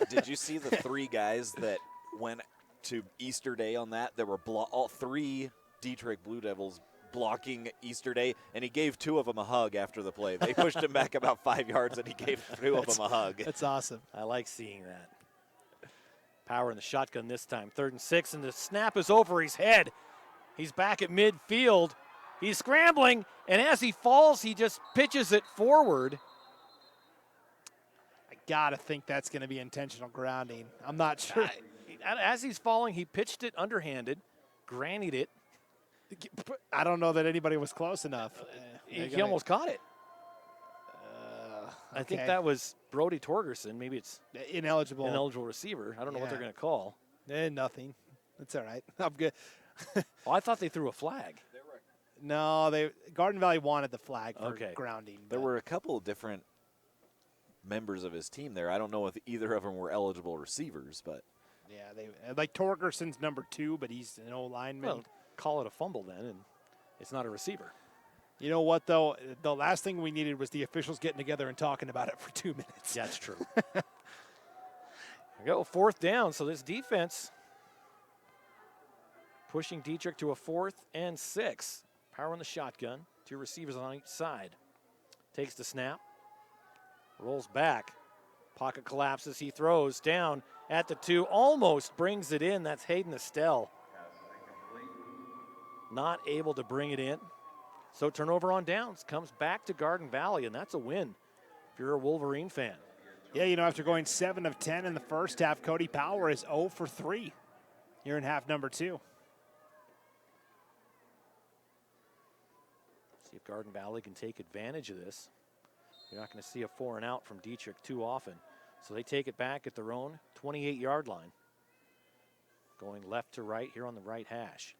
Did you see the 3 guys that went to Easterday on that? There were all 3 Dietrich Blue Devils blocking Easterday, and he gave 2 of them a hug after the play. They pushed him back about 5 yards, and he gave 2 of them a hug. That's awesome. I like seeing that. Power in the shotgun this time. 3rd and 6, and the snap is over his head. He's back at midfield. He's scrambling, and as he falls, he just pitches it forward. I got to think that's going to be intentional grounding. I'm not sure. As he's falling, he pitched it underhanded, grannied it. I don't know that anybody was close enough. He almost caught it. I think that was Brody Torgerson. Maybe it's ineligible receiver. I don't know what they're going to call. Nothing. That's all right. I'm good. Well, I thought they threw a flag. No, Garden Valley wanted the flag for grounding. There were a couple of different members of his team there. I don't know if either of them were eligible receivers, but yeah, they like Torgerson's number 2, but he's an O-lineman. Well, call it a fumble then, and it's not a receiver. You know what, though? The last thing we needed was the officials getting together and talking about it for 2 minutes. That's true. There we go, 4th down. So this defense pushing Dietrich to a 4th and 6. Power in the shotgun. 2 receivers on each side. Takes the snap. Rolls back. Pocket collapses. He throws down at the 2. Almost brings it in. That's Hayden Estelle. Not able to bring it in. So turnover on downs. Comes back to Garden Valley, and that's a win if you're a Wolverine fan. Yeah, after going 7 of 10 in the first half, Cody Power is 0 for 3 here in half number 2. See if Garden Valley can take advantage of this. You're not going to see a 4 and out from Dietrich too often. So they take it back at their own 28-yard line. Going left to right here on the right hash.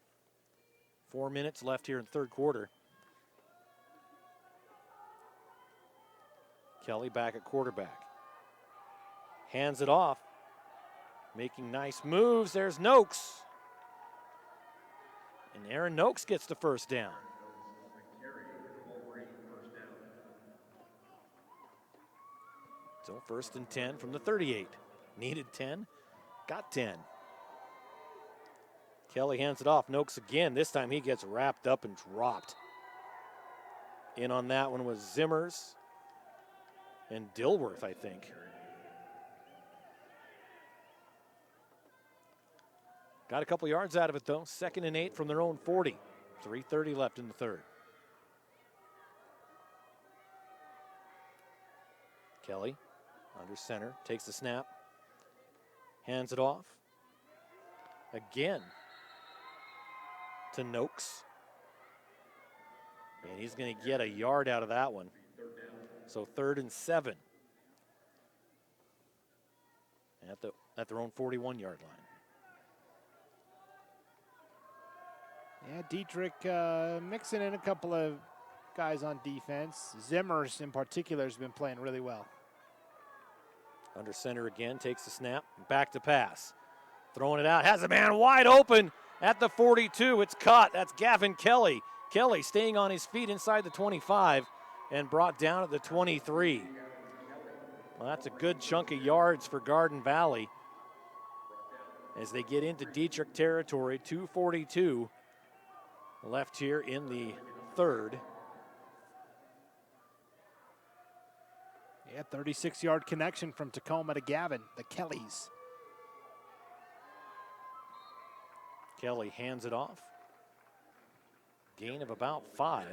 4 minutes left here in third quarter. Kelly back at quarterback. Hands it off. Making nice moves. There's Noakes. And Aaron Noakes gets the first down. So 1st and 10 from the 38. Needed 10, got 10. Kelly hands it off. Noakes again. This time he gets wrapped up and dropped. In on that one was Zimmers and Dilworth, I think. Got a couple yards out of it, though. 2nd and 8 from their own 40. 3:30 left in the third. Kelly under center, takes the snap, hands it off. Again to Noakes. And he's going to get a yard out of that one. So 3rd and 7. At their own 41-yard line. Yeah, Dietrich mixing in a couple of guys on defense. Zimmers in particular has been playing really well. Under center again, takes the snap, back to pass. Throwing it out, has a man wide open at the 42. It's caught. That's Gavin Kelly. Kelly staying on his feet inside the 25 and brought down at the 23. Well, that's a good chunk of yards for Garden Valley as they get into Dietrich territory. 2:42 left here in the third. Yeah, 36-yard connection from Tacoma to Gavin, the Kellys. Kelly hands it off. Gain of about 5.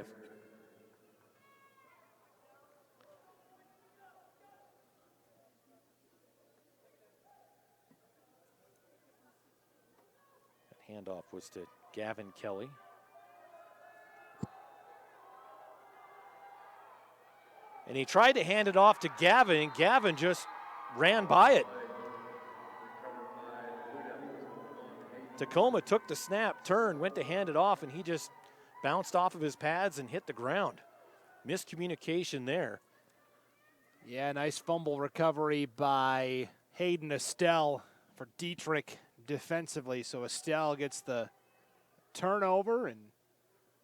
That handoff was to Gavin Kelly. And he tried to hand it off to Gavin, and Gavin just ran by it. Tacoma took the snap, turned, went to hand it off, and he just bounced off of his pads and hit the ground. Miscommunication there. Yeah, nice fumble recovery by Hayden Estelle for Dietrich defensively. So Estelle gets the turnover, and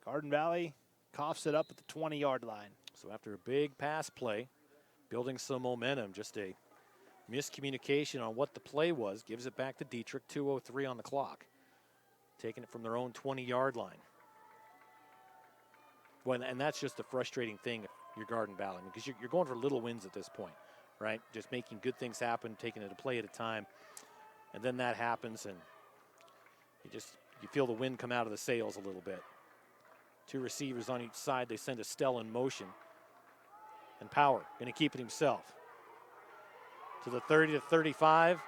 Garden Valley coughs it up at the 20-yard line. So after a big pass play, building some momentum, just a miscommunication on what the play was, gives it back to Dietrich, 2:03 on the clock. Taking it from their own 20-yard line. Well, and that's just the frustrating thing if you're Garden Valley, because you're going for little wins at this point, right? Just making good things happen, taking it a play at a time, and then that happens, and you feel the wind come out of the sails a little bit. 2 receivers on each side. They send Estelle in motion. And Power going to keep it himself. To the 30 to 35.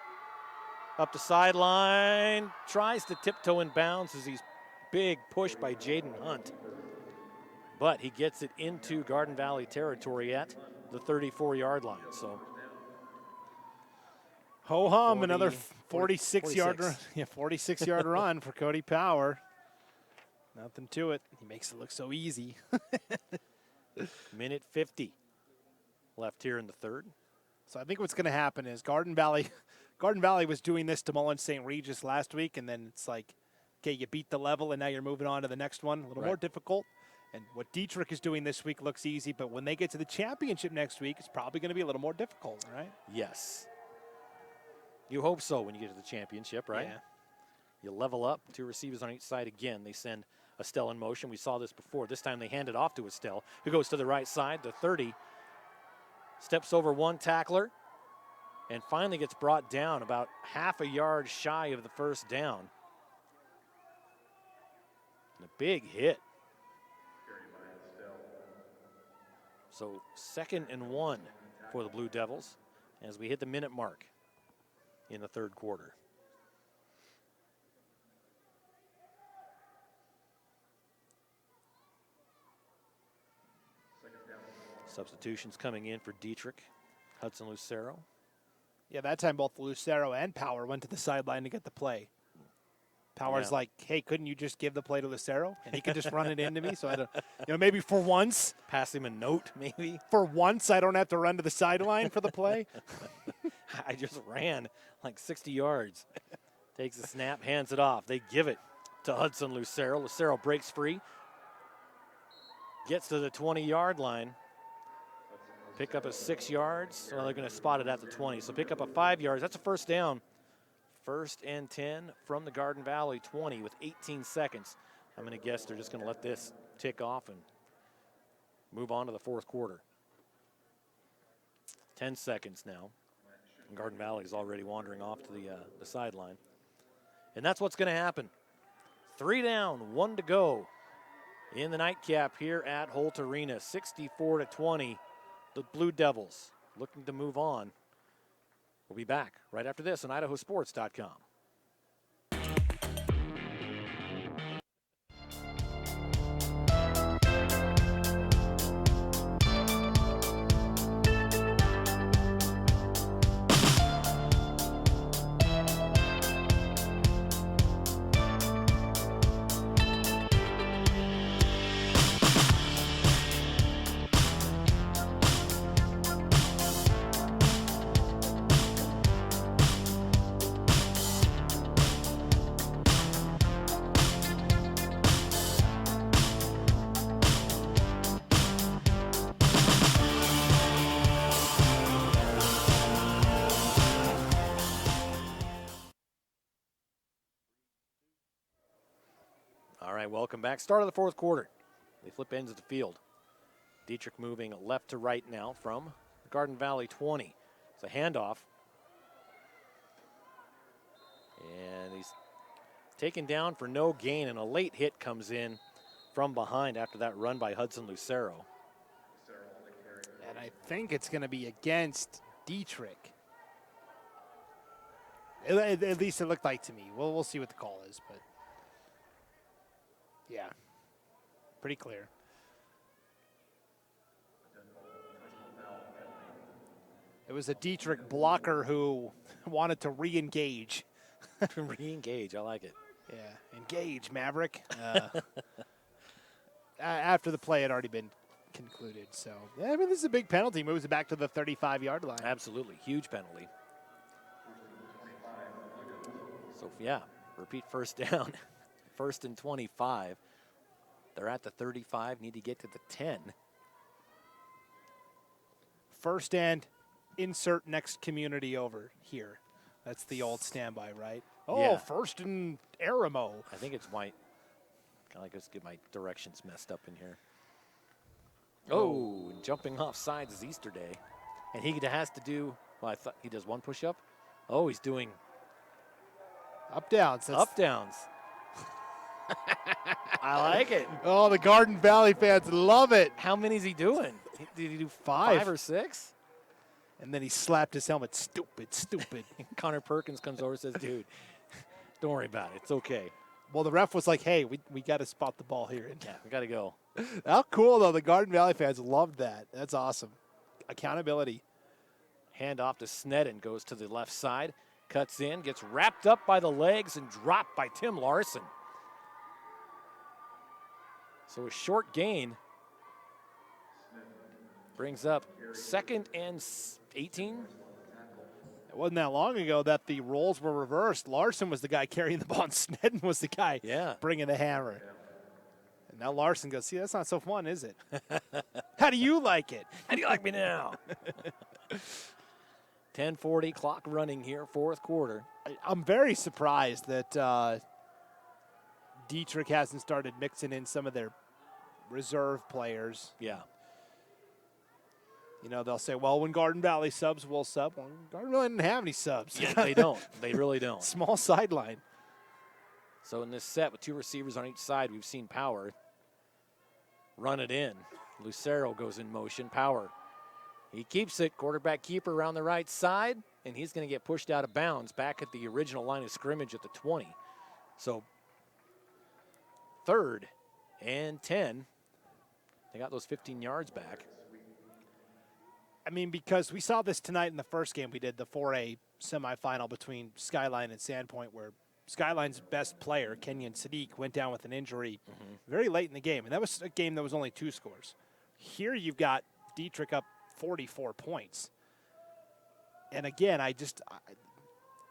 Up the sideline. Tries to tiptoe in bounds as he's big push by Jaden Hunt. But he gets it into Garden Valley territory at the 34-yard line. So ho-hum, another 46-yard run. Yeah, 46-yard run for Cody Power. Nothing to it. He makes it look so easy. Minute 50 left here in the third. So I think what's going to happen is Garden Valley was doing this to Mullen St. Regis last week, and then it's like, okay, you beat the level, and now you're moving on to the next one. A little more difficult. And what Dietrich is doing this week looks easy, but when they get to the championship next week, it's probably going to be a little more difficult, right? Yes. You hope so when you get to the championship, right? Yeah. You level up. 2 receivers on each side again. They send Estelle in motion. We saw this before. This time they hand it off to Estelle, who goes to the right side. The 30 steps over 1 tackler and finally gets brought down about half a yard shy of the first down. And a big hit. So 2nd and 1 for the Blue Devils as we hit the minute mark in the third quarter. Substitutions coming in for Dietrich. Hudson Lucero. Yeah, that time both Lucero and Power went to the sideline to get the play. Power's like, hey, couldn't you just give the play to Lucero? And he could just run it into me. So I don't, maybe for once. Pass him a note, maybe. For once, I don't have to run to the sideline for the play. I just ran like 60 yards. Takes the snap, hands it off. They give it to Hudson Lucero. Lucero breaks free. Gets to the 20-yard line. Pick up a 6 yards. Well, they're going to spot it at the 20. So pick up a 5 yards. That's a first down. 1st and 10 from the Garden Valley 20 with 18 seconds. I'm going to guess they're just going to let this tick off and move on to the fourth quarter. 10 seconds now. And Garden Valley is already wandering off to the sideline. And that's what's going to happen. 3 down, 1 to go in the nightcap here at Holt Arena. 64-20. The Blue Devils looking to move on. We'll be back right after this on IdahoSports.com. All right, welcome back. Start of the fourth quarter. They flip ends of the field. Dietrich moving left to right now from the Garden Valley 20. It's a handoff. And he's taken down for no gain, and a late hit comes in from behind after that run by Hudson Lucero. And I think it's going to be against Dietrich. At least it looked like to me. We'll see what the call is, but yeah, pretty clear. It was a Dietrich blocker who wanted to re-engage. Re-engage, I like it. Yeah, engage, Maverick. After the play had already been concluded. So, yeah, I mean, this is a big penalty. Moves it back to the 35-yard line. Absolutely, huge penalty. So, yeah, repeat first down. First and 25. They're at the 35, need to get to the 10. First and insert next community over here. That's the old standby, right? Oh, yeah. First and Aramo. I think it's white. Kind of like, let's get my directions messed up in here. Oh, and jumping off sides is Easter Day. And he has to do, well, I thought he does one push-up. Oh, he's doing up downs. Up downs. I like it. Oh, the Garden Valley fans love it. How many is he doing? Did he do 5? 5 or 6? And then he slapped his helmet. Stupid, stupid. Connor Perkins comes over and says, dude, don't worry about it. It's okay. Well, the ref was like, hey, we got to spot the ball here. Yeah, we got to go. How cool, though. The Garden Valley fans loved that. That's awesome. Accountability. Hand off to Sneddon. Goes to the left side. Cuts in. Gets wrapped up by the legs and dropped by Tim Larson. So a short gain brings up 2nd and 18. It wasn't that long ago that the roles were reversed. Larson was the guy carrying the ball, and Sneddon was the guy bringing the hammer. And now Larson goes, see, that's not so fun, is it? How do you like it? How do you like me now? 10:40, clock running here, fourth quarter. I'm very surprised that Dietrich hasn't started mixing in some of their reserve players. Yeah. You know, they'll say, well, when Garden Valley subs, we'll sub. Well, Garden Valley didn't have any subs. Yeah, they don't. They really don't. Small sideline. So in this set with 2 receivers on each side, we've seen Power run it in. Lucero goes in motion. Power. He keeps it. Quarterback keeper around the right side, and he's going to get pushed out of bounds back at the original line of scrimmage at the 20. So 3rd and 10. They got those 15 yards back. I mean, because we saw this tonight in the first game we did, the 4A semifinal between Skyline and Sandpoint, where Skyline's best player, Kenyon Sadiq, went down with an injury very late in the game. And that was a game that was only 2 scores. Here you've got Dietrich up 44 points. And again, I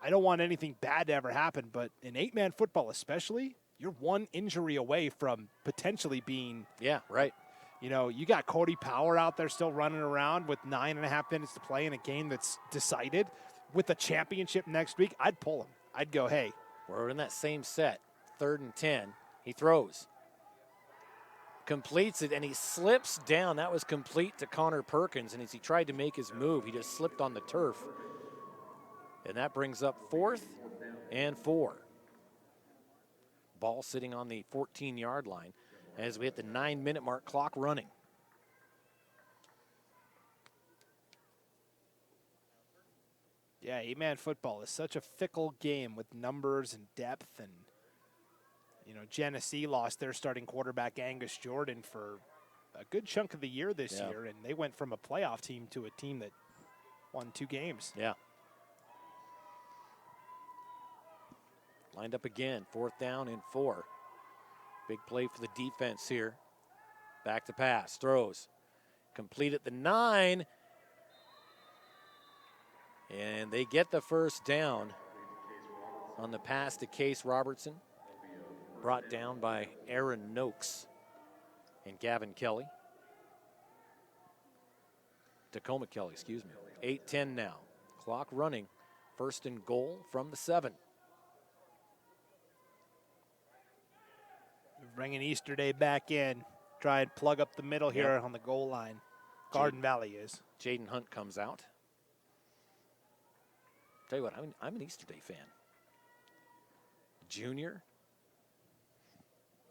don't want anything bad to ever happen, but in 8-man football especially, you're 1 injury away from potentially being Yeah, right. You know, you got Cody Power out there still running around with 9.5 minutes to play in a game that's decided. With the championship next week, I'd pull him. I'd go, hey. We're in that same set, 3rd and 10. He throws. Completes it, and he slips down. That was complete to Connor Perkins, and as he tried to make his move, he just slipped on the turf. And that brings up 4th and 4. Ball sitting on the 14-yard line as we hit the 9-minute mark, clock running. Yeah, 8-man football is such a fickle game with numbers and depth. And, you know, Genesee lost their starting quarterback, Angus Jordan, for a good chunk of the year this year. And they went from a playoff team to a team that won 2 games. Yeah. Lined up again, 4th down and 4. Big play for the defense here. Back to pass, throws. Complete at the 9. And they get the first down on the pass to Case Robertson. Brought down by Aaron Noakes and Gavin Kelly. Tacoma Kelly, excuse me. 8-10 now. Clock running. 1st and goal from the 7. Bringing Easter Day back in. Try and plug up the middle here on the goal line. Garden Valley is. Jaden Hunt comes out. Tell you what, I'm an Easter Day fan. Junior.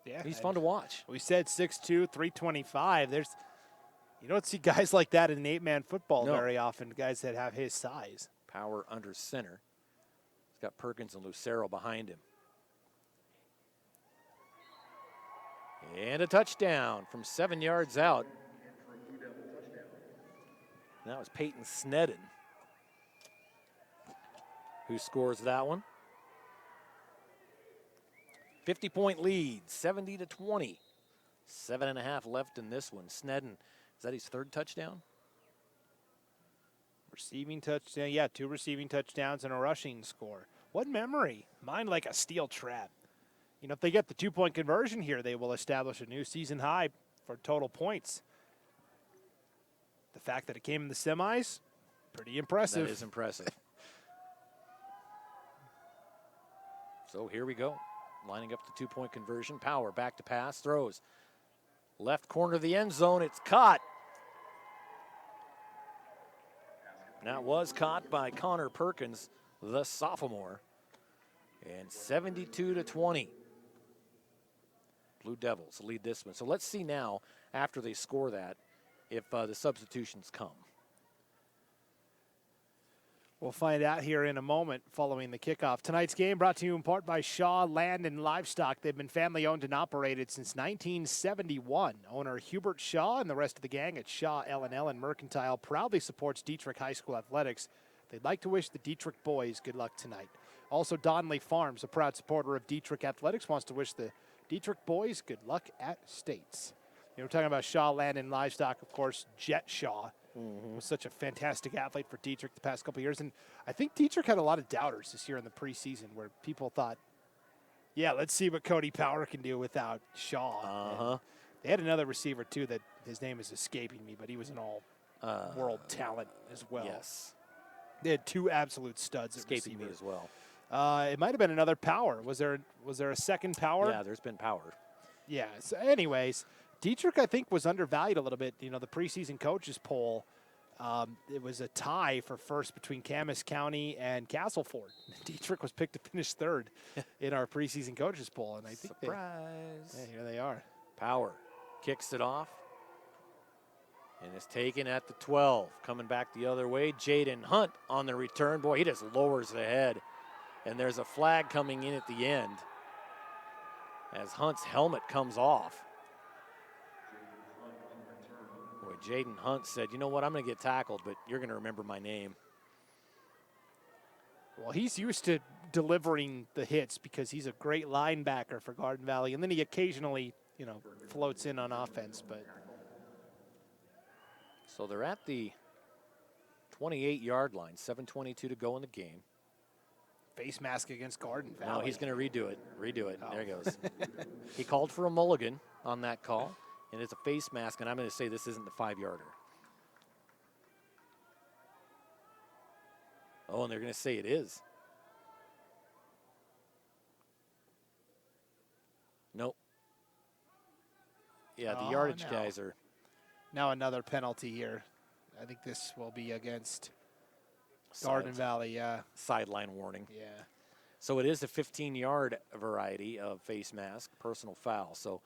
Yeah. He's fun to watch. We said 6'2", 325. You don't see guys like that in 8-man football very often, guys that have his size. Power under center. He's got Perkins and Lucero behind him. And a touchdown from 7 yards out. That was Peyton Sneddon who scores that one. 50-point lead, 70-20. 7.5 left in this one. Sneddon, is that his third touchdown? Receiving touchdown, yeah, 2 receiving touchdowns and a rushing score. What memory? Mine like a steel trap. You know, if they get the 2-point conversion here, they will establish a new season high for total points. The fact that it came in the semis, pretty impressive. That is impressive. So here we go. Lining up the 2-point conversion. Power back to pass. Throws. Left corner of the end zone. It's caught. That was caught by Connor Perkins, the sophomore. And 72-20. Blue Devils lead this one. So let's see now, after they score that, if the substitutions come. We'll find out here in a moment following the kickoff. Tonight's game brought to you in part by Shaw Land and Livestock. They've been family owned and operated since 1971. Owner Hubert Shaw and the rest of the gang at Shaw L&L and Mercantile proudly supports Dietrich High School athletics. They'd like to wish the Dietrich boys good luck tonight. Also, Donley Farms, a proud supporter of Dietrich athletics, wants to wish the Dietrich boys good luck at States. You know, we're talking about Shaw Land and Livestock, of course. Jet Shaw was such a fantastic athlete for Dietrich the past couple of years. And I think Dietrich had a lot of doubters this year in the preseason where people thought, yeah, let's see what Cody Power can do without Shaw. They had another receiver, too, that his name is escaping me, but he was an all-world talent as well. Yes. They had 2 absolute studs at Escaping receiver. me as well. It might have been another Power. Was there a second Power? Yeah, there's been Power. Yeah. So anyways, Dietrich, I think, was undervalued a little bit. You know, the preseason coaches poll, it was a tie for first between Camas County and Castleford. Dietrich was picked to finish third in our preseason coaches poll. And I think surprise. Here they are. Power kicks it off. And it's taken at the 12. Coming back the other way, Jaden Hunt on the return. Boy, he just lowers the head. And there's a flag coming in at the end as Hunt's helmet comes off. Boy, Jaden Hunt said, you know what, I'm going to get tackled, but you're going to remember my name. Well, he's used to delivering the hits because he's a great linebacker for Garden Valley. And then he occasionally, you know, floats in on offense. But so they're at the 28-yard line, 7:22 to go in the game. Face mask against Garden Valley. No, he's going to redo it. Oh. There he goes. He called for a mulligan on that call, and it's a face mask, and I'm going to say this isn't the 5-yarder. Oh, and they're going to say it is. Nope. Yeah, the yardage guys are. Now another penalty here. I think this will be against Garden Valley, yeah. Sideline warning. Yeah. So it is a 15-yard variety of face mask, personal foul. So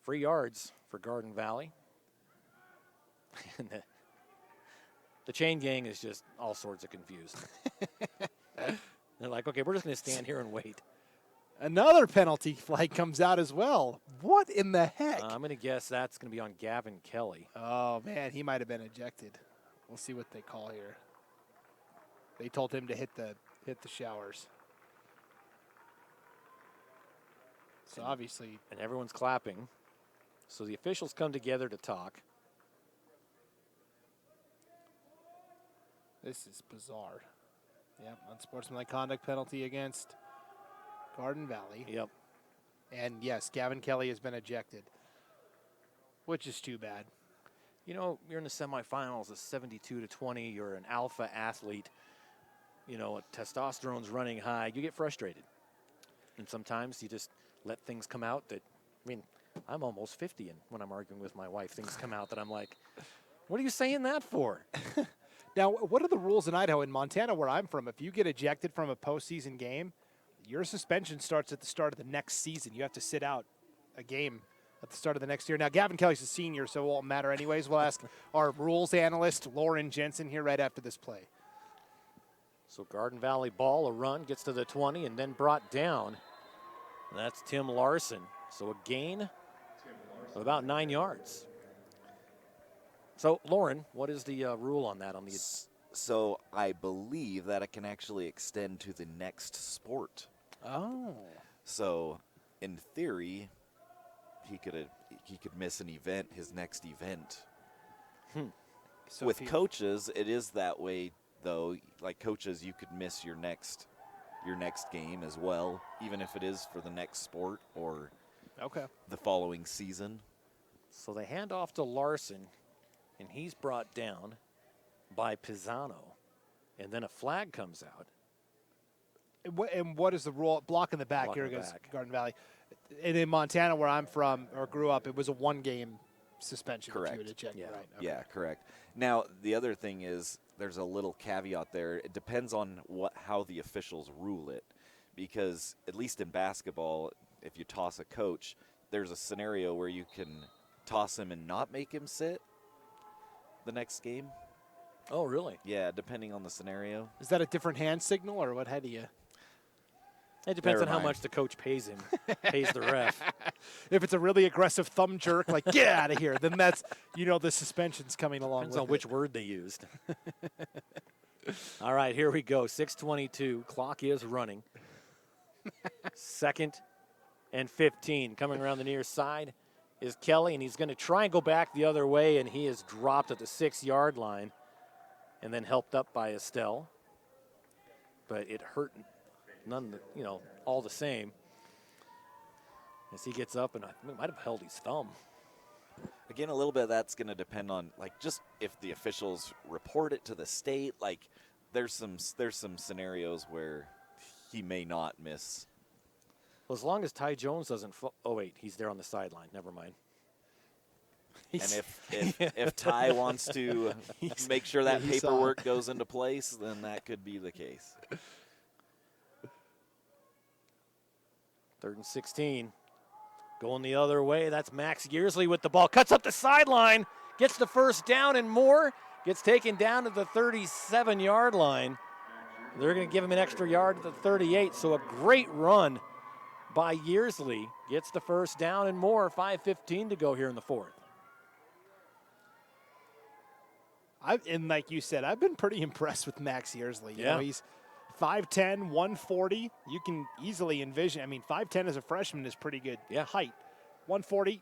free yards for Garden Valley. And the chain gang is just all sorts of confused. They're like, okay, we're just going to stand here and wait. Another penalty flag comes out as well. What in the heck? I'm going to guess that's going to be on Gavin Kelly. Oh, man, he might have been ejected. We'll see what they call here. They told him to hit the showers. So obviously. And everyone's clapping. So the officials come together to talk. This is bizarre. Yep, unsportsmanlike conduct penalty against Garden Valley. Yep. And yes, Gavin Kelly has been ejected, which is too bad. You know, you're in the semifinals of 72-20. You're an alpha athlete. You know, testosterone's running high. You get frustrated. And sometimes you just let things come out that mean, I'm almost 50, and when I'm arguing with my wife, things come out that I'm like, what are you saying that for? Now, what are the rules in Idaho? In Montana, where I'm from, if you get ejected from a postseason game, your suspension starts at the start of the next season. You have to sit out a game at the start of the next year. Now, Gavin Kelly's a senior, so it won't matter anyways. We'll ask our rules analyst, Lauren Jensen, here right after this play. So Garden Valley ball, a run, gets to the 20 and then brought down. That's Tim Larson. So a gain of about 9 yards. So, Lauren, what is the rule on that? So I believe that it can actually extend to the next sport. Oh. So, in theory, he could miss an event, his next event. So with coaches, it is that way, though. Like coaches, you could miss your next game as well, even if it is for the next sport or the following season. So they hand off to Larson, and he's brought down by Pisano, and then a flag comes out. And what is the rule? Block in the back. Block Here in the it goes, back. Garden Valley. And in Montana, where I'm from or grew up, it was a one-game suspension. Correct. If you would eject. Yeah. Right. Okay. Yeah, correct. Now, the other thing is there's a little caveat there. It depends on how the officials rule it, because at least in basketball, if you toss a coach, there's a scenario where you can toss him and not make him sit the next game. Oh, really? Yeah, depending on the scenario. Is that a different hand signal, or what? How do you? It depends on how much the coach pays him, pays the ref. If it's a really aggressive thumb jerk, like, get out of here, then that's, the suspension's coming along Depends with on it. which word they used. All right, here we go. 6:22. Clock is running. 2nd and 15. Coming around the near side is Kelly, and he's going to try and go back the other way, and he is dropped at the 6-yard line and then helped up by Estelle. But it hurt all the same. As he gets up, and I might have held his thumb. Again, a little bit of that's going to depend on, just if the officials report it to the state. There's some scenarios where he may not miss. Well, as long as Ty Jones doesn't oh, wait, he's there on the sideline. Never mind. And if Ty wants to make sure that paperwork goes into place, then that could be the case. 3rd and 16. Going the other way. That's Max Yearsley with the ball. Cuts up the sideline. Gets the first down and more. Gets taken down to the 37-yard line. They're going to give him an extra yard at the 38. So a great run by Yearsley. Gets the first down and more. 5:15 to go here in the 4th. And like you said, I've been pretty impressed with Max Yearsley. Yeah. He's 5'10", 140. You can easily envision. 5'10" as a freshman is pretty good height. 140,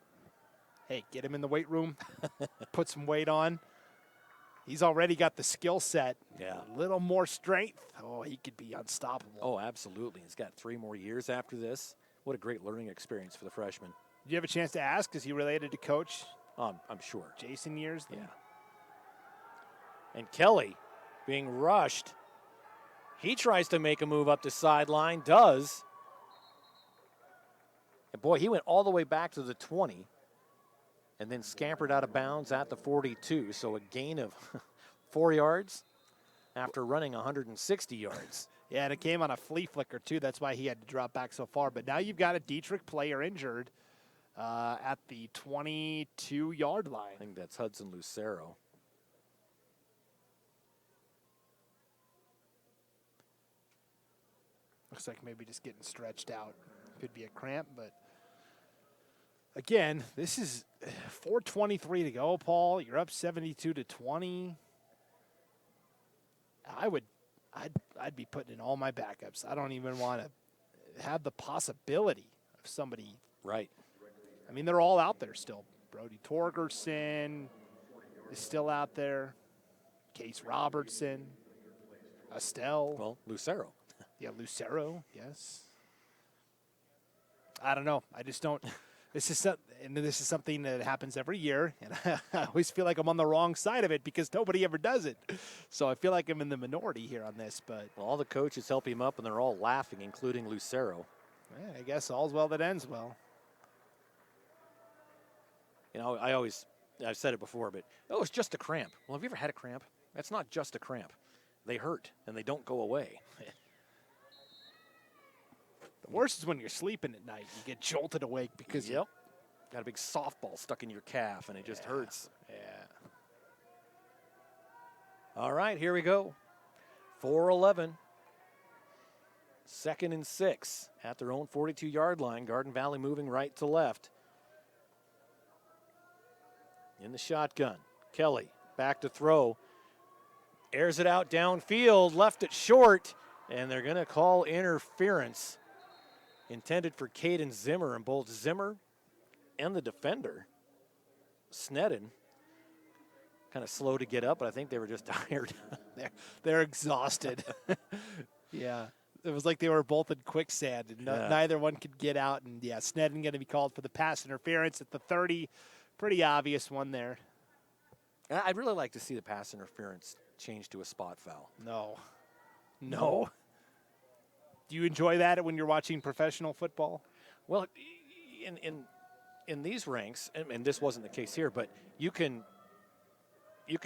hey, get him in the weight room, put some weight on. He's already got the skill set. Yeah. A little more strength. Oh, he could be unstoppable. Oh, absolutely. He's got 3 more years after this. What a great learning experience for the freshman. Did you have a chance to ask? Is he related to Coach? I'm sure. Jason Yearsley? Yeah. And Kelly being rushed. He tries to make a move up the sideline, does. And boy, he went all the way back to the 20 and then scampered out of bounds at the 42. So a gain of 4 yards after running 160 yards. Yeah, and it came on a flea flicker, too. That's why he had to drop back so far. But now you've got a Dietrich player injured at the 22-yard line. I think that's Hudson Lucero. Looks like maybe just getting stretched out. Could be a cramp, but again, this is 4:23 to go, Paul. You're up 72-20. I'd be putting in all my backups. I don't even want to have the possibility of somebody. Right. They're all out there still. Brody Torgerson is still out there. Case Robertson. Estelle. Well, Lucero. Yeah, Lucero, yes. I don't know. I just don't. This is something that happens every year, and I always feel like I'm on the wrong side of it because nobody ever does it. So I feel like I'm in the minority here on this. But well, all the coaches help him up, and they're all laughing, including Lucero. I guess all's well that ends well. You know, I've said it before, but, oh, it's just a cramp. Well, have you ever had a cramp? That's not just a cramp. They hurt, and they don't go away. The worst is when you're sleeping at night. You get jolted awake because Yep. Got a big softball stuck in your calf, and it just hurts. Yeah. All right, here we go. 4-11. 2nd and 6 at their own 42-yard line. Garden Valley moving right to left. In the shotgun. Kelly back to throw. Airs it out downfield, left it short, and they're going to call interference intended for Caden Zimmer, and both Zimmer and the defender, Sneddon, kind of slow to get up, but I think they were just tired. They're exhausted. Yeah. It was like they were both in quicksand, and neither one could get out. And, yeah, Sneddon going to be called for the pass interference at the 30. Pretty obvious one there. I'd really like to see the pass interference change to a spot foul. No. Do you enjoy that when you're watching professional football? Well, in these ranks, and this wasn't the case here, but you can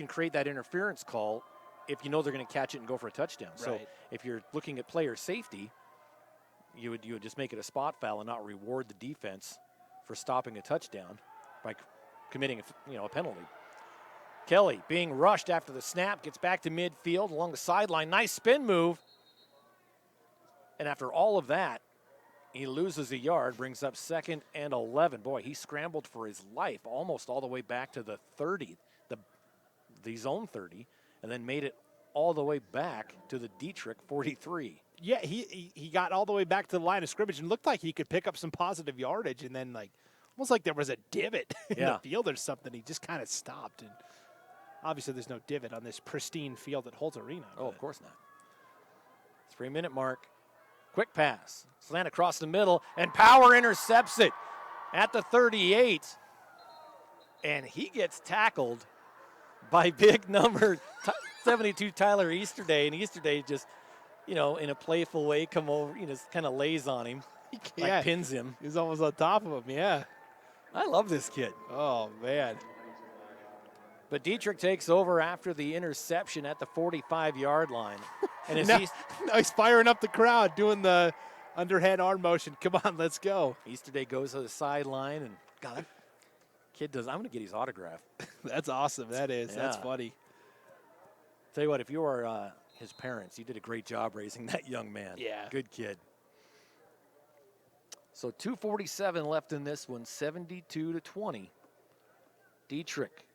create that interference call if you know they're going to catch it and go for a touchdown. So if you're looking at player safety, you would just make it a spot foul and not reward the defense for stopping a touchdown by committing a penalty. Kelly being rushed after the snap, gets back to midfield along the sideline. Nice spin move. And after all of that, he loses a yard, brings up 2nd and 11. Boy, he scrambled for his life almost all the way back to the 30, the zone 30, and then made it all the way back to the Dietrich 43. Yeah, he got all the way back to the line of scrimmage and looked like he could pick up some positive yardage, and then almost like there was a divot in the field or something. He just kind of stopped. And obviously there's no divot on this pristine field at Holt Arena. Oh, of course not. 3-minute mark. Quick pass. Slant across the middle, and Power intercepts it at the 38. And he gets tackled by big number 72 Tyler Easterday. And Easterday just, in a playful way, come over, kind of lays on him, pins him. He's almost on top of him, yeah. I love this kid. Oh, man. But Dietrich takes over after the interception at the 45-yard line. And now he's firing up the crowd, doing the underhand arm motion. Come on, let's go. Easterday goes to the sideline, and God, that kid does. I'm going to get his autograph. That's awesome. That is. Yeah. That's funny. Tell you what, if you are his parents, you did a great job raising that young man. Yeah. Good kid. So 2:47 left in this one, 72-20. Dietrich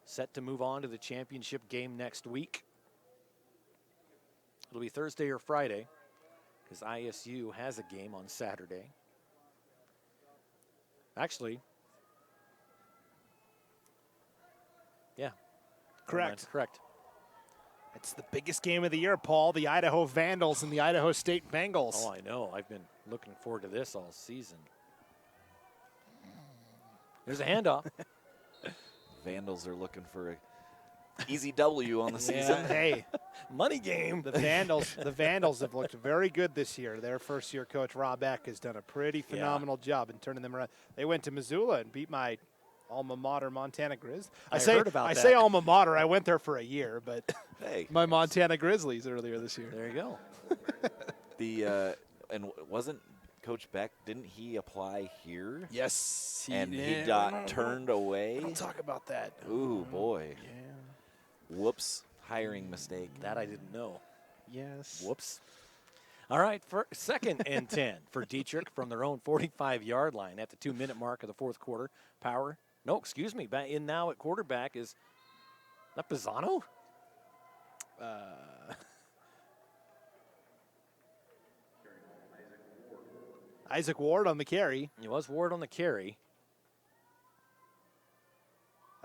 set to move on to the championship game next week. It'll be Thursday or Friday because ISU has a game on Saturday. Actually, yeah. Correct. Correct. It's the biggest game of the year, Paul. The Idaho Vandals and the Idaho State Bengals. Oh, I know. I've been looking forward to this all season. There's a handoff. Vandals are looking for an easy W on the season. Hey, money game. The Vandals have looked very good this year. Their first-year coach, Rob Eck, has done a pretty phenomenal job in turning them around. They went to Missoula and beat my alma mater, Montana Grizz. I say alma mater. I went there for a year, but hey, my Montana Grizzlies earlier this year. There you go. And wasn't Coach Beck, didn't he apply here? Yes, he got turned away. I'll talk about that. Ooh, boy. Yeah. Whoops. Hiring mistake. That I didn't know. Yes. Whoops. All right, for 2nd and 10 for Dietrich from their own 45-yard line at the 2-minute mark of the fourth quarter. Power. No, excuse me. Back in now at quarterback is that Pisano? Isaac Ward on the carry. It was Ward on the carry.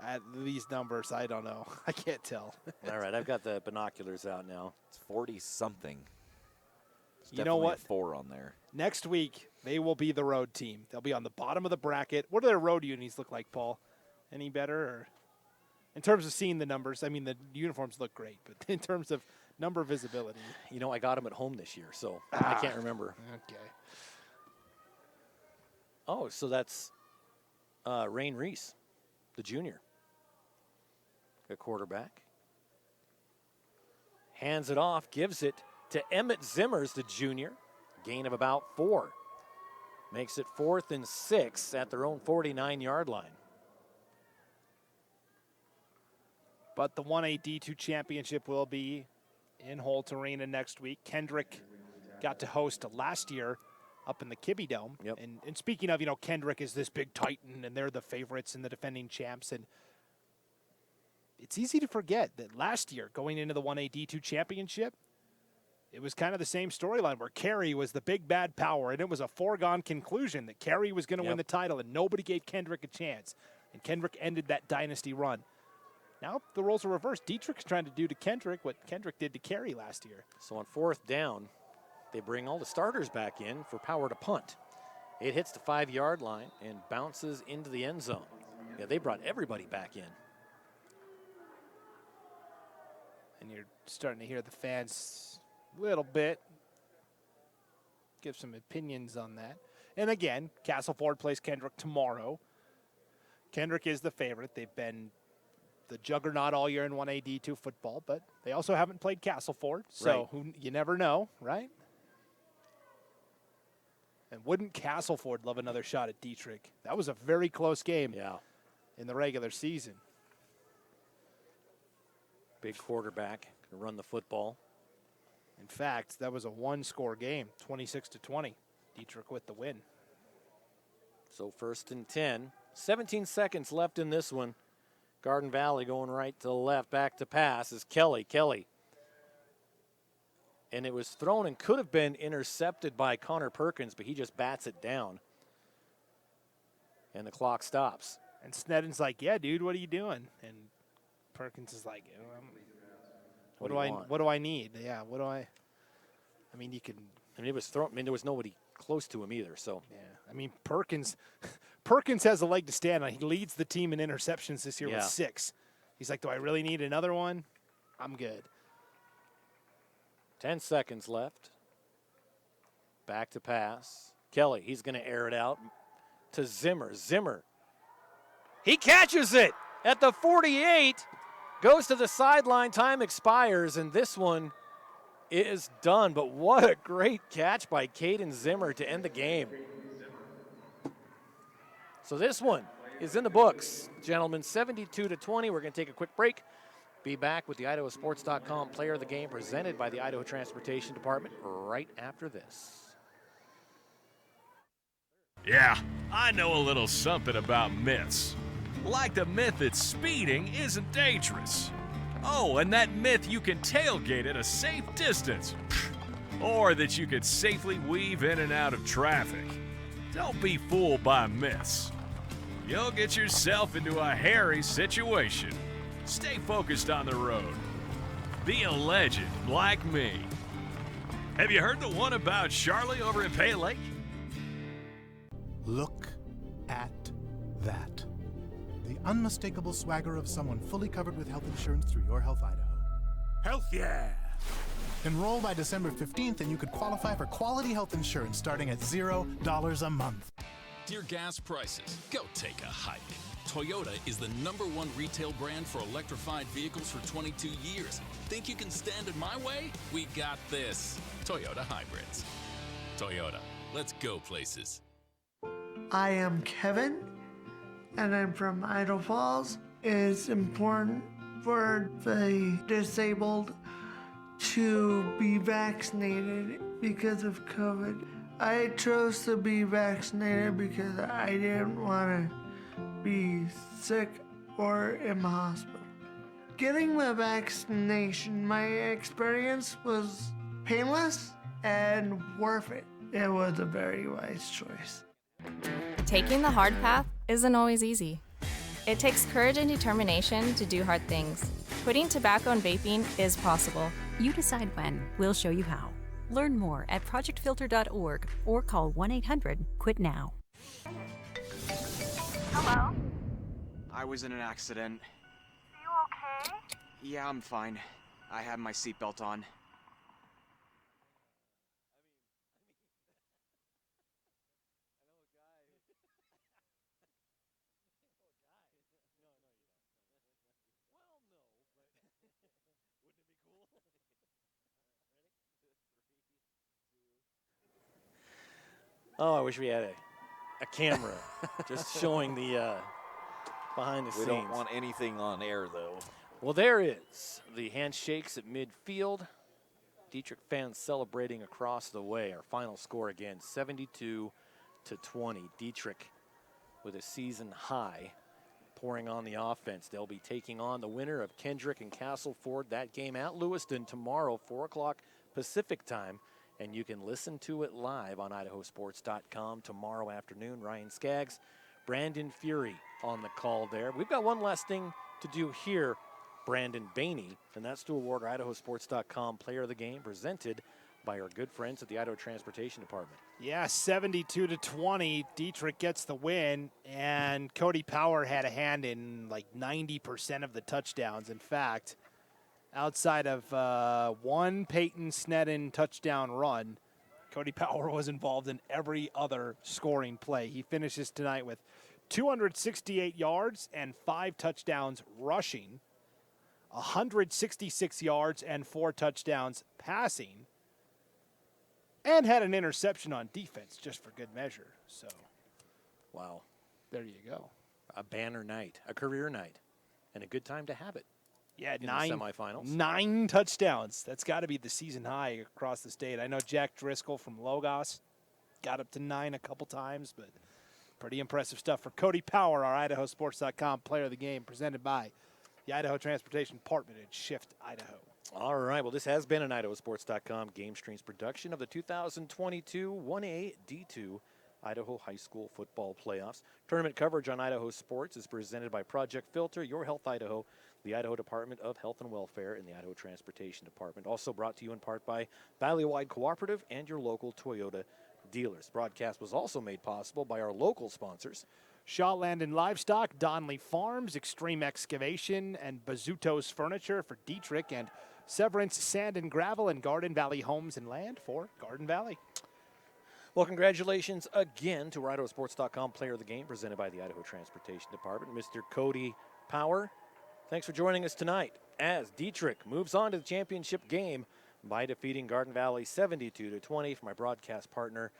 At these numbers, I don't know. I can't tell. All right, I've got the binoculars out now. It's 40-something. You know what? 4 on there. Next week, they will be the road team. They'll be on the bottom of the bracket. What do their road unis look like, Paul? Any better? Or in terms of seeing the numbers, I mean, the uniforms look great, but in terms of number visibility. You know, I got them at home this year, so I can't remember. Okay. Oh, so that's Rain Reese, the junior, a quarterback. Hands it off, gives it to Emmett Zimmers, the junior. Gain of about 4. Makes it 4th and 6 at their own 49-yard line. But the 1A D2 championship will be in Holt Arena next week. Kendrick got to host last year up in the Kibbe Dome. Yep. And speaking of, Kendrick is this big titan, and they're the favorites and the defending champs. And it's easy to forget that last year, going into the 1A D2 championship, it was kind of the same storyline where Carey was the big bad power, and it was a foregone conclusion that Carey was going to win the title, and nobody gave Kendrick a chance. And Kendrick ended that dynasty run. Now the roles are reversed. Dietrich's trying to do to Kendrick what Kendrick did to Carey last year. So on 4th down, they bring all the starters back in for power to punt. It hits the 5-yard line and bounces into the end zone. Yeah, they brought everybody back in. And you're starting to hear the fans a little bit give some opinions on that. And again, Castleford plays Kendrick tomorrow. Kendrick is the favorite. They've been the juggernaut all year in 1A D2 football, but they also haven't played Castleford, so you never know, right? And wouldn't Castleford love another shot at Dietrich? That was a very close game in the regular season. Big quarterback, can run the football. In fact, that was a one-score game, 26-20. Dietrich with the win. So 1st and 10. 17 seconds left in this one. Garden Valley going right to left, back to pass is Kelly. And it was thrown and could have been intercepted by Connor Perkins, but he just bats it down. And the clock stops. And Sneddon's like, yeah, dude, what are you doing? And Perkins is like, what do I need? Yeah, what do I mean, you can. I mean, it was thrown. I mean, there was nobody close to him either, so. Yeah, I mean, Perkins has a leg to stand on. He leads the team in interceptions this year with 6. He's like, do I really need another one? I'm good. 10 seconds left. Back to pass. Kelly, he's going to air it out to Zimmer. He catches it at the 48. Goes to the sideline. Time expires, and this one is done. But what a great catch by Caden Zimmer to end the game. So this one is in the books, gentlemen, 72-20. We're going to take a quick break. Be back with the IdahoSports.com player of the game presented by the Idaho Transportation Department right after this. Yeah, I know a little something about myths. Like the myth that speeding isn't dangerous. Oh, and that myth you can tailgate at a safe distance. Or that you could safely weave in and out of traffic. Don't be fooled by myths. You'll get yourself into a hairy situation. Stay focused on the road. Be a legend like me. Have you heard the one about Charlie over in Pay Lake? Look at that. The unmistakable swagger of someone fully covered with health insurance through Your Health Idaho. Health yeah! Enroll by December 15th and you could qualify for quality health insurance starting at $0 a month. Dear gas prices, go take a hike. Toyota is the #1 retail brand for electrified vehicles for 22 years. Think you can stand in my way? We got this. Toyota Hybrids. Toyota, let's go places. I am Kevin, and I'm from Idaho Falls. It's important for the disabled to be vaccinated because of COVID. I chose to be vaccinated because I didn't want to be sick or in the hospital. Getting the vaccination, my experience was painless and worth it. It was a very wise choice. Taking the hard path isn't always easy. It takes courage and determination to do hard things. Quitting tobacco and vaping is possible. You decide when. We'll show you how. Learn more at projectfilter.org or call 1-800-QUIT-NOW. Hello? I was in an accident. Are you okay? Yeah, I'm fine. I had my seatbelt on. Oh, I wish we had a camera just showing the behind the scenes. We don't want anything on air, though. Well, there is the handshakes at midfield. Dietrich fans celebrating across the way. Our final score again, 72-20. Dietrich with a season high, pouring on the offense. They'll be taking on the winner of Kendrick and Castleford. That game at Lewiston tomorrow, 4 o'clock Pacific time. And you can listen to it live on IdahoSports.com tomorrow afternoon. Ryan Skaggs, Brandon Fury on the call there. We've got one last thing to do here, Brandon Baney, and that's to award our IdahoSports.com Player of the Game, presented by our good friends at the Idaho Transportation Department. Yeah, 72-20. Dietrich gets the win, and Cody Power had a hand in like 90% of the touchdowns. In fact, outside of one Peyton Sneddon touchdown run, Cody Power was involved in every other scoring play. He finishes tonight with 268 yards and 5 touchdowns rushing, 166 yards and 4 touchdowns passing, and had an interception on defense just for good measure. So, wow. There you go. A banner night, a career night, and a good time to have it. Yeah, in the semifinals. 9 touchdowns. That's got to be the season high across the state. I know Jack Driscoll from Logos got up to 9 a couple times, but pretty impressive stuff for Cody Power, our IdahoSports.com Player of the Game, presented by the Idaho Transportation Department at Shift, Idaho. All right, well, this has been an IdahoSports.com GameStreams production of the 2022 1A D2 Idaho High School Football Playoffs. Tournament coverage on Idaho Sports is presented by Project Filter, Your Health Idaho, the Idaho Department of Health and Welfare, and the Idaho Transportation Department. Also brought to you in part by Valleywide Cooperative and your local Toyota dealers. Broadcast was also made possible by our local sponsors: Shaw Land and Livestock, Donley Farms, Extreme Excavation, and Bazuto's Furniture for Dietrich, and Severance Sand and Gravel and Garden Valley Homes and Land for Garden Valley. Well, congratulations again to our IdahoSports.com Player of the Game, presented by the Idaho Transportation Department, Mr. Cody Power. Thanks for joining us tonight as Dietrich moves on to the championship game by defeating Garden Valley 72-20. For my broadcast partner,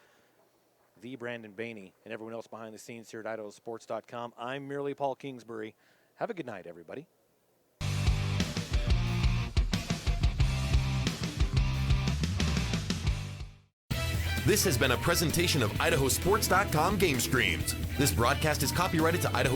the Brandon Baney, and everyone else behind the scenes here at IdahoSports.com, I'm merely Paul Kingsbury. Have a good night, everybody. This has been a presentation of IdahoSports.com GameStreams. This broadcast is copyrighted to Idaho